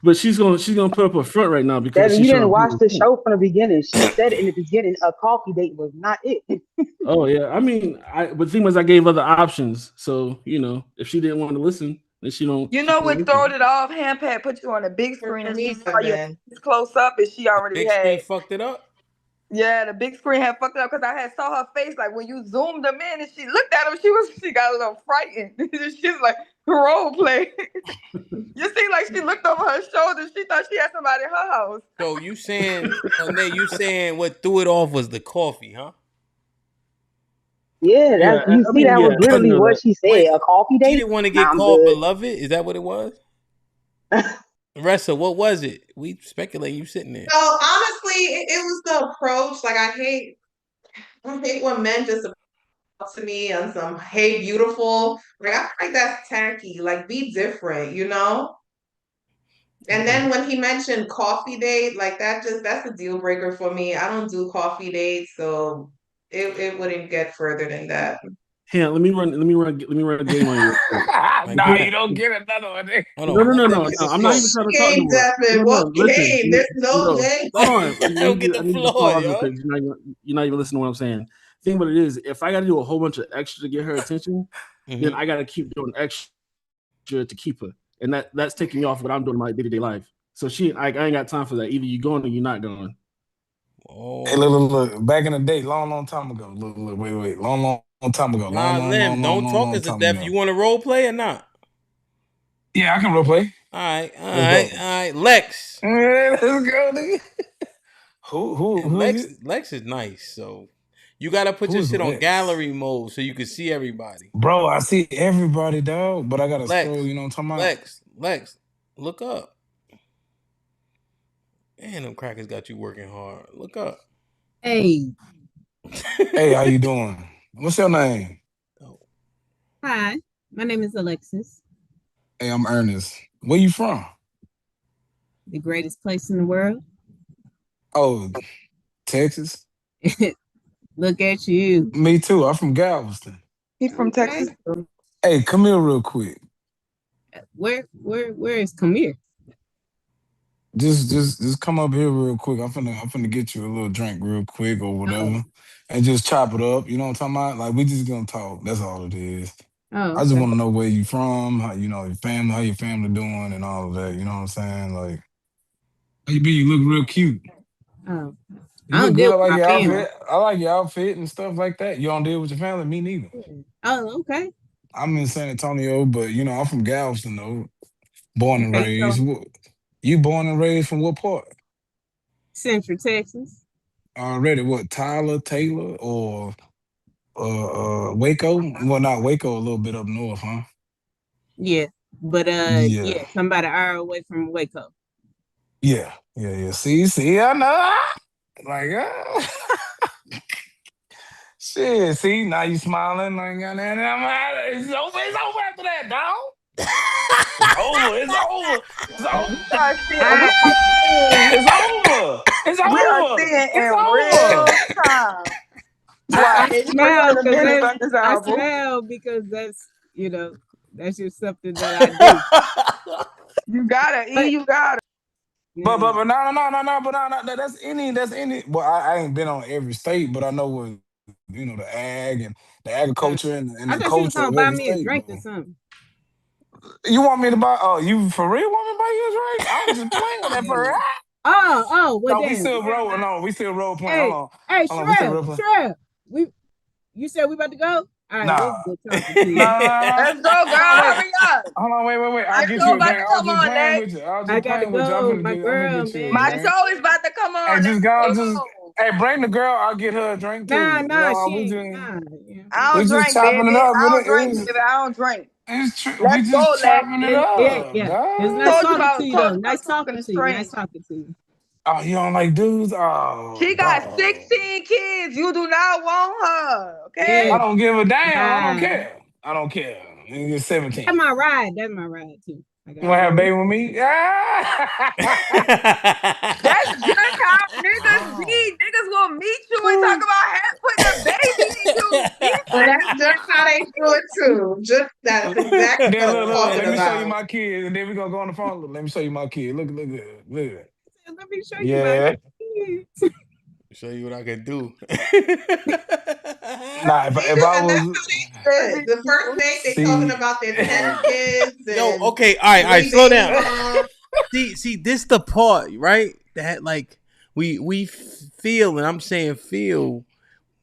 but she's gonna put up a front right now because Devin, you didn't watch the show from the beginning. She said in the beginning a coffee date was not it. Oh yeah, I mean, but the thing was, I gave other options. So if she didn't want to listen, then she don't. You know what throwed it off? Hamp had put you on a big screen and she saw you close up, and she already big had. Screen fucked it up. Yeah, the big screen had fucked it up because I had saw her face like when you zoomed them in and she looked at him. She got a little frightened. She's like role play. You see, like she looked over her shoulder. She thought she had somebody in her house. So you saying what threw it off was the coffee, huh? Yeah, that was literally what she said. A coffee date. She didn't want to get called beloved. Is that what it was? Ressa, what was it? We speculate. You sitting there. So honestly, it was the approach. Like I hate when men just approach to me on some "Hey, beautiful." Like I feel like that's tacky. Like be different, And then when he mentioned coffee date, like that's a deal breaker for me. I don't do coffee dates, so it wouldn't get further than that. Yeah, let me run a game on you. No, you don't get another one. No. I'm not even trying to talk to Devin, what game? There's no game. Hold on. Don't get the floor, yo. You're not even listening to what I'm saying. The thing about it is, if I got to do a whole bunch of extra to get her attention, then I got to keep doing extra to keep her, and that's taking me off what I'm doing in my day-to-day life. So I ain't got time for that. Either you going or you're not going. Oh. Hey, look. Back in the day, long time ago. Look, wait. Long time ago. Lim, don't talk as a deaf. You want to role play or not? Yeah, I can role play. All right. Lex. Let's go, nigga. Who Lex is nice, so you gotta put your shit on gallery mode so you can see everybody. Bro, I see everybody, dog, but I gotta scroll. You know what I'm talking about? Lex, look up. Man, them crackers got you working hard. Look up. Hey. Hey, how you doing? What's your name? Hi, my name is Alexis. Hey, I'm Ernest. Where you from? The greatest place in the world. Oh, Texas? Look at you. Me too. I'm from Galveston. He's from Texas. Hey, come here real quick. Where is come here? Just come up here real quick. I'm finna get you a little drink real quick or whatever. And just chop it up. You know what I'm talking about? Like we just gonna talk. That's all it is. Oh, I just wanna know where you from, how your family, how your family doing and all of that. You know what I'm saying? Like how you been? You look real cute. Oh, You I look don't good. deal I with like my your family. outfit. I like your outfit and stuff like that. You don't deal with your family? Me neither. Oh, okay. I'm in San Antonio, but you know, I'm from Galveston though. Born and Okay, so raised. You born and raised from what part? Central Texas. Already what? Tyler, Taylor, or Waco? Well, not Waco, a little bit up north, huh? Yeah, but Yeah. yeah, I'm about an hour away from Waco. Yeah. See, I know. Like, shit. See, now you smiling. Like, it's over after that, dog. It's over. It's over. It's over. We are seeing, It's over. It's we are over. seeing It's in over. real time. I Why 80% smile of men is because I undesirable. smile because that's just something that I do. You gotta But eat, you gotta. But yeah, no. That's any. Well, I ain't been on every state, but I know what the ag and the uh, agriculture and I the thought you was culture gonna of buy every me a state, drink or bro. something. You want me to buy? Oh, you for real want me to buy you a drink? I was just playing that for real. Well No, we then, still never roll. mind. No, we still role playing. Hey, hey, Hold on. We still role playing. Sherelle, you said we about to go? All right, Nah. it was good talking to you. No. Let's go, girl. Hold on, wait. Hurry up. Hold on, wait. My I'll get show you a about drink. to I was come just on playing next. with you. I was I just gotta playing with you. go. My I'm gonna girl, get you a man. My drink. show is about to come Hey, on. just Let's go. go. Hey, bring the girl. I'll get her a drink too. Nah, she We ain't. just Nah, I we don't just drink, chopping it baby. up. I don't drink, baby. I don't drink. We Let's just go, Lex. chopping it up, Yeah. It's nice dog. talking to you, though. Nice talking talking to to you. Nice strangers. talking to you. Oh, you don't like dudes? Oh, She got dog. 16 kids. You do not want her, okay? Yeah. I don't give a damn. I don't Bye. care. You get 17. That's my ride. That's my ride too. I You gotta want to have a go. baby with me? Yeah. That's just how niggas be. Niggas will meet you and talk about putting a baby in you. Well, that's just how they do it too. Just that's exactly Then what I'm look. talking Let me show you about. my kids, and then we gonna go on the phone. Look, let me show you my kid. Look. Let me show you my Yeah. kids. Show you what I can do. Nah, if I And that's was how they do it. The first date, they talking see, about their 10 kids Yo, and okay, all right, 3 slow baby down. moms. See, this the part, right? That like we feel, and I'm saying feel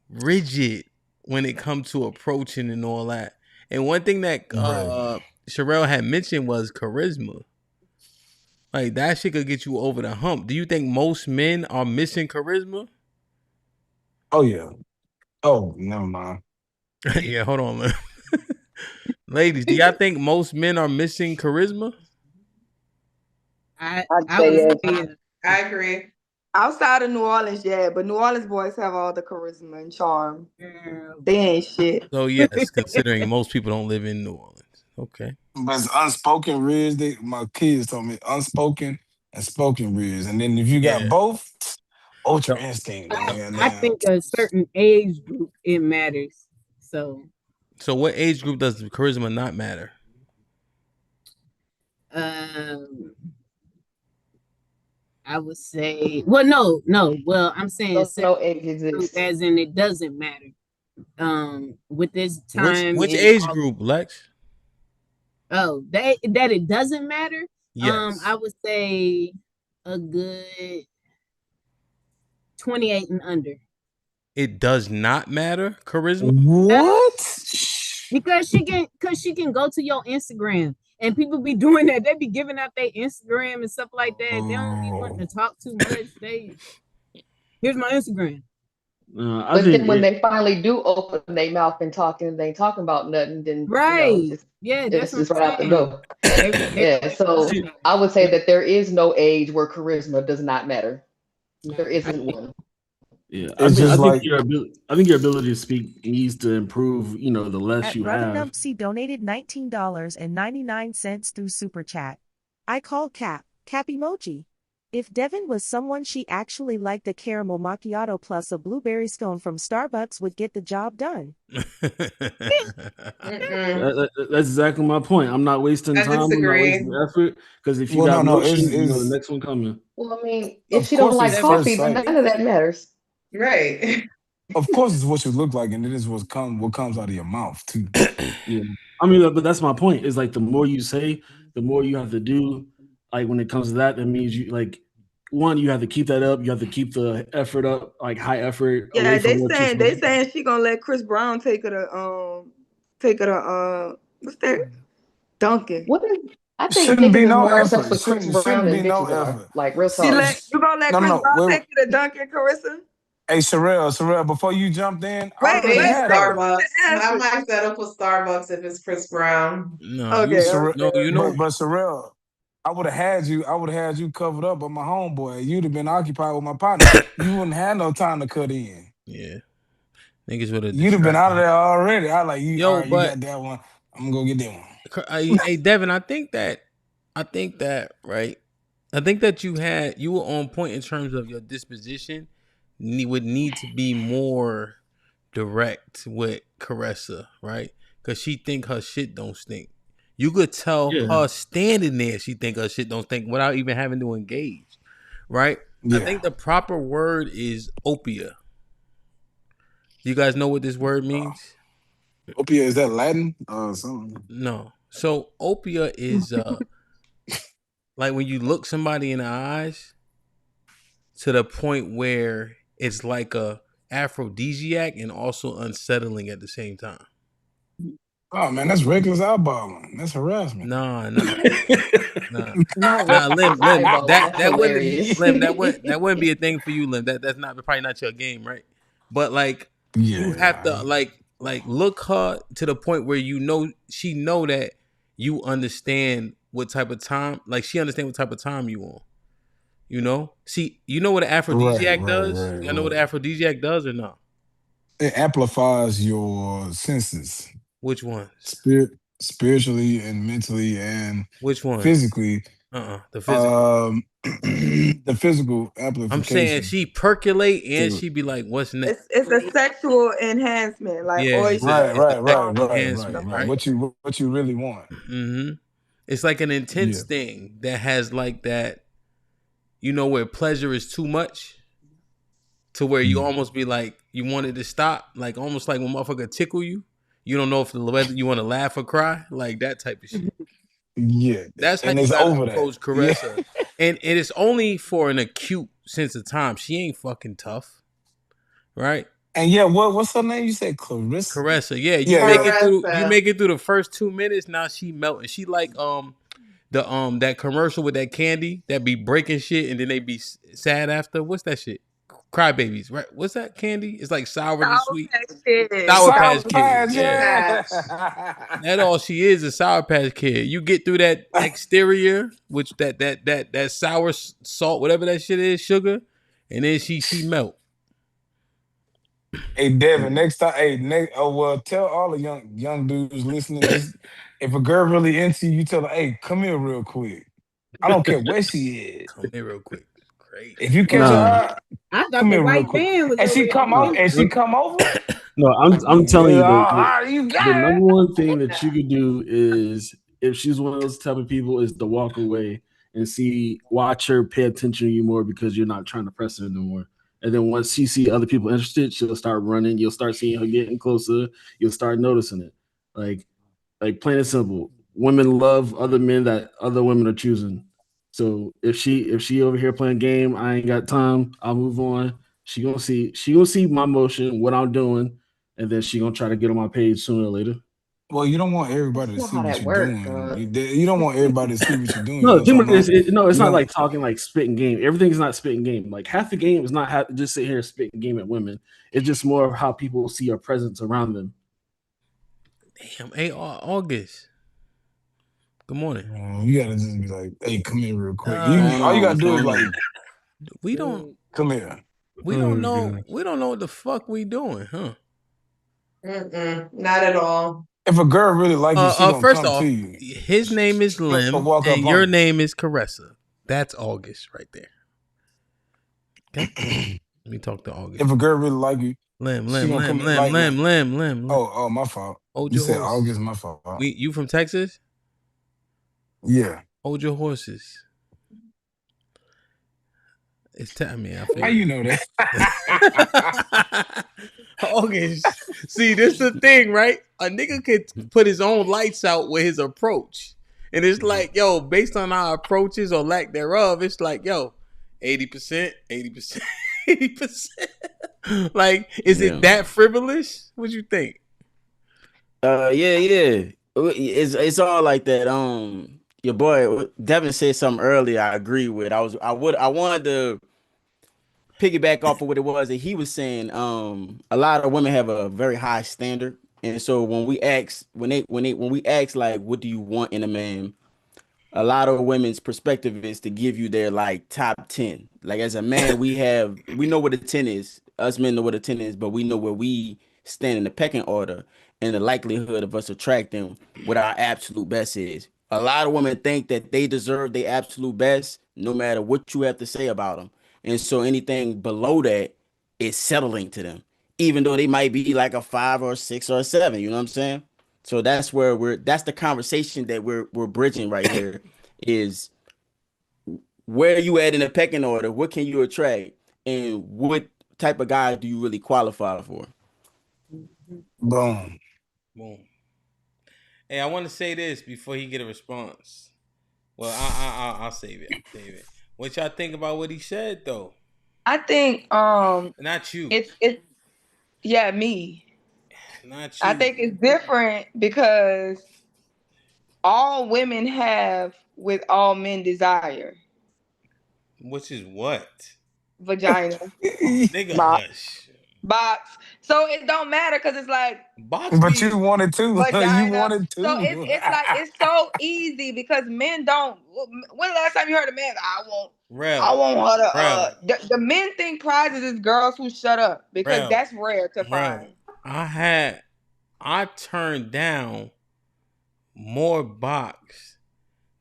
rigid when it comes to approaching and all that. And one thing that right. Sherelle had mentioned was charisma. Like that shit could get you over the hump. Do you think most men are missing charisma? Oh yeah. Oh, never mind. Yeah, hold on, ladies. Do y'all think most men are missing charisma? I say would say yes. I agree. Outside of New Orleans, yeah, but New Orleans boys have all the charisma and charm. Girl. They ain't shit. So yes, considering most people don't live in New Orleans. Okay. But it's unspoken riz. My kids told me unspoken and spoken riz. And then if you got Yeah. both, ultra So, instinct. I think a certain age group it matters. So what age group does charisma not matter? I would say, well, no. Well, I'm saying No age exists. as in it doesn't matter. With this time, Which and age all, group, Lex? oh, that it doesn't matter. Yes. I would say a good 28 and under. It does not matter charisma. What? Because she can go to your Instagram and people be doing that. They be giving out their Instagram and stuff like that. They don't be wanting to talk too much. Here's my Instagram. But then when they finally do open their mouth and talk and they ain't talking about nothing, then right. it's just right out the saying. door. Yeah, so I would say that there is no age where charisma does not matter. There isn't one. Yeah, It's I just think like your ability to speak needs to improve. The less At you Brother have. Numpsy donated $19.99 through Super Chat. I call Cap emoji. If Devin was someone she actually liked, a caramel macchiato plus a blueberry scone from Starbucks would get the job done. That's exactly my point. I'm not wasting I time. I'm not disagree. wasting effort because if you well, got no, motion, it's, the next one coming. Well, I mean, if of she don't course like it's first coffee, then sight. none of that matters. Right. Of course it's what you look like, and it is what comes out of your mouth too. Yeah, I mean, but that's my point. Is like the more you say, the more you have to do. Like when it comes to that, that means you like one, you have to keep that up. You have to keep the effort up, like high effort. Yeah, away they from what saying you're she gonna let Chris Brown take her to what's that? Duncan. What is? I think Shouldn't be niggas is no more obsessed effort. with Chris Brown Shouldn't than be no bitches are. effort. Like real She talk. you gonna let No, Chris no, no. Brown Wait, take you to Duncan, Carissa? hey, Sherelle, before you jumped in, I Wait, already Maybe had her. Starbucks. I answer. might settle for Starbucks if it's Chris Brown. No, Okay, But Sherelle, I would have had you covered up by my homeboy. You'd have been occupied with my partner. You wouldn't have no time to cut in. Yeah, niggas would have You'd have been out of distracted. there already. I like you. All Yo, right, you but got that one. I'm gonna go get that one. hey, Devin, I think that right. I think that you were on point in terms of your disposition. Would need to be more direct with Caressa, right? Because she think her shit don't stink. You could tell Yeah. her standing there, she think her shit don't stink without even having to engage, right? I Yeah. think the proper word is opia. You guys know what this word means? Opia, is that Latin or something? No. So opia is like when you look somebody in the eyes to the point where it's like a aphrodisiac and also unsettling at the same time. Oh man, that's reckless eyeballing. That's harassment. Nah. Not Nah, Lim, eyeball. that That's wouldn't hilarious. Lim, that wouldn't be a thing for you, Lim. That's not probably not your game, right? But like you have to like look her to the point where she know that you understand what type of time, like she understand what type of time you on. You know? See, you know what an aphrodisiac does? Y'all know what an aphrodisiac does or not? It amplifies your senses. Which ones? Spiritually and mentally and which ones? Physically. The physical. The physical amplification. I'm saying she percolate and she be like, "What's next?" It's a sexual enhancement, like Right. What you really want. Mm-hmm. It's like an intense thing that has like that, where pleasure is too much, to where you almost be like you want it to stop, like almost like when motherfucker tickle you. You don't know whether you want to laugh or cry, like that type of shit. Yeah, that's how you gotta approach Caressa, and it's only for an acute sense of time. She ain't fucking tough, right? And what's her name? You said Clarissa. Caressa, you make it through the first 2 minutes. Now she melting. She like that commercial with that candy that be breaking shit and then they be sad after. What's that shit? Crybabies, right? What's that candy? It's like sour and sweet. Sour Patch Kid. Yeah. That all she is a Sour Patch Kid. You get through that exterior, which that sour salt, whatever that shit is, sugar, and then she melt. Hey Devin, next time, tell all the young dudes listening, just if a girl really into you, tell her, hey, come here real quick. I don't care where she is. Come here real quick. Great. If you catch her eye, I thought the white van was. And she come over. No, I'm telling you, you the number one thing that you could do is, if she's one of those type of people, is to walk away and watch her pay attention to you more, because you're not trying to press her no more. And then once she see other people interested, she'll start running. You'll start seeing her getting closer. You'll start noticing it. Like plain and simple. Women love other men that other women are choosing. So if she over here playing game, I ain't got time, I'll move on. She gonna see my motion, what I'm doing, and then she gonna try to get on my page sooner or later. Well, you don't want everybody to see what you're doing. You don't want everybody to see what you're doing. It's not like talking like spitting game. Everything is not spitting game. Like half the game is not just sit here spitting game at women. It's just more of how people see your presence around them. Damn, hey, August. Good morning. You gotta just be like, hey, come here real quick. All you gotta do is like, we don't come here. We don't know. We don't know what the fuck we doing, huh? Not at all. If a girl really like you, she gonna first come off, to you. His name is Lim, and your name is Caressa. That's August right there. Okay, let me talk to August. If a girl really like you, Lim. Oh, my fault. Hold you your said horses. August, my fault. You from Texas? Yeah. Hold your horses. It's time, man. How you know that? August. See, this is the thing, right? A nigga could put his own lights out with his approach. And it's like, yo, based on our approaches or lack thereof, it's like, yo, 80%, 80%, 80%. Like, is it that frivolous? What you think? Yeah. It's all like that. Your boy Devin said something earlier. I agree with. I wanted to piggyback off of what it was that he was saying. A lot of women have a very high standard, and so when we ask, when we ask like, what do you want in a man? A lot of women's perspective is to give you their like top 10. Like as a man, we know what a 10 is. Us men know what a 10 is, but we know where we stand in the pecking order and the likelihood of us attracting what our absolute best is. A lot of women think that they deserve their absolute best no matter what you have to say about them. And so anything below that is settling to them, even though they might be like a 5 or a 6 or a 7, you know what I'm saying? So that's where that's the conversation that we're bridging right here is where you at in the pecking order, what can you attract, and what type of guy do you really qualify for? Boom. Boom. Hey, I want to say this before he get a response. Well, I'll save it. What y'all think about what he said though? I think not you. It's me. Not you. I think it's different because all women have what all men desire. Which is what? Vagina. Nigga, hush. Box. So it don't matter because it's like box. But you wanted to. Vagina. You wanted to. So it's like it's so easy because men don't. When the last time you heard a man? I want her to. The men think prizes is girls who shut up because that's rare to find. I turned down more box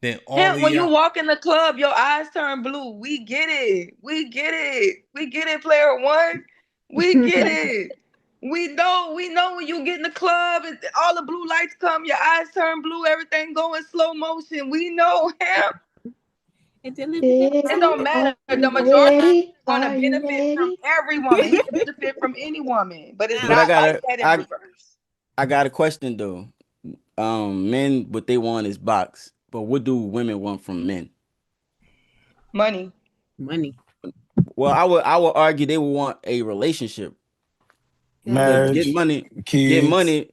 than all Him, when you walk in the club, your eyes turn blue. We get it. We get it, player one. We get it. We know when you get in the club and all the blue lights come, your eyes turn blue, everything go in slow motion. We know him. It don't matter. The majority is going to benefit from every woman. He can benefit from any woman, but it's not like that in reverse. I got a question though. Men, what they want is box, but what do women want from men? Money. Well, I would argue they would want a relationship. Marriage, get money, kids. get money.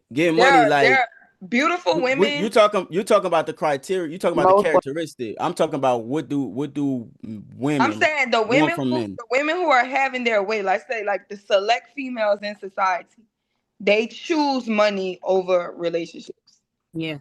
Like they're beautiful women. You talking about the criteria. You talking about the characteristic. I'm talking about what do women? I'm saying the women who are having their way. Let's say like the select females in society, they choose money over relationships. Yeah.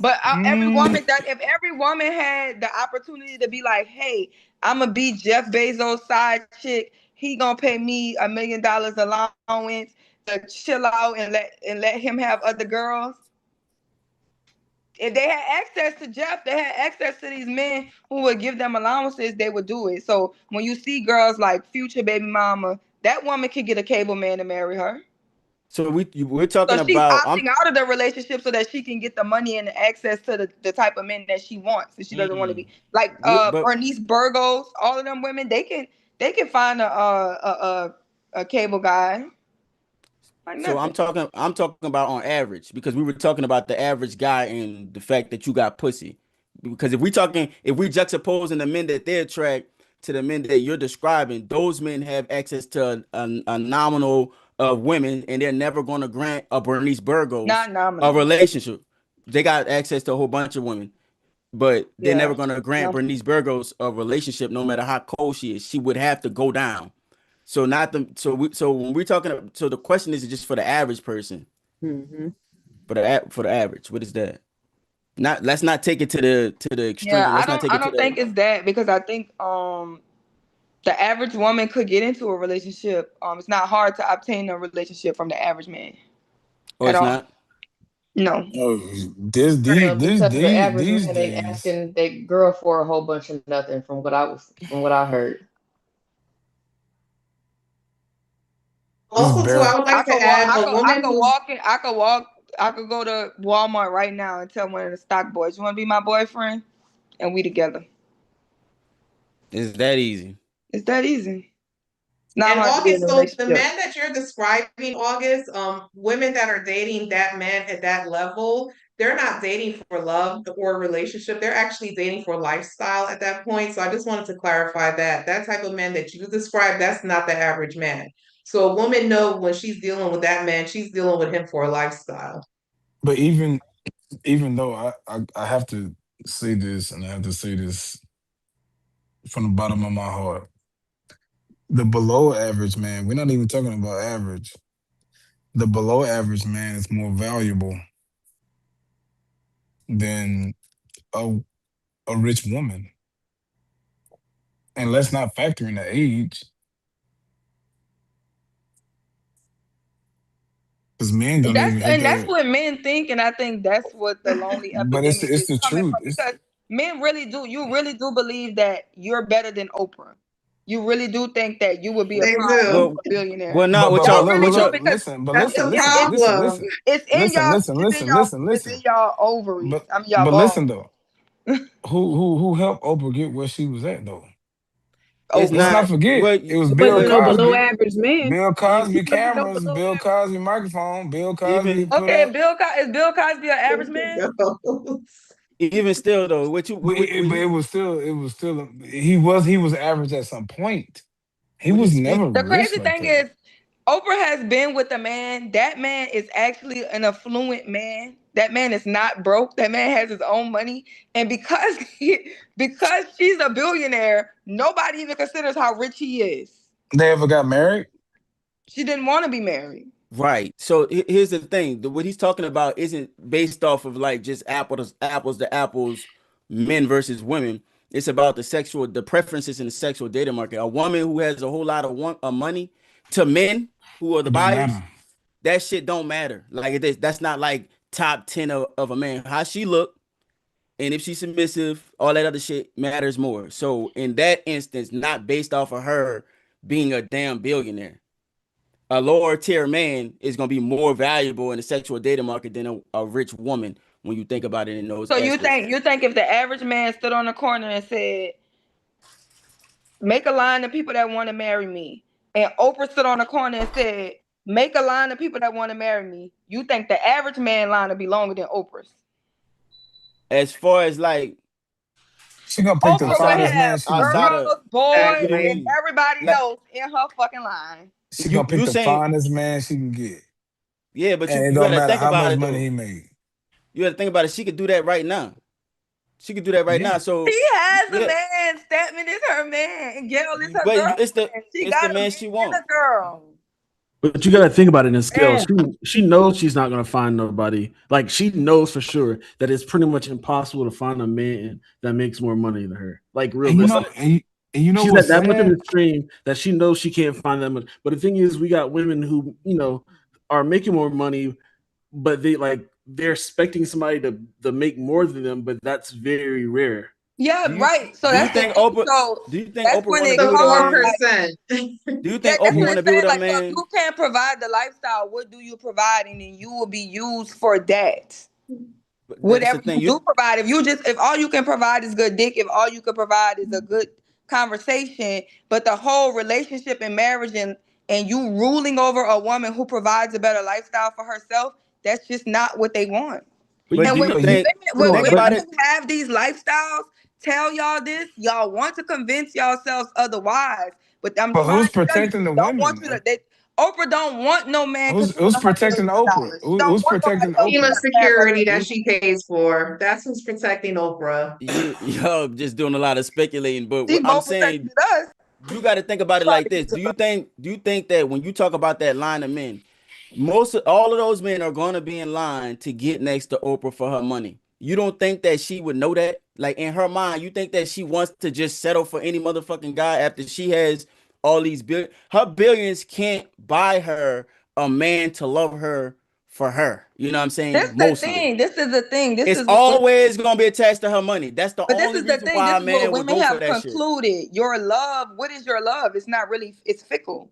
But every woman if every woman had the opportunity to be like, hey, I'm gonna be Jeff Bezos' side chick. He gonna pay me $1 million allowance to chill out and let him have other girls. If they had access to Jeff, they had access to these men who would give them allowances, they would do it. So when you see girls like Future baby mama, that woman could get a cable man to marry her. So we're talking she's about opting out of the relationship so that she can get the money and the access to the type of men that she wants. And she doesn't want to be like Bernice Burgos, all of them women, they can find a cable guy. Like so I'm talking about on average, because we were talking about the average guy and the fact that you got pussy. Because if we juxtaposing the men that they attract to the men that you're describing, those men have access to a nominal of women, and they're never going to grant a Bernice Burgos a relationship. They got access to a whole bunch of women, but they're never going to grant Bernice Burgos a relationship, no matter how cold she is. She would have to go down. So when we're talking, so the question is just for the average person. Mm-hmm. For the average, what is that? Let's not take it to the extreme. Yeah, I don't think it's that, because I think the average woman could get into a relationship. It's not hard to obtain a relationship from the average man. Oh, it's not? No. Because the average man, they asking their girl for a whole bunch of nothing from what I heard. Also, too, I would like to add I could go to Walmart right now and tell one of the stock boys, you want to be my boyfriend? And we together. It's that easy. It's that easy. And August, so the man that you're describing, August, women that are dating that man at that level, they're not dating for love or a relationship. They're actually dating for lifestyle at that point. So I just wanted to clarify that type of man that you described, that's not the average man. So a woman knows when she's dealing with that man, she's dealing with him for a lifestyle. But even though I have to say this, and I have to say this from the bottom of my heart, the below average man, we're not even talking about average. The below average man is more valuable than a, a rich woman. And let's not factor in the age. Because men don't even hit That's that. what men think, and I think that's what the lonely But it's epidemic it's is the coming truth. from. Because men really do, you really do believe that you're better than Oprah. You really do think that you would be a They prime woman do. for a billionaire. Well, not what but y'all. look, Really look, What do, look, y'all? because listen, but That's the problem. it's in listen, y'all, listen, it's in listen, y'all, listen, it's listen. in y'all ovaries. But I mean y'all but balls. listen though, who helped Oprah get where she was at though? It's Let's Oprah. not not. forget Well, it was It Bill wasn't no below Cosby, average man. Bill It Cosby wasn't no cameras, below Bill average. Cosby microphone, Bill even Cosby put Okay, up. Is Bill Cosby an average man? even still though, what you But what it you was still he was average at some point. He what you was speak? never The rich crazy like thing that. is, Oprah has been with a man. That man is actually an affluent man. That man is not broke. That man has his own money. And because she's a billionaire, nobody even considers how rich he is. They ever got married? She didn't want to be married. Right. So here's the thing: what he's talking about isn't based off of like just apples to apples, men versus women. It's about the preferences in the sexual data market. A woman who has a whole lot of money to men who are the It don't buyers, matter. that shit don't matter. Like it is, that's not like top 10 of a man. How she look, and if she's submissive, all that other shit matters more. So in that instance, not based off of her being a damn billionaire, a lower tier man is going to be more valuable in the sexual data market than a rich woman when you think about it in those So aspects. you think if the average man stood on the corner and said, make a line of people that want to marry me, and Oprah stood on the corner and said, make a line of people that want to marry me, you think the average man line would be longer than Oprah's? As far as like She gonna pick the Oprah would finest man have she can outside get. girls, of boys, and Exactly. everybody like else in her fucking line. She gonna pick you the saying, finest man she can get. yeah, but And it you got don't to matter think how about much it money though. he made. You got to think about it. She could do that right now. She could do that right Yeah. now. So She has a yeah, man. Statman is her man, and Gail is her but girlfriend. She it's the got a man man she and a wants. girl. But you gotta think about it in scale. Yeah. She knows she's not gonna find nobody. Like she knows for sure that it's pretty much impossible to find a man that makes more money than her. Like And you realistic. know, and you know She's at what's that much of sad? an extreme that she knows she can't find that much. But the thing is, we got women who are making more money, but they're expecting somebody to make more than them, but that's very rare. Yeah, Do you right. So do you that's the think thing. Oprah So do you think that's Oprah when want to it be The with a four comes man? like, percent. Do you yeah, think that's Oprah what want it to be with says. a Like, so if man? you can't provide the lifestyle, what do you provide? And then you will be used for that. That's the Whatever thing. you do provide, if all you can provide is good dick, if all you can provide is a good conversation, but the whole relationship and marriage and you ruling over a woman who provides a better lifestyle for herself, that's just not what they want. But But And do when you But you, think? when hold on, Think women about who it. have these lifestyles tell y'all this, y'all want to convince yourselves otherwise. But I'm but trying who's to tell you, protecting the don't want women you though? to. Oprah don't want no man Who's controlling her protecting Oprah? $1 billion. She don't Who's want protecting nobody else Oprah? FEMA to have her security that You she pays for. That's who's protecting Oprah. y'all just doing a lot of speculating. But She what I'm more saying, protected us. you got to think about it Trying like to this. get to her. Do you think that when you talk about that line of men, all of those men are going to be in line to get next to Oprah for her money? You don't think that she would know that? Like in her mind, you think that she wants to just settle for any motherfucking guy after she has all these her billions can't buy her a man to love her for her. You know what I'm saying? This the Most of it. thing. This is the thing. This It's is what. always gonna be attached to her money. That's the But this only is the reason thing. why This a is what man would women go for have that shit. concluded. Your love. What is your love? It's not really. It's fickle.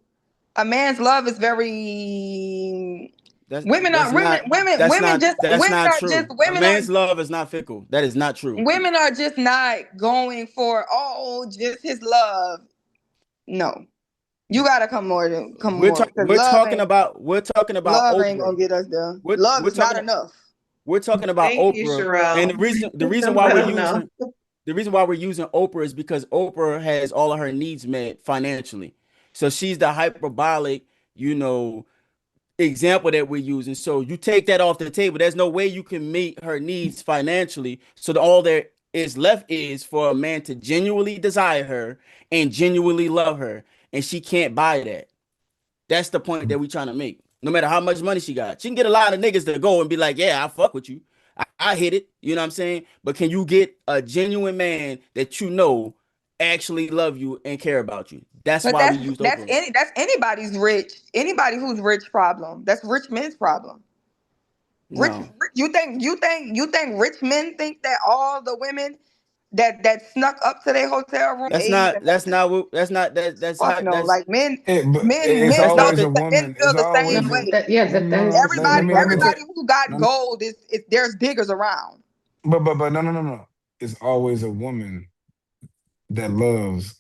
A man's love is very. Women are women. Women. Women just. That's Women not are just. true. A Women are. man's love is not fickle. That is not true. Women are just not going for just his love. No, you gotta come more. Come more because We're talking about love ain't Oprah. gonna get us there. We're Love we're is not talking enough. We're talking about Thank you, Oprah, Sherelle. and the reason why we're using the reason why we're using Oprah is because Oprah has all of her needs met financially. So she's the hyperbolic, example that we're using. So you take that off the table. There's no way you can meet her needs financially. So all there is left is for a man to genuinely desire her and genuinely love her, and she can't buy that. That's the point that we're trying to make. No matter how much money she got, she can get a lot of niggas to go and be like, "Yeah, I fuck with you. I hit it." You know what I'm saying? But can you get a genuine man that actually love you and care about you? That's But why we use that's Oprah. that's anybody who's rich problem. That's rich men's problem. No. You think rich men think that all the women that snuck up to their hotel room That's ate not. That's not. That's fuck no. that's. Like men It's That's not always a the. men woman. feel It's the same always a way. let me tell Everybody who got gold is there's diggers around. but no. It's always a woman that loves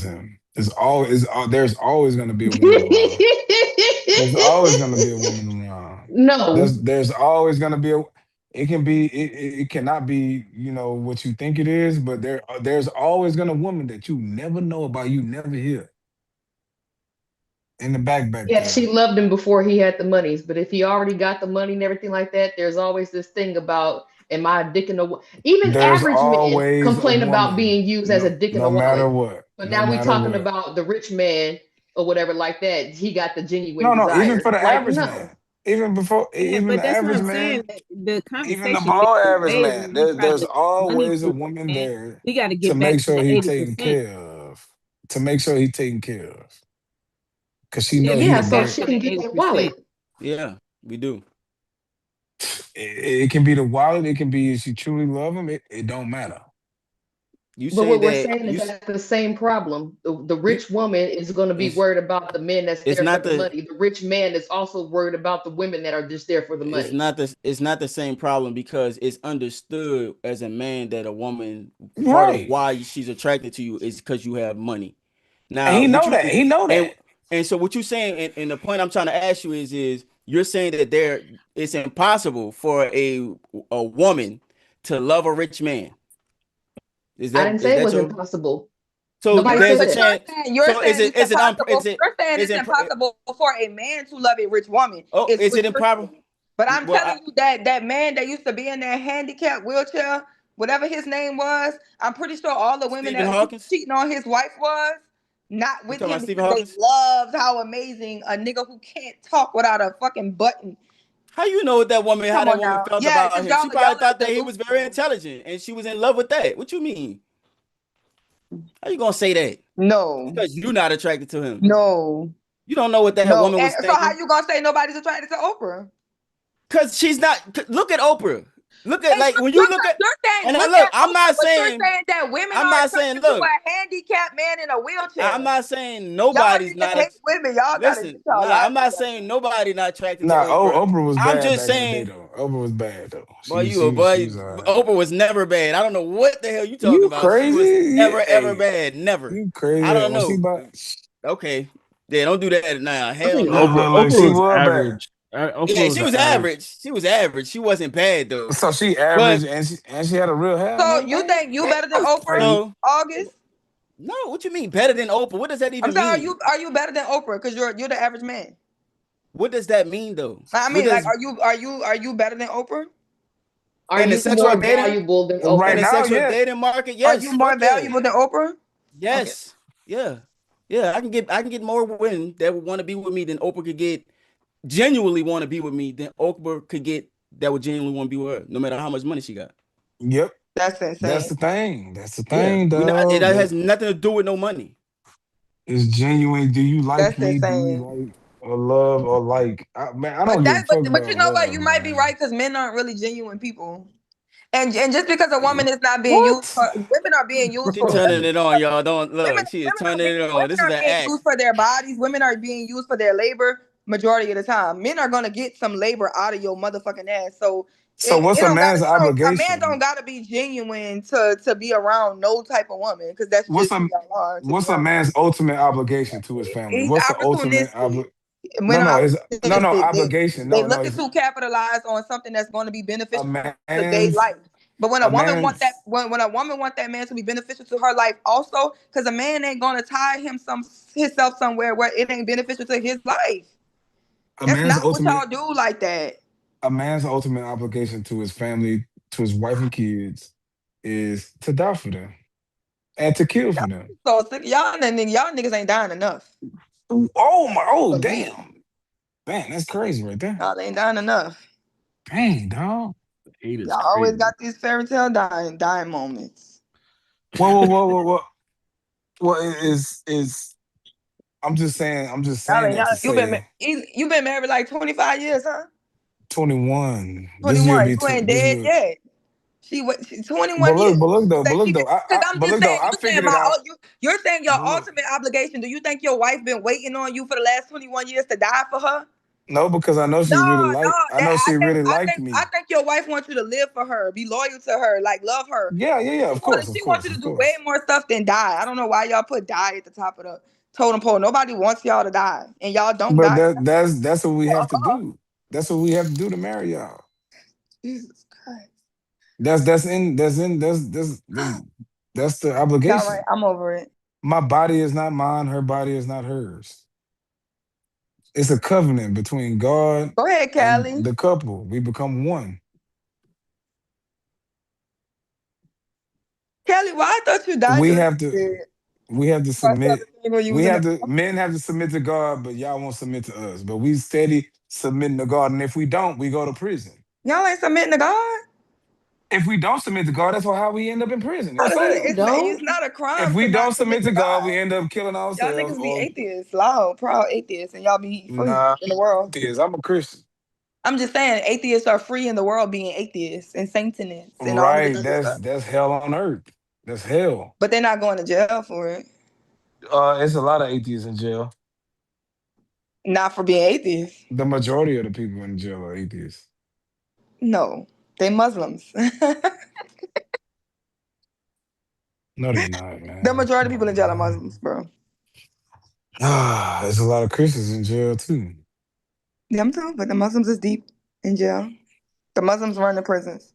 him. There's always going to be a woman around. There's always going to be a woman around. No. There's always going to be it can be it cannot be, what you think it is, but there's always going to be a woman that you never know about, you never hear in the back Yeah, there. she loved him before he had the monies, but if he already got the money and everything like that, there's always this thing about, am I a dick in a even There's average men always a complain about woman. being used as a dick in No a matter woman. what. But No now we matter talking what. about the rich man or whatever like that. He got the genuine No, even desire. for the Like, average no. man. Even But the that's what average I'm saying. man, The even the conversation below gets average away man, when we try there's to money always a to woman man. there We got to to get back make to sure the he's taken 80%. care of. To make sure he's taken care of. Because she Yeah, know we he'll Yeah, get so back break. she to can the get that 80%. wallet. Yeah, we do. It can be the wallet, it can be if she truly love him, it don't matter. You But saying what we're that saying is that's the same problem. The rich woman is going to be it's worried about the men that's it's there for not the the money. The rich man is also worried about the women that are just there for the money. it's not the same problem because it's understood as a man that a woman, part of Right. why she's attracted to you is because you have money. And Now he what know you that. He know and that. and so what you're saying, and the point I'm trying to ask you is you're saying that it's impossible for a woman to love a rich man. I didn't Is say it that was your impossible. so Nobody there's said a But that. chance? you're So saying it's impossible. You're saying is it's it impossible for a man to love a rich woman. It's is it improper? restricted. But I'm Well, telling you that man that used to be in that handicapped wheelchair, whatever his name was, I'm pretty sure all the women Stephen that he was Hawkins. cheating on his wife was not You with talking him about Stephen because they Hawkins? loved how amazing a nigga who can't talk without a fucking button. How you know how Come that on woman now. felt Yeah, about because him? She y'all probably are thought that he was very delusional. intelligent and she was in love with that. What you mean? How you gonna say that? No. Because you're not attracted to him. No. You don't know what that No. woman And was so how thinking. you gonna say nobody's attracted to Oprah? Cause she's not. Look at Oprah. Look at And like when you look at. you're saying And look look, at Oprah, but you're saying that women I'm are not saying. attracted to Look, a handicapped man in a I'm wheelchair. not saying Y'all nobody's niggas not. hate women. Y'all gotta get Listen, y'all nah, out I'm of not here. saying nobody not attracted to Nah, Oprah. Oprah was I'm bad just back in the day saying, though. Oprah was bad though. boy, She was Oprah was never bad. I don't know what the hell you talking You about. She was crazy? never ever Hey, bad. Never. you I crazy. don't When she know. bought Okay. Yeah, don't do that now. I Hell think no. look, she Oprah was was bad. average. Oprah Yeah, was she an was average. average. She was average. She wasn't bad though. So she But average and she had a real hair and So you everything? think you better than Oprah, so August? no, what you mean better than Oprah? What does that I'm even saying mean? are you better than Oprah? Because you're the average man. What does that mean though? I What mean, like, does are you better than Oprah? Are in the you sexual more dating valuable than Right in the Oprah? now, sexual yes. dating market? Are you Yes. more Fuck yeah. valuable than Oprah? Okay. Yes. Yeah. Yeah. I can get more women that would want to be with me than Oprah could get genuinely want to be with me than Oprah could get that would genuinely want to be with her, no matter how much money she got. Yep. That's That's insane. the thing. That's the Yeah. thing, It dog. has nothing to do with no money. It's genuine. Do you like That's me? Do you insane. like or love or like? Man, I don't give a fuck But you about know what? love, You might be man. right because men aren't really genuine people. And just because a woman is not being used What? for women are being used She for turning it on, y'all. Don't women look. She is turning it on. women This is are an being act. used for their bodies. Women are being used for their labor majority of the time. Men are gonna get some labor out of your motherfucking ass. So So what's a man's a man don't obligation? gotta be genuine to be around no type of woman because that's What's just a who y'all are, to be what's a honest. man's ultimate obligation to his family? He's What's the ultimate opportunistic. when I It's no they, obligation. they No, looking it's to capitalize on something that's going to be a beneficial to their man's life. But when a a woman want that, man's when a woman want that man to be beneficial to her life also, because a man ain't gonna tie himself somewhere where it ain't beneficial to his life. a That's man's not what ultimate y'all do like that. a man's ultimate obligation to his family, to his wife and kids, is to die for them and to kill for them. So sick of y'all, y'all niggas ain't dying enough. Damn. Man, that's crazy right there. Y'all ain't dying enough. Dang, dog. Y'all always got these fairy tale dying moments. Whoa. Well, is I'm just saying that to say You been married like 25 years, huh? 21. This year 21. be You ain't this dead year. yet. She's 21 years. But look though, Because I'm just saying, I you're saying figured it out. you're saying your But look, ultimate obligation. Do you think your wife been waiting on you for the last 21 years to die for her? no, because I know No, I know she really liked I me. think your wife wants you to live for her, be loyal to her, like love her. Yeah, of course, She wants you to do way more stuff than die. I don't know why y'all put die at the top of the totem pole. Nobody wants y'all to die, and y'all don't But die. that's what we have to do. That's what we have to do to marry y'all. Jesus Christ. That's the All right, obligation. I'm over it. My body is not mine, her body is not hers. It's a covenant between God Go ahead, and Callie. the couple. We become one. Kelly, why I thought you died We during have to the submit. you was in the Men have to submit to God, but y'all won't submit to us. But we steady submitting to God. And if we don't, we go to prison. Y'all ain't submitting to God? If we don't submit to God, that's how we end up in prison. That's all. It's not a If crime we to not don't submit submit to to God, God. we end up killing Y'all ourselves. niggas be Or atheists, loud, proud atheists, and y'all be free nah, in the world. I'm a Christian. I'm just saying, atheists are free in the world being atheists and Satanists and all this Right. other stuff. That's hell on earth. That's hell. But they're not going to jail for it. It's a lot of atheists in jail. Not for being atheists. The majority of the people in jail are atheists. No, they Muslims. No, they're not, man. The majority of people in jail are Muslims, bro. There's a lot of Christians in jail too. Them too, but the Muslims is deep in jail. The Muslims run the prisons.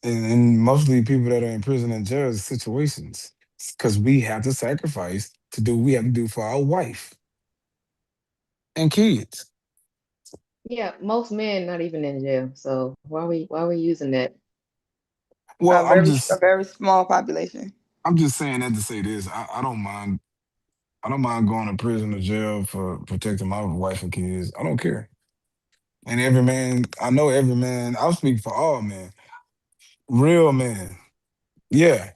And mostly people that are in prison and jail is situations. Because we have to sacrifice to do what we have to do for our wife and kids. Yeah, most men not even in jail. So why are we using that? Well, A very small population. I'm just saying that to say this. I don't mind. I don't mind going to prison or jail for protecting my wife and kids. I don't care. And every man, I know every man. I'll speak for all men. Real men. Yeah,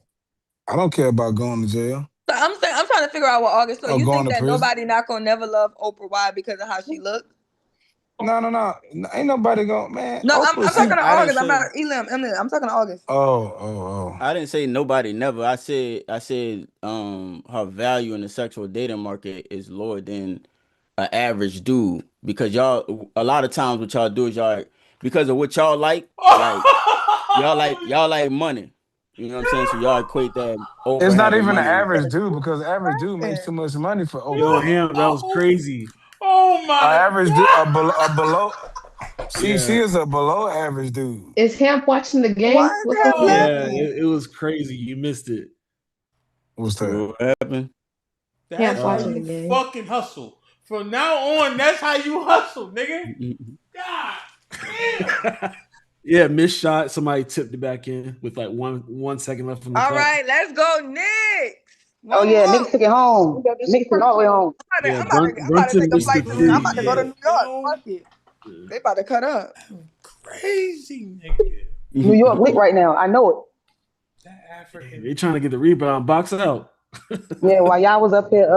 I don't care about going to jail So I'm trying to figure out what August. So or you going think to that prison. nobody not gonna never love Oprah? Why? Because of how she look? No. Ain't nobody going, man. No, I'm Oprah, talking to I didn't August. I'm say. not Elam. I'm talking to August. Oh. I didn't say nobody never. I said her value in the sexual dating market is lower than an average dude because y'all a lot of times what y'all do is y'all because of what y'all like y'all like money. You know what I'm saying? So y'all equate that It's Oprah not having even an money. average dude because average dude makes too much money for Yo, Oprah. Ham, that was crazy. Oh An my average dude, a below. She Yeah, is a below average dude. Is Hamp watching the Why game? is What's that up, Hamp? yeah, laughing? it was crazy. You missed it. What's that? What happened? That's Hamp how watching Uh, the you game. fucking hustle. From now on, that's how you hustle, nigga. God damn. yeah, missed shot. Somebody tipped it back in with like 1 second left on the All clock. right, let's go next. Oh One yeah, more. niggas took it home. Niggas took it all the way home. Yeah, I'm about to take Brunson a missed the flight to. I'm three. about to go to Shit, New York. yo. Fuck it. They about to cut up. Crazy nigga. New York lit right now. I know it. That African. They trying to get the rebound, box out. Yeah, while y'all was up here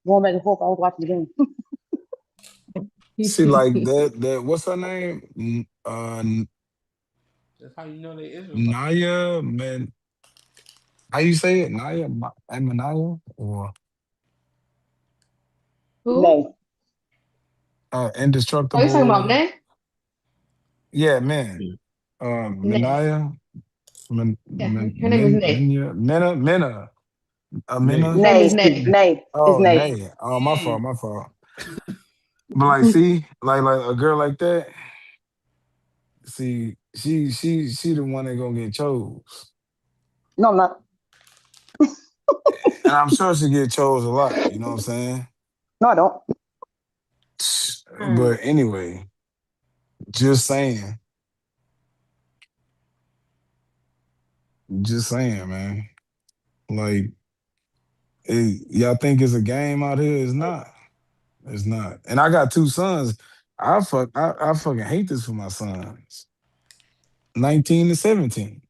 going back and forth, I was watching the game. See, like that. What's her name? That's how you know they Israelites. Naya, man. How you say it? Naya, Naya, or Who? Nay. Oh, you talking about indestructible? Nay? Yeah, man. Nay. Manaya, Yeah, her name is Nay. Mena. Her name is Nay. Nay. Nay. It's Oh, Nay. nay. Oh, my fault. But like, see, like a girl like that, see, she the one that gonna get chose. No, I'm not. And I'm sure she get chose a lot, you know what I'm saying? No, I don't. But anyway, just saying. Just saying, man. Like, y'all think it's a game out here? It's not. It's not. And I got two sons. I fucking hate this for my sons. 19 and 17.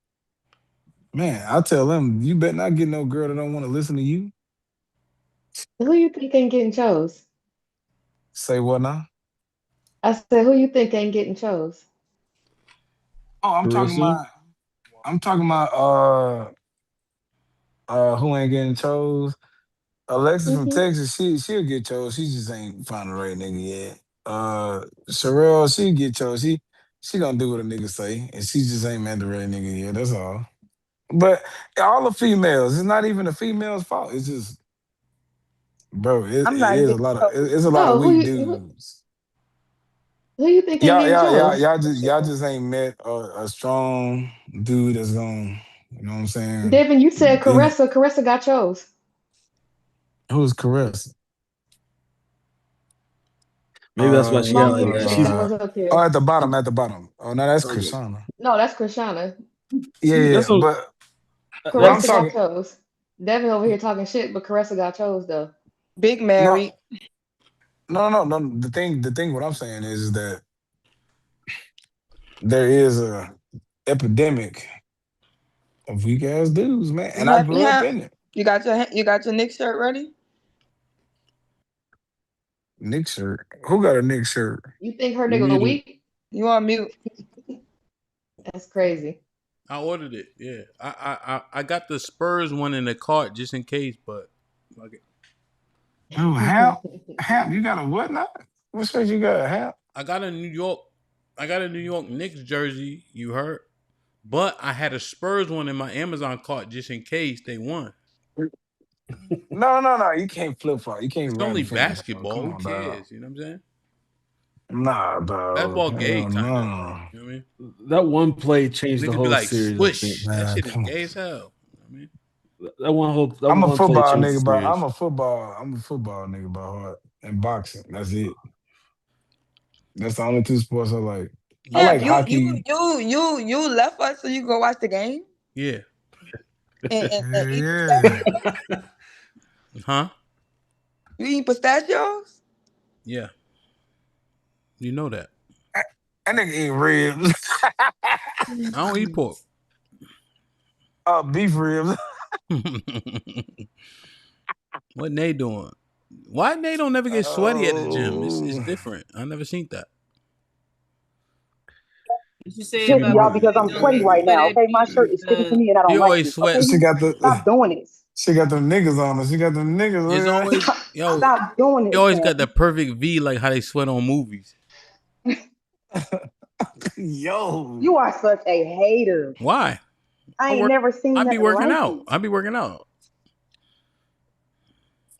Man, I tell them, you better not get no girl that don't want to listen to you. Who you think ain't getting chose? Say what now? I said, who you think ain't getting chose? Oh, Carissa? I'm talking about who ain't getting chose. Alexis from Mm-hmm. Texas, she'll get chose. She just ain't found the right nigga yet. Sherelle, she get chose. She gonna do what a nigga say, and she just ain't met the right nigga yet. That's all. But all the females, it's not even the females' fault. It's just, bro, it I'm not is a getting lot of chose. it's a lot of No, weak dudes. who you think ain't Y'all, getting y'all, y'all, chose? y'all just ain't met a strong dude that's gonna, you know what I'm saying? Devin, you said In Caressa. Caressa got chose. who's Caress? Maybe that's why she got Long like haired that. chick She's that was up Oh, here. at the bottom, at the bottom. Oh, no, that's okay. Krishana. No, that's Krishana. Yeah, See, that's yeah, what but I'm that's Caressa got talking. chose. Devin over here talking shit, but Caressa got chose though. Big No, married. no. The thing. What I'm saying is that there is a epidemic of weak ass dudes, man, and I Happy grew up Hamp. in it. You got your Nick shirt ready? Nick shirt. Who got a Nick shirt? You think her nigga MEETUP. weak? You on mute? That's crazy. I ordered it. Yeah, I got the Spurs one in the cart just in case, but okay. Oh, Hap. Hap, you got a what now? What shirt you got, Hap? I got a New York. I got a New York Knicks jersey. You heard, but I had a Spurs one in my Amazon cart just in case they won. No. You can't flip flop. You can't It's run only and finish, dog. basketball. Come Who on, dog. cares? You know what I'm saying? Nah, dog. Basketball gay, Hell kind of. no. You know what I mean? That one play changed the Niggas be whole like, series, I think. swish. That Man, shit is come on. gay as hell. You know what I mean? That I'm a one play football changed the nigga, but series. I'm a football nigga by heart and boxing. That's it. That's the only two sports I like. I Yeah. Hamp, like you hockey. you you you left us so you can go watch the game Yeah. and eat Yeah. pistachios? Huh? You eating pistachios? Yeah. You know that. That nigga eat ribs. I don't eat pork. Beef ribs. What Nate doing? Why Nate don't never get sweaty at the gym? It's Oh. different. I never seen that. What you say Pissing about y'all the because niggas I'm don't sweaty get right now. sweaty Okay, my shirt is sticking to me and I He don't like always it. Okay, sweat. She got the stop doing it. she got them niggas on her. She got them It's niggas. always yo. Stop doing He it, always got Sam. the perfect V, like how they sweat on movies. Yo. You are such a hater. Why? I ain't never I seen be nothing working like out. it. I be working out.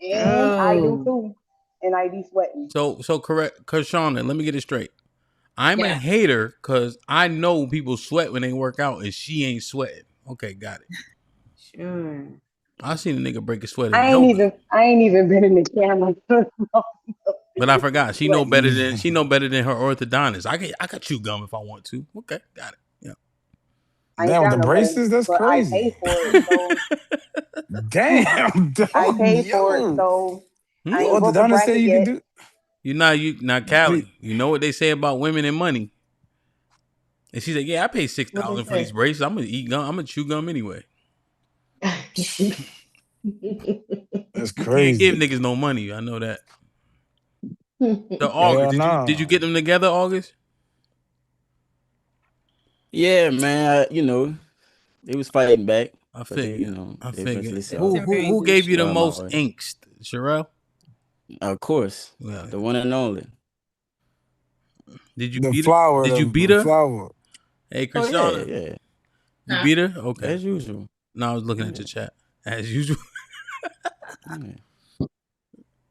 And I do Oh, too. And I be sweating. So correct, cause Shauna, let me get it straight. I'm a yeah, hater because I know people sweat when they work out, and she ain't sweating. Okay, got it. sure. I seen a nigga break a sweat in yoga, I ain't even been in the camera. but I forgot. She know better Sweating. than her orthodontist. I can chew gum if I want to. Okay, got it. Yeah. I ain't Damn, with the got no better, braces, that's but I crazy. pay for it, so Damn, I dog. paid for it, Yo. so Hmm? I The ain't broke a orthodontist say bracket you can yet. do. You now Did, Callie. You know what they say about women and money. And she's like, yeah, I paid What they $6,000 for these say? braces. I'm gonna eat gum. I'm gonna chew gum anyway. that's You can't give crazy. niggas no money. I know that. So Hell August, did you no. get them together, August? Yeah, man. They was fighting back, I but figured. I they figured. eventually Who settled, who September who gave you the my most way. angst, Sherelle? Of course, Yeah. the one and only. Did you The beat her? flower, Did you beat the her? flower. Hey, Oh yeah, Krishana, yeah, you beat her? Okay. as usual. No, I was looking at Yeah, your chat as usual. yeah.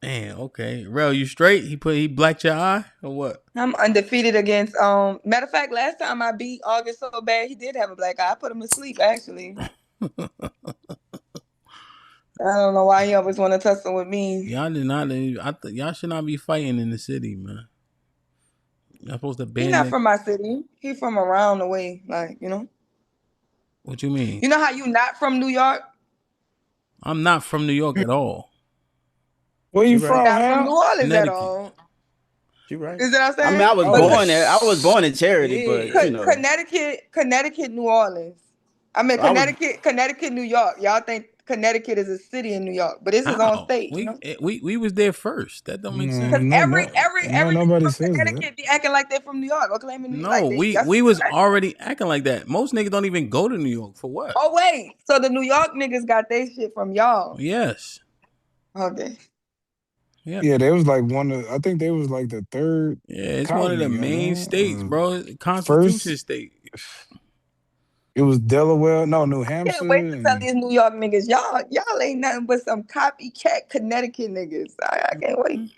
Man, okay. Rel, you straight? He blacked your eye or what? I'm undefeated against matter of fact, last time I beat August so bad he did have a black eye. I put him to sleep actually. I don't know why he always want to tussle with me. Y'all did not. Y'all should not be fighting in the city, man. Y'all supposed to ban He not that. from my city. He from around the way, like, you know. What you mean? You know how you not from New York? I'm not from New York at all. Where you You right. from, Not from Hal? New Orleans at Connecticut. all. You right. Is that what I'm I saying? mean, I was Oh, born there. I was born in Charity, but you know, Connecticut, New Orleans. I mean, I was. Connecticut, New York. Y'all think Connecticut is a city in New York, but it's his own How? state, you know? We was there first. That don't make no, sense. Because no, every nigga nobody from says that. Connecticut be acting like they're from New York or claiming No, like y'all we see was that? already acting like that. Most niggas don't even go to New York for what? Oh wait, so the New York niggas got their shit from y'all? Yes. Okay. Yeah. Yeah, they was like I think they was like the third Yeah, it's one of the colony, main states, bro. Constitution First, state. it was Delaware, no, New Can't Hampshire, wait to tell and these New York niggas, y'all ain't nothing but some copycat Connecticut niggas. I can't wait.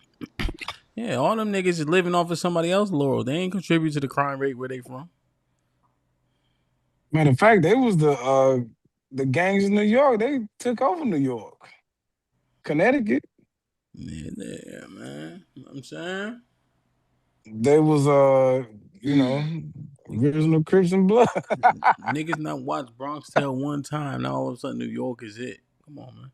Yeah, all them niggas is living off of somebody else's laurel. They ain't contribute to the crime rate where they from. matter of fact, they was the gangs in New York. They took over New York, Connecticut. Yeah, man. You know what I'm saying? They was original Crips and Blood. Niggas not watch Bronx Tale one time. Now all of a sudden New York is it. Come on, man.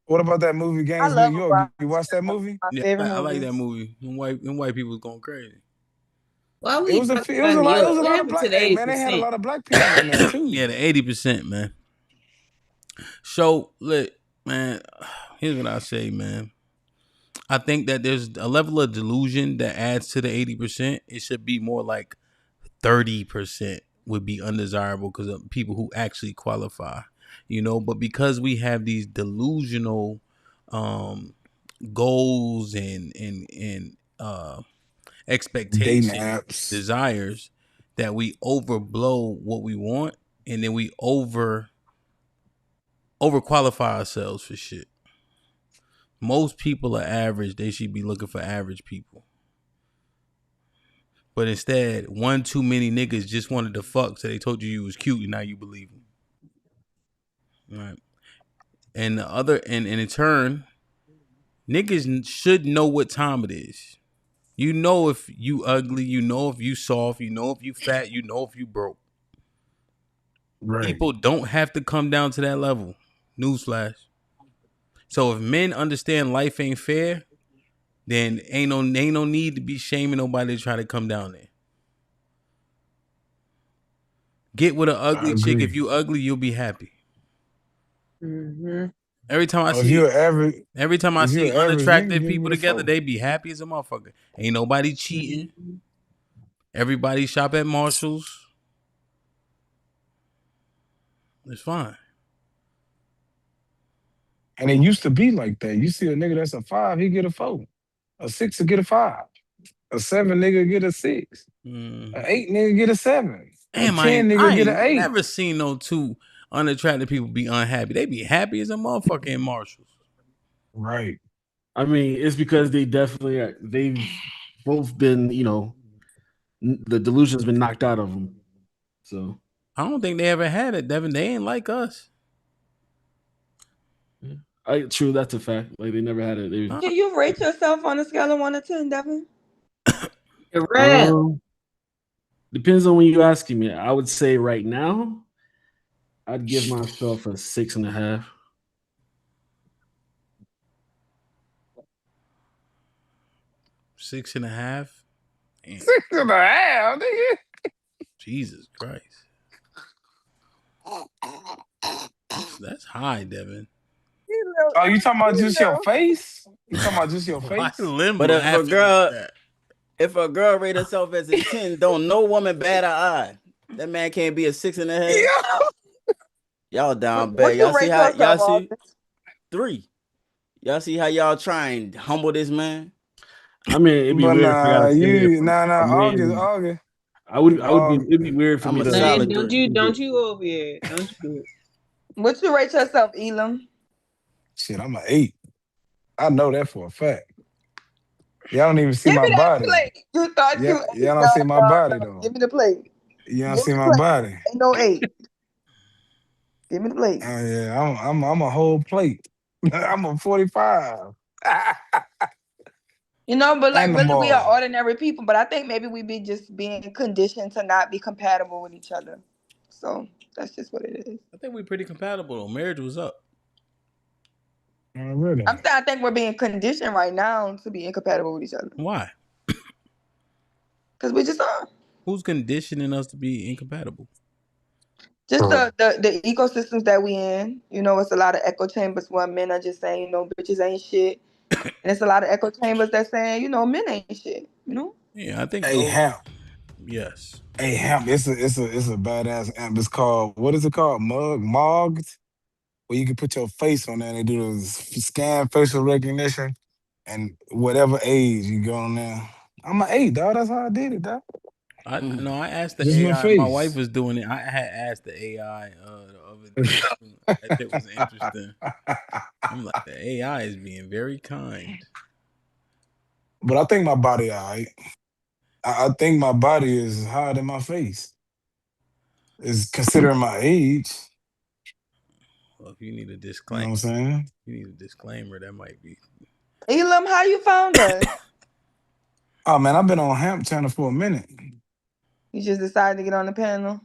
What about that movie I Gangs of New love York? Bronx. You watched that movie? My Yeah, favorite I like movies. that movie. Them white people was going crazy. Well, It we was talking it was about a New lot. It York. was a What lot of happened to black. the Hey man, they had a 8%? lot of black people in there too. Yeah, the 80%, man. So look, man, here's what I say, man. I think that there's a level of delusion that adds to the 80%. It should be more like 30% would be undesirable because of people who actually qualify, but because we have these delusional goals and Dating expectations, apps. desires, that we overblow what we want, and then we overqualify ourselves for shit. Most people are average. They should be looking for average people. But instead, one too many niggas just wanted to fuck, so they told you was cute, and now you believe them. Right. And the other, and in turn, niggas should know what time it is. You know if you ugly, you know if you soft, you know if you fat, you know if you broke. Right. People don't have to come down to that level. Newsflash. So if men understand life ain't fair, then ain't no need to be shaming nobody to try to come down there. Get with an ugly chick. If you ugly, you'll be happy. Mm-hmm. Every time I If you're see average unattractive nigga, people together, they be happy as a motherfucker. Ain't nobody cheating. Everybody shop at Marshalls. It's fine. And it used to be like that. You see a nigga that's a 5, he get a 4. A 6 will get a 5. A 7 nigga get a 6. An 8 nigga get a 7. Damn, A 10 nigga I get an ain't 8. never seen no two unattractive people be unhappy. They be happy as a motherfucker in Marshalls. Right. I mean, it's because they definitely are. They've both been, the delusion's been knocked out of them. So I don't think they ever had it, Devin. They ain't like us. True, that's a fact. Like they never had it. Can you rate yourself on a scale of 1 to 10, Devin? Depends on when you asking me. I would say right now, I'd give myself a 6.5. 6.5. 6.5, nigga. Jesus Christ. That's high, Devin. Oh, you talking about just your face? You talking about just your Why face? limbo But laughing if a girl rate herself as a 10, don't no woman bat an eye. That man can't be a 6.5. Y'all down bad. Y'all see how y'all see 3. Y'all see how y'all try and humble this man? I mean, it'd be But weird if I gotta say it for a August. man. I would be. It'd be weird for me to. solid Don't you over here? Don't you do it? What you rate yourself, Elam? Shit, I'm an 8. I know that for a fact. Y'all don't even see Give my me that body. plate. You thought you Yeah, ate. y'all don't No, see my no, body no. though. Give me the plate. You don't Give me see the my plate. body. Ain't no 8. Give me the plate. Oh yeah, I'm a whole plate. I'm a 45. You know, but like really we are Animal. ordinary people, but I think maybe we be just being conditioned to not be compatible with each other. So that's just what it is. I think we're pretty compatible though. Marriage was up. Really? I'm saying I think we're being conditioned right now to be incompatible with each other. Why? Because we just are. Who's conditioning us to be incompatible? Just the ecosystems that we in. You know, it's a lot of echo chambers where men are just saying, you know, bitches ain't shit. And it's a lot of echo chambers that saying, you know, men ain't shit. You know? Yeah, I think Hey those. Hamp. Yes. Hey Hamp. It's a badass amp. It's called, what is it called? Mogged. Where you can put your face on there and they do the scan facial recognition, and whatever age you go on there. I'm an 8, dog. That's how I did it, dog. I asked the Just my AI. My wife face. was doing it. I had asked the AI the other day. That shit was interesting. I'm like, the AI is being very kind. But I think my body, all right. I think my body is higher than my face. Is considering my age. Well, if you need a You know disclaimer, what I'm saying? you need a disclaimer. That might be. Elam, how you found us? Oh man, I've been on Hamp channel for a minute. You just decided to get on the panel?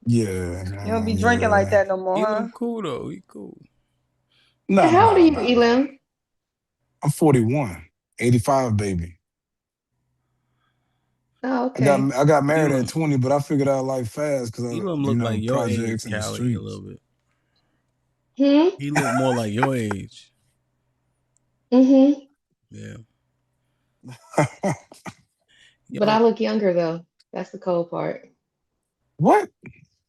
Yeah. You don't be drinking like that no more, huh? Elam cool though. He cool. No, How old are you, no. Elam? I'm 41, 85 baby. Oh, okay. I got married at Elam 20, but I figured out life fast because Elam look like your age, projects and the Callie, a little streets. bit. Hmm? He look more like your age. Mm-hmm. Yeah. But I look younger though. That's the cold part. What?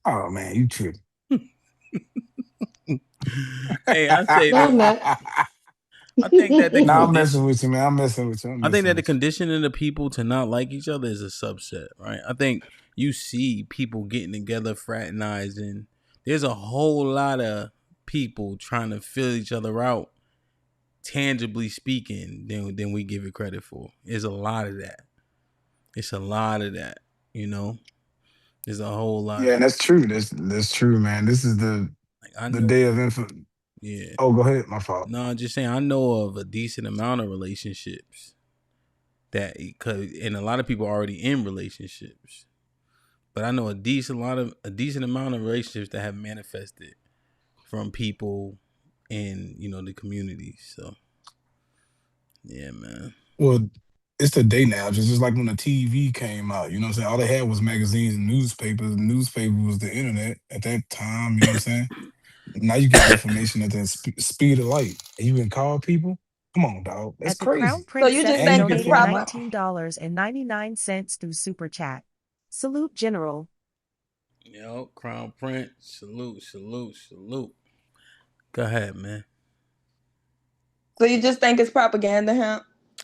Oh man, you tripping. Hey, I say No, this. I'm not. I think that the Nah, I'm condition. messing with you, man. I'm messing with you. I'm I think messing that the with you. conditioning of people to not like each other is a subset, right? I think you see people getting together, fraternizing. There's a whole lot of people trying to fill each other out, tangibly speaking, than we give it credit for. There's a lot of that. It's a lot of that, you know. There's a whole lot Yeah, of and that's true. That's true, man. This is like I the know. day of infant. Yeah. Oh, go ahead. My fault. No, I'm just saying I know of a decent amount of relationships that because and a lot of people are already in relationships. But I know a decent amount of relationships that have manifested from people in, the community. So yeah, man. Well, it's the day now. It's just like when the TV came out. You know what I'm saying? All they had was magazines and newspapers. The newspaper was the internet at that time. You know what I'm saying? Now you get information at the speed of light. And you can call people. Come on, dog. That's At the Crown crazy. So you just Princess And you think can it's donated find them proper? out. $19.99 through Super Chat. Salute, General. Yo, Crown Prince, salute, salute, salute. Go ahead, man. So you just think it's propaganda, huh?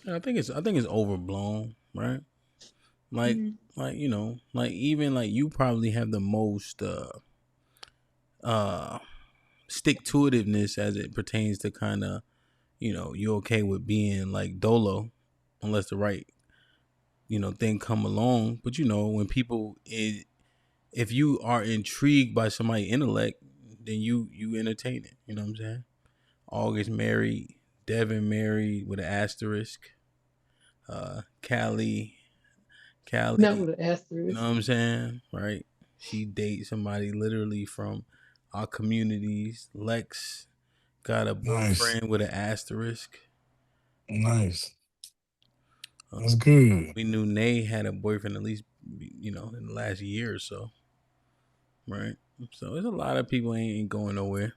I think it's overblown, right? Like Mm-hmm. like even like you probably have the most stick to itiveness as it pertains to kind of, you're okay with being like dolo unless the right, thing come along. But when people if you are intrigued by somebody's intellect, then you entertain it. You know what I'm saying? August married, Devin married with an asterisk. Callie, Not you with an know asterisk. what I'm saying? Right? She dates somebody literally from our communities. Lex got a Nice. boyfriend with an asterisk. Nice. That's good. We knew Nay had a boyfriend at least, in the last year or so. Right? So there's a lot of people ain't going nowhere.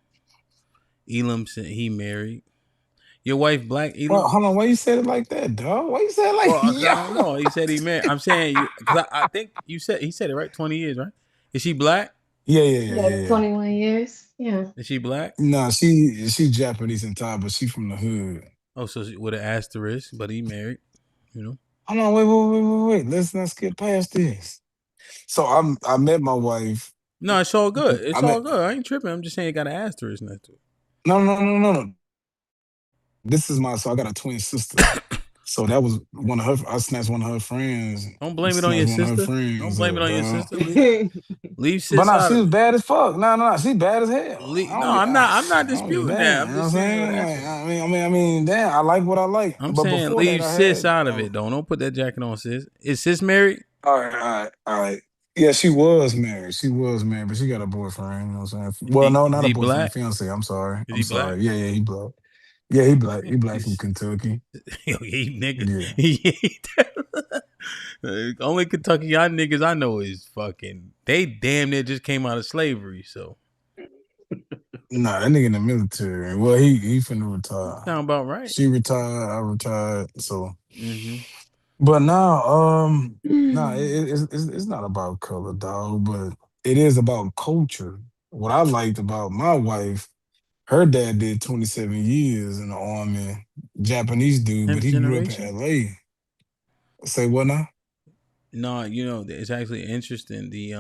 Elam said he married. Your wife black, Well, Elam? hold on. Why you said it like that, dog? Why you said it like Well, I don't know. He said he married. I'm saying you because I think he said it right. 20 years, right? Is she black? Yeah, yeah, yeah, Yeah, yeah, yeah. 21 years. Yeah. Is she black? No, she Japanese and Thai, but she from the hood. Oh, so with an asterisk, but he married. You know. Hold on, wait. Let's not skip past this. So I met my wife. No, it's all good. I It's all met good. I ain't tripping. I'm just saying it got an asterisk next to it. no. this is my. So I got a twin sister. So that was one of her. I snatched one of her friends. Don't blame it on your sister. Don't blame it on your sister. Leave But sis nah, out she of was it. bad as fuck. No, she bad as hell. No, I'm not I don't give a disputing that. damn. I'm You know what I'm just saying what saying? Like, happened. I mean, damn. I like what I like. I'm But saying before that, leave I sis had. out of it. Don't put that jacket on sis. Is sis married? All right. Yeah, she was married. She was married, but she got a boyfriend. You know what I'm saying? Well, no, Is not a he boyfriend, black? fiance. I'm sorry. Is I'm he black? sorry. Yeah, he black. Yeah, he black. He black from Kentucky. Yo, he nigga. Yeah. Only Kentucky niggas I know is fucking. They damn near just came out of slavery. So Nah, that nigga in the military. Well, he finna retire. sound about right. She retired. I retired. So, Mm-hmm. but now, nah, it's not about color, dog. But it is about culture. What I liked about my wife, her dad did 27 years in the army, Japanese dude, but 10th he grew up in generation. L.A. Say what now? No, it's actually interesting. The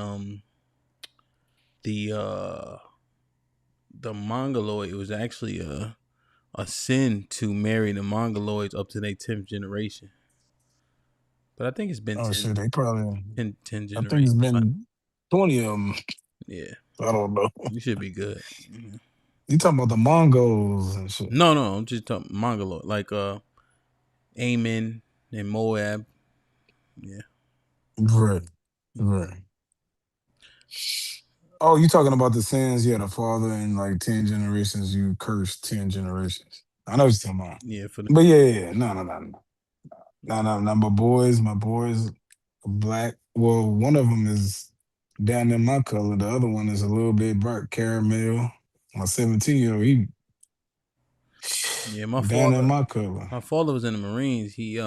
Mongoloid. It was actually a sin to marry the Mongoloids up to their 10th generation. But I think it's been Oh 10, shit, they probably. 10 I think it's generations. been 20 of them. Yeah. I don't know. You should be good. You talking about the Mongols and shit? No, I'm just talking Mongoloid, like Amen and Moab. Yeah. Right. Right. Oh, you talking about the sins? Yeah, the father in like 10 generations, you cursed 10 generations. I know what you're talking about. Yeah, for But yeah. No. No. My boys are black. Well, one of them is down in my color. The other one is a little bit burnt caramel. My 17-year-old, he yeah, down in my color. my father was in the Marines. He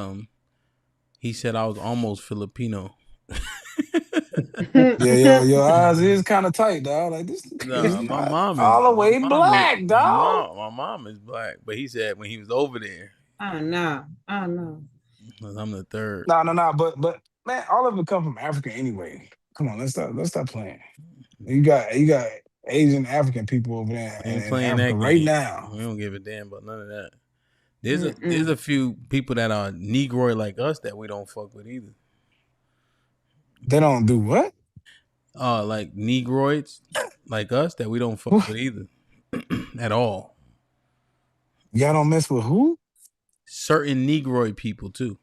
said I was almost Filipino. Yeah, your eyes is kind of tight, dog. Like this is Nah, not all the way black, dog. my mom is black. But he said when he was over there, Oh no. Oh no. 'cause I'm the third. No. But man, all of it come from Africa anyway. Come on, let's stop playing. You got Asian African people over there We ain't in playing Africa that right game. now. We don't give a damn about none of that. There's a few people that are Negroid like us that we don't fuck with either. They don't do what? Like Negroids like us that we don't fuck with either. At all. Y'all don't mess with who? Certain Negroid people too.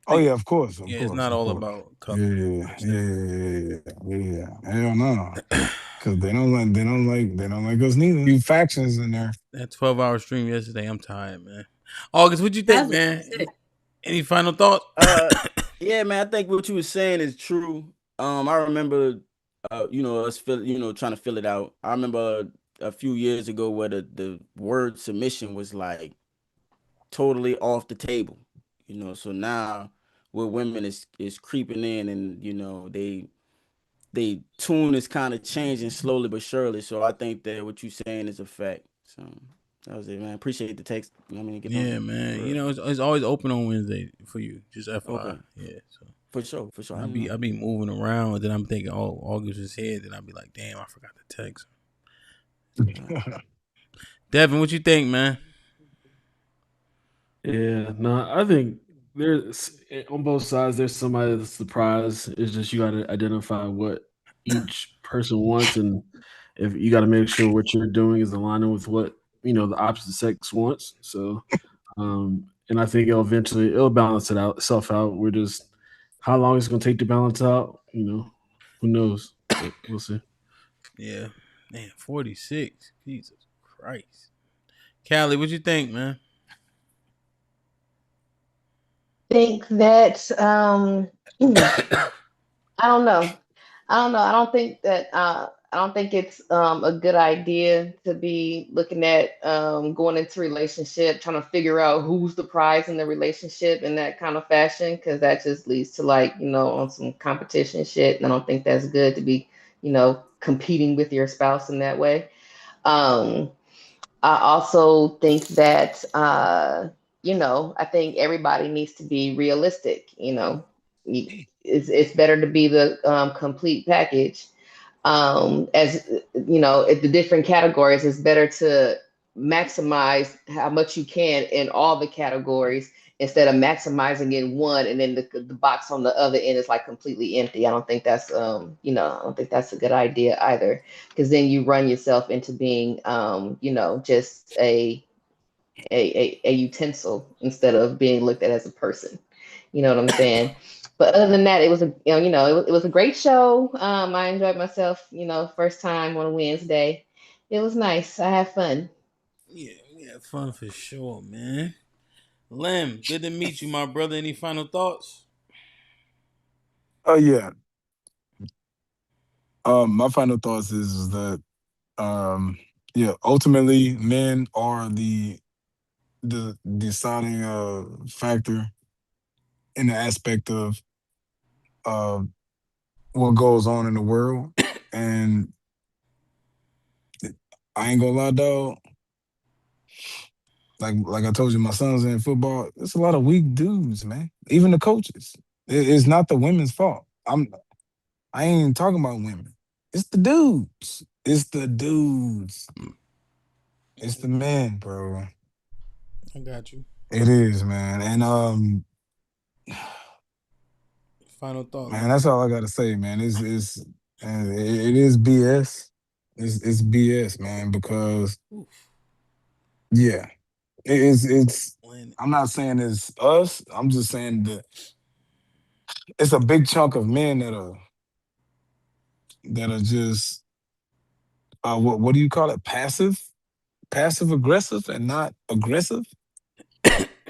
Oh yeah, of course. It's not all about color. Yeah. Hell no. Cause they don't like us neither. Few factions in there. That 12-hour stream yesterday, I'm tired, man. August, what'd you think, man? Any final thoughts? Yeah, man, I think what you were saying is true. I remember us trying to fill it out. I remember a few years ago where the word submission was like totally off the table. So now where women is creeping in, and they tune is kind of changing slowly but surely. So I think that what you're saying is a fact. So that was it, man. Appreciate the text. Yeah, man. It's always open on Wednesday for you. Just FYI. Okay. Yeah. So for sure. I be moving around, and then I'm thinking, oh, August is here. Then I'll be like, damn, I forgot to text. Devin, what you think, man? Yeah, no, I think there's on both sides. There's somebody that's surprised. It's just you got to identify what each person wants, and if you got to make sure what you're doing is aligning with what the opposite sex wants. So, and I think it'll balance itself out. We're just how long it's going to take to balance out. Who knows? But we'll see. Yeah, man, 46. Jesus Christ, Callie, what you think, man? Think that I don't know. I don't think that I don't think it's a good idea to be looking at going into a relationship, trying to figure out who's the prize in the relationship in that kind of fashion, because that just leads to on some competition shit. And I don't think that's good to be, competing with your spouse in that way. I also think that I think everybody needs to be realistic. It's better to be the complete package. As at the different categories, it's better to maximize how much you can in all the categories instead of maximizing in one and then the box on the other end is like completely empty. I don't think that's I don't think that's a good idea either, because then you run yourself into being just a utensil instead of being looked at as a person. You know what I'm saying? But other than that, it was it was a great show. I enjoyed myself. First time on a Wednesday, it was nice. I had fun. Yeah, we had fun for sure, man. Lem, good to meet you, my brother. Any final thoughts? Oh yeah. My final thoughts is that ultimately men are the deciding factor in the aspect of uh what goes on in the world. And I ain't gonna lie, dog. Like I told you, my son's in football. There's a lot of weak dudes, man. Even the coaches. It's not the women's fault. I ain't even talking about women. It's the dudes. It's the dudes. It's the men, bro. I got you. It is, man. And Final thought, man, Lem. that's all I gotta say, man. It is BS. It's BS, man, because yeah. It's I'm not saying it's us. I'm just saying that it's a big chunk of men that are just what do you call it? Passive aggressive and not aggressive.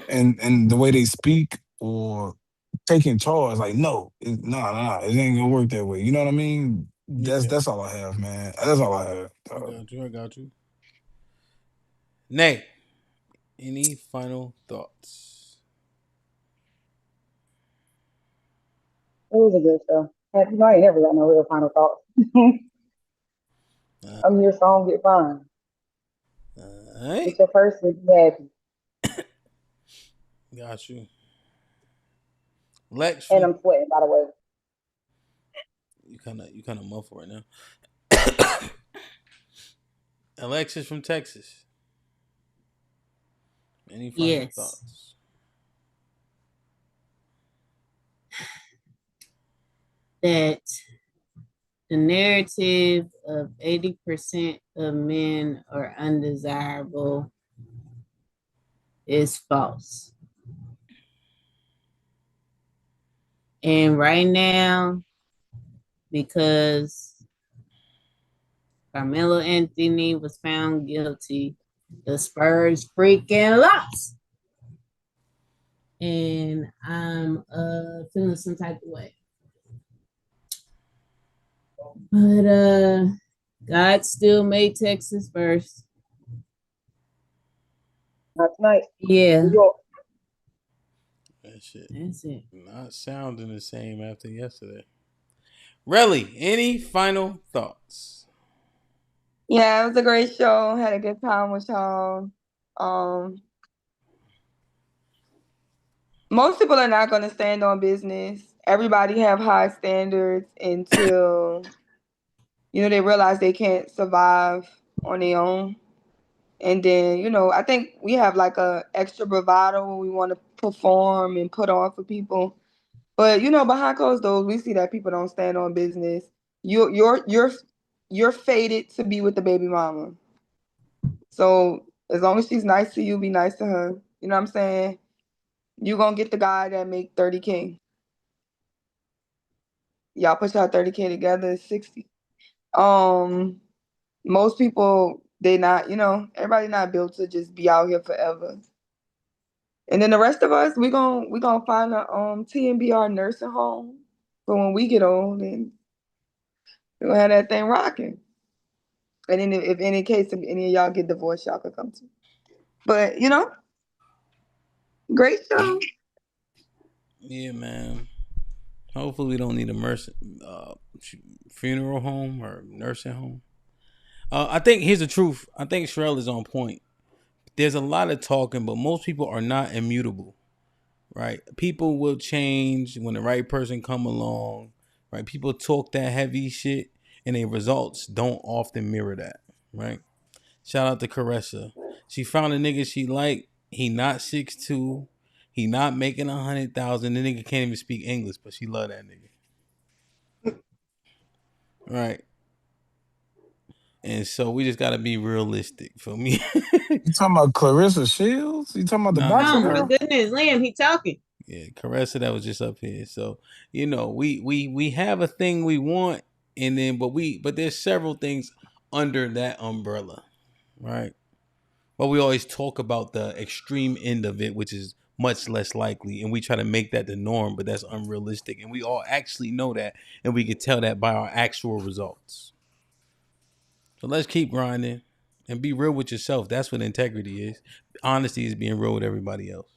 And the way they speak or taking charge, like no, it ain't gonna work that way. You know what I mean? Yeah. That's all I have, man. That's all I have. I got you. Nay, any final thoughts? It was a good show. I ain't never got no real final thoughts. I'm here, so I don't get fine. It's your first week, you happy. Got you. Lex, And I'm sweating, by the way. you kind of muffled right now. Alexis from Texas. Any final thoughts? That the narrative of 80% of men are undesirable is false. And right now, because Karmelo Anthony was found guilty, the Spurs freaking lost. And I'm feeling some type of way. But God still made Texas first. Not tonight. Yeah. New York. That shit. That's it. Not sounding the same after yesterday. Relly, any final thoughts? Yeah, it was a great show. Had a good time with y'all. Most people are not going to stand on business. Everybody have high standards until they realize they can't survive on their own. And then, I think we have like a extra bravado when we want to perform and put on for people. But behind closed doors, we see that people don't stand on business. You're fated to be with the baby mama. So as long as she's nice to you, be nice to her. You know what I'm saying? You're gonna get the guy that make 30K. Y'all put y'all 30K together, it's 60. Most people, they not, everybody not built to just be out here forever. And then the rest of us, we gonna find a TNBR nursing home for when we get old, and we're gonna have that thing rocking. And then if any case of any of y'all get divorced, y'all could come too. But great show. Yeah, man. Hopefully we don't need a funeral home or nursing home. I think here's the truth. I think Sherelle is on point. There's a lot of talking, but most people are not immutable, right? People will change when the right person come along, right? People talk that heavy shit, and their results don't often mirror that, right? Shout out to Caressa. She found a nigga she like. He not 6'2". He not making 100,000. The nigga can't even speak English, but she love that nigga. Right. And so we just gotta be realistic for me. You talking about Clarissa Shields? You talking about the boxing Oh my girl? goodness, Liam, he talking. Yeah, Caressa, that was just up here. So, you know, we have a thing we want, and then but there's several things under that umbrella, right? But we always talk about the extreme end of it, which is much less likely, and we try to make that the norm, but that's unrealistic. And we all actually know that, and we can tell that by our actual results. So let's keep grinding and be real with yourself. That's what integrity is. Honesty is being real with everybody else.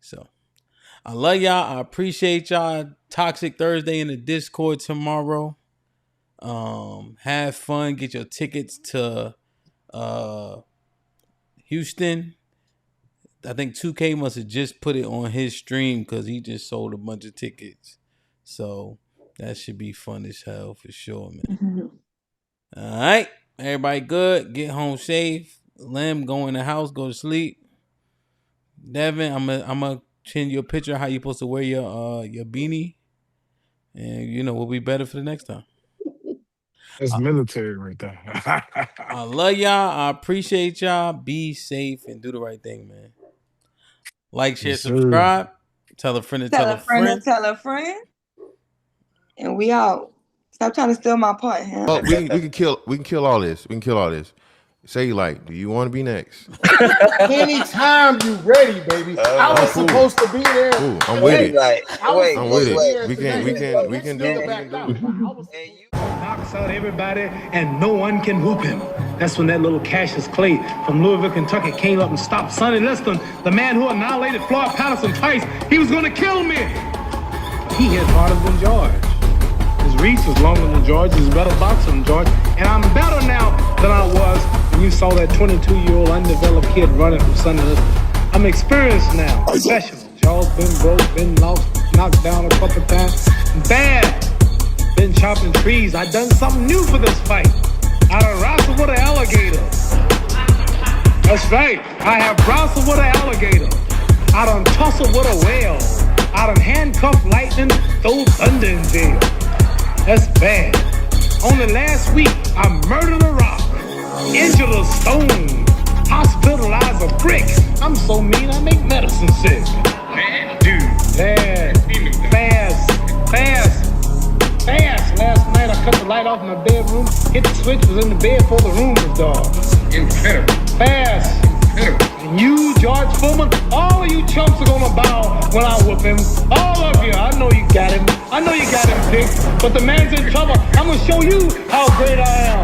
So I love y'all. I appreciate y'all. Toxic Thursday in the Discord tomorrow. Have fun. Get your tickets to Houston. I think 2K must have just put it on his stream because he just sold a bunch of tickets. So that should be fun as hell for sure, man. All right. Everybody good. Get home safe. Lim, go in the house. Go to sleep. Devin, I'm gonna send you a picture of how you're supposed to wear your beanie. And, you know, we'll be better for the next time. That's military right there. I love y'all. I appreciate y'all. Be safe and do the right thing, man. Like, share, subscribe. Tell a friend to tell a friend. Tell a friend. And we out. Stop trying to steal my part, huh? Oh, we can kill all this. We can kill all this. Say like, do you want to be next? Anytime you ready, baby. I was supposed to be there. Cool. I'm with it. I'm with it. We can do it. Knocks out everybody and no one can whoop him. That's when that little Cassius Clay from Louisville, Kentucky came up and stopped Sonny Liston, the man who annihilated Floyd Patterson twice. He was going to kill me. He hit harder than George. His reach is longer than George. He's a better boxer than George. And I'm better now than I was when you saw that 22-year-old undeveloped kid running from Sonny Liston. I'm experienced now. Professional. Charles been broke, been lost, knocked down a couple times. Bad. Been chopping trees. I done something new for this fight. I done wrestled with an alligator. That's right. I have wrestled with an alligator. I done tussled with a whale. I done handcuffed lightning, throw thunder in jail. That's bad. Only last week, I murdered a rock, injured a stone, hospitalized a brick. I'm so mean, I make medicine sick. Man, dude. Fast. Last night, I cut the light off in my bedroom, hit the switch, was in the bed before the room was dark. Incredible. Fast. And you, George Foreman, all of you chumps are gonna bow when I whoop him. All of you. I know you got him. I know you got him picked. But the man's in trouble. I'm gonna show you how great I am.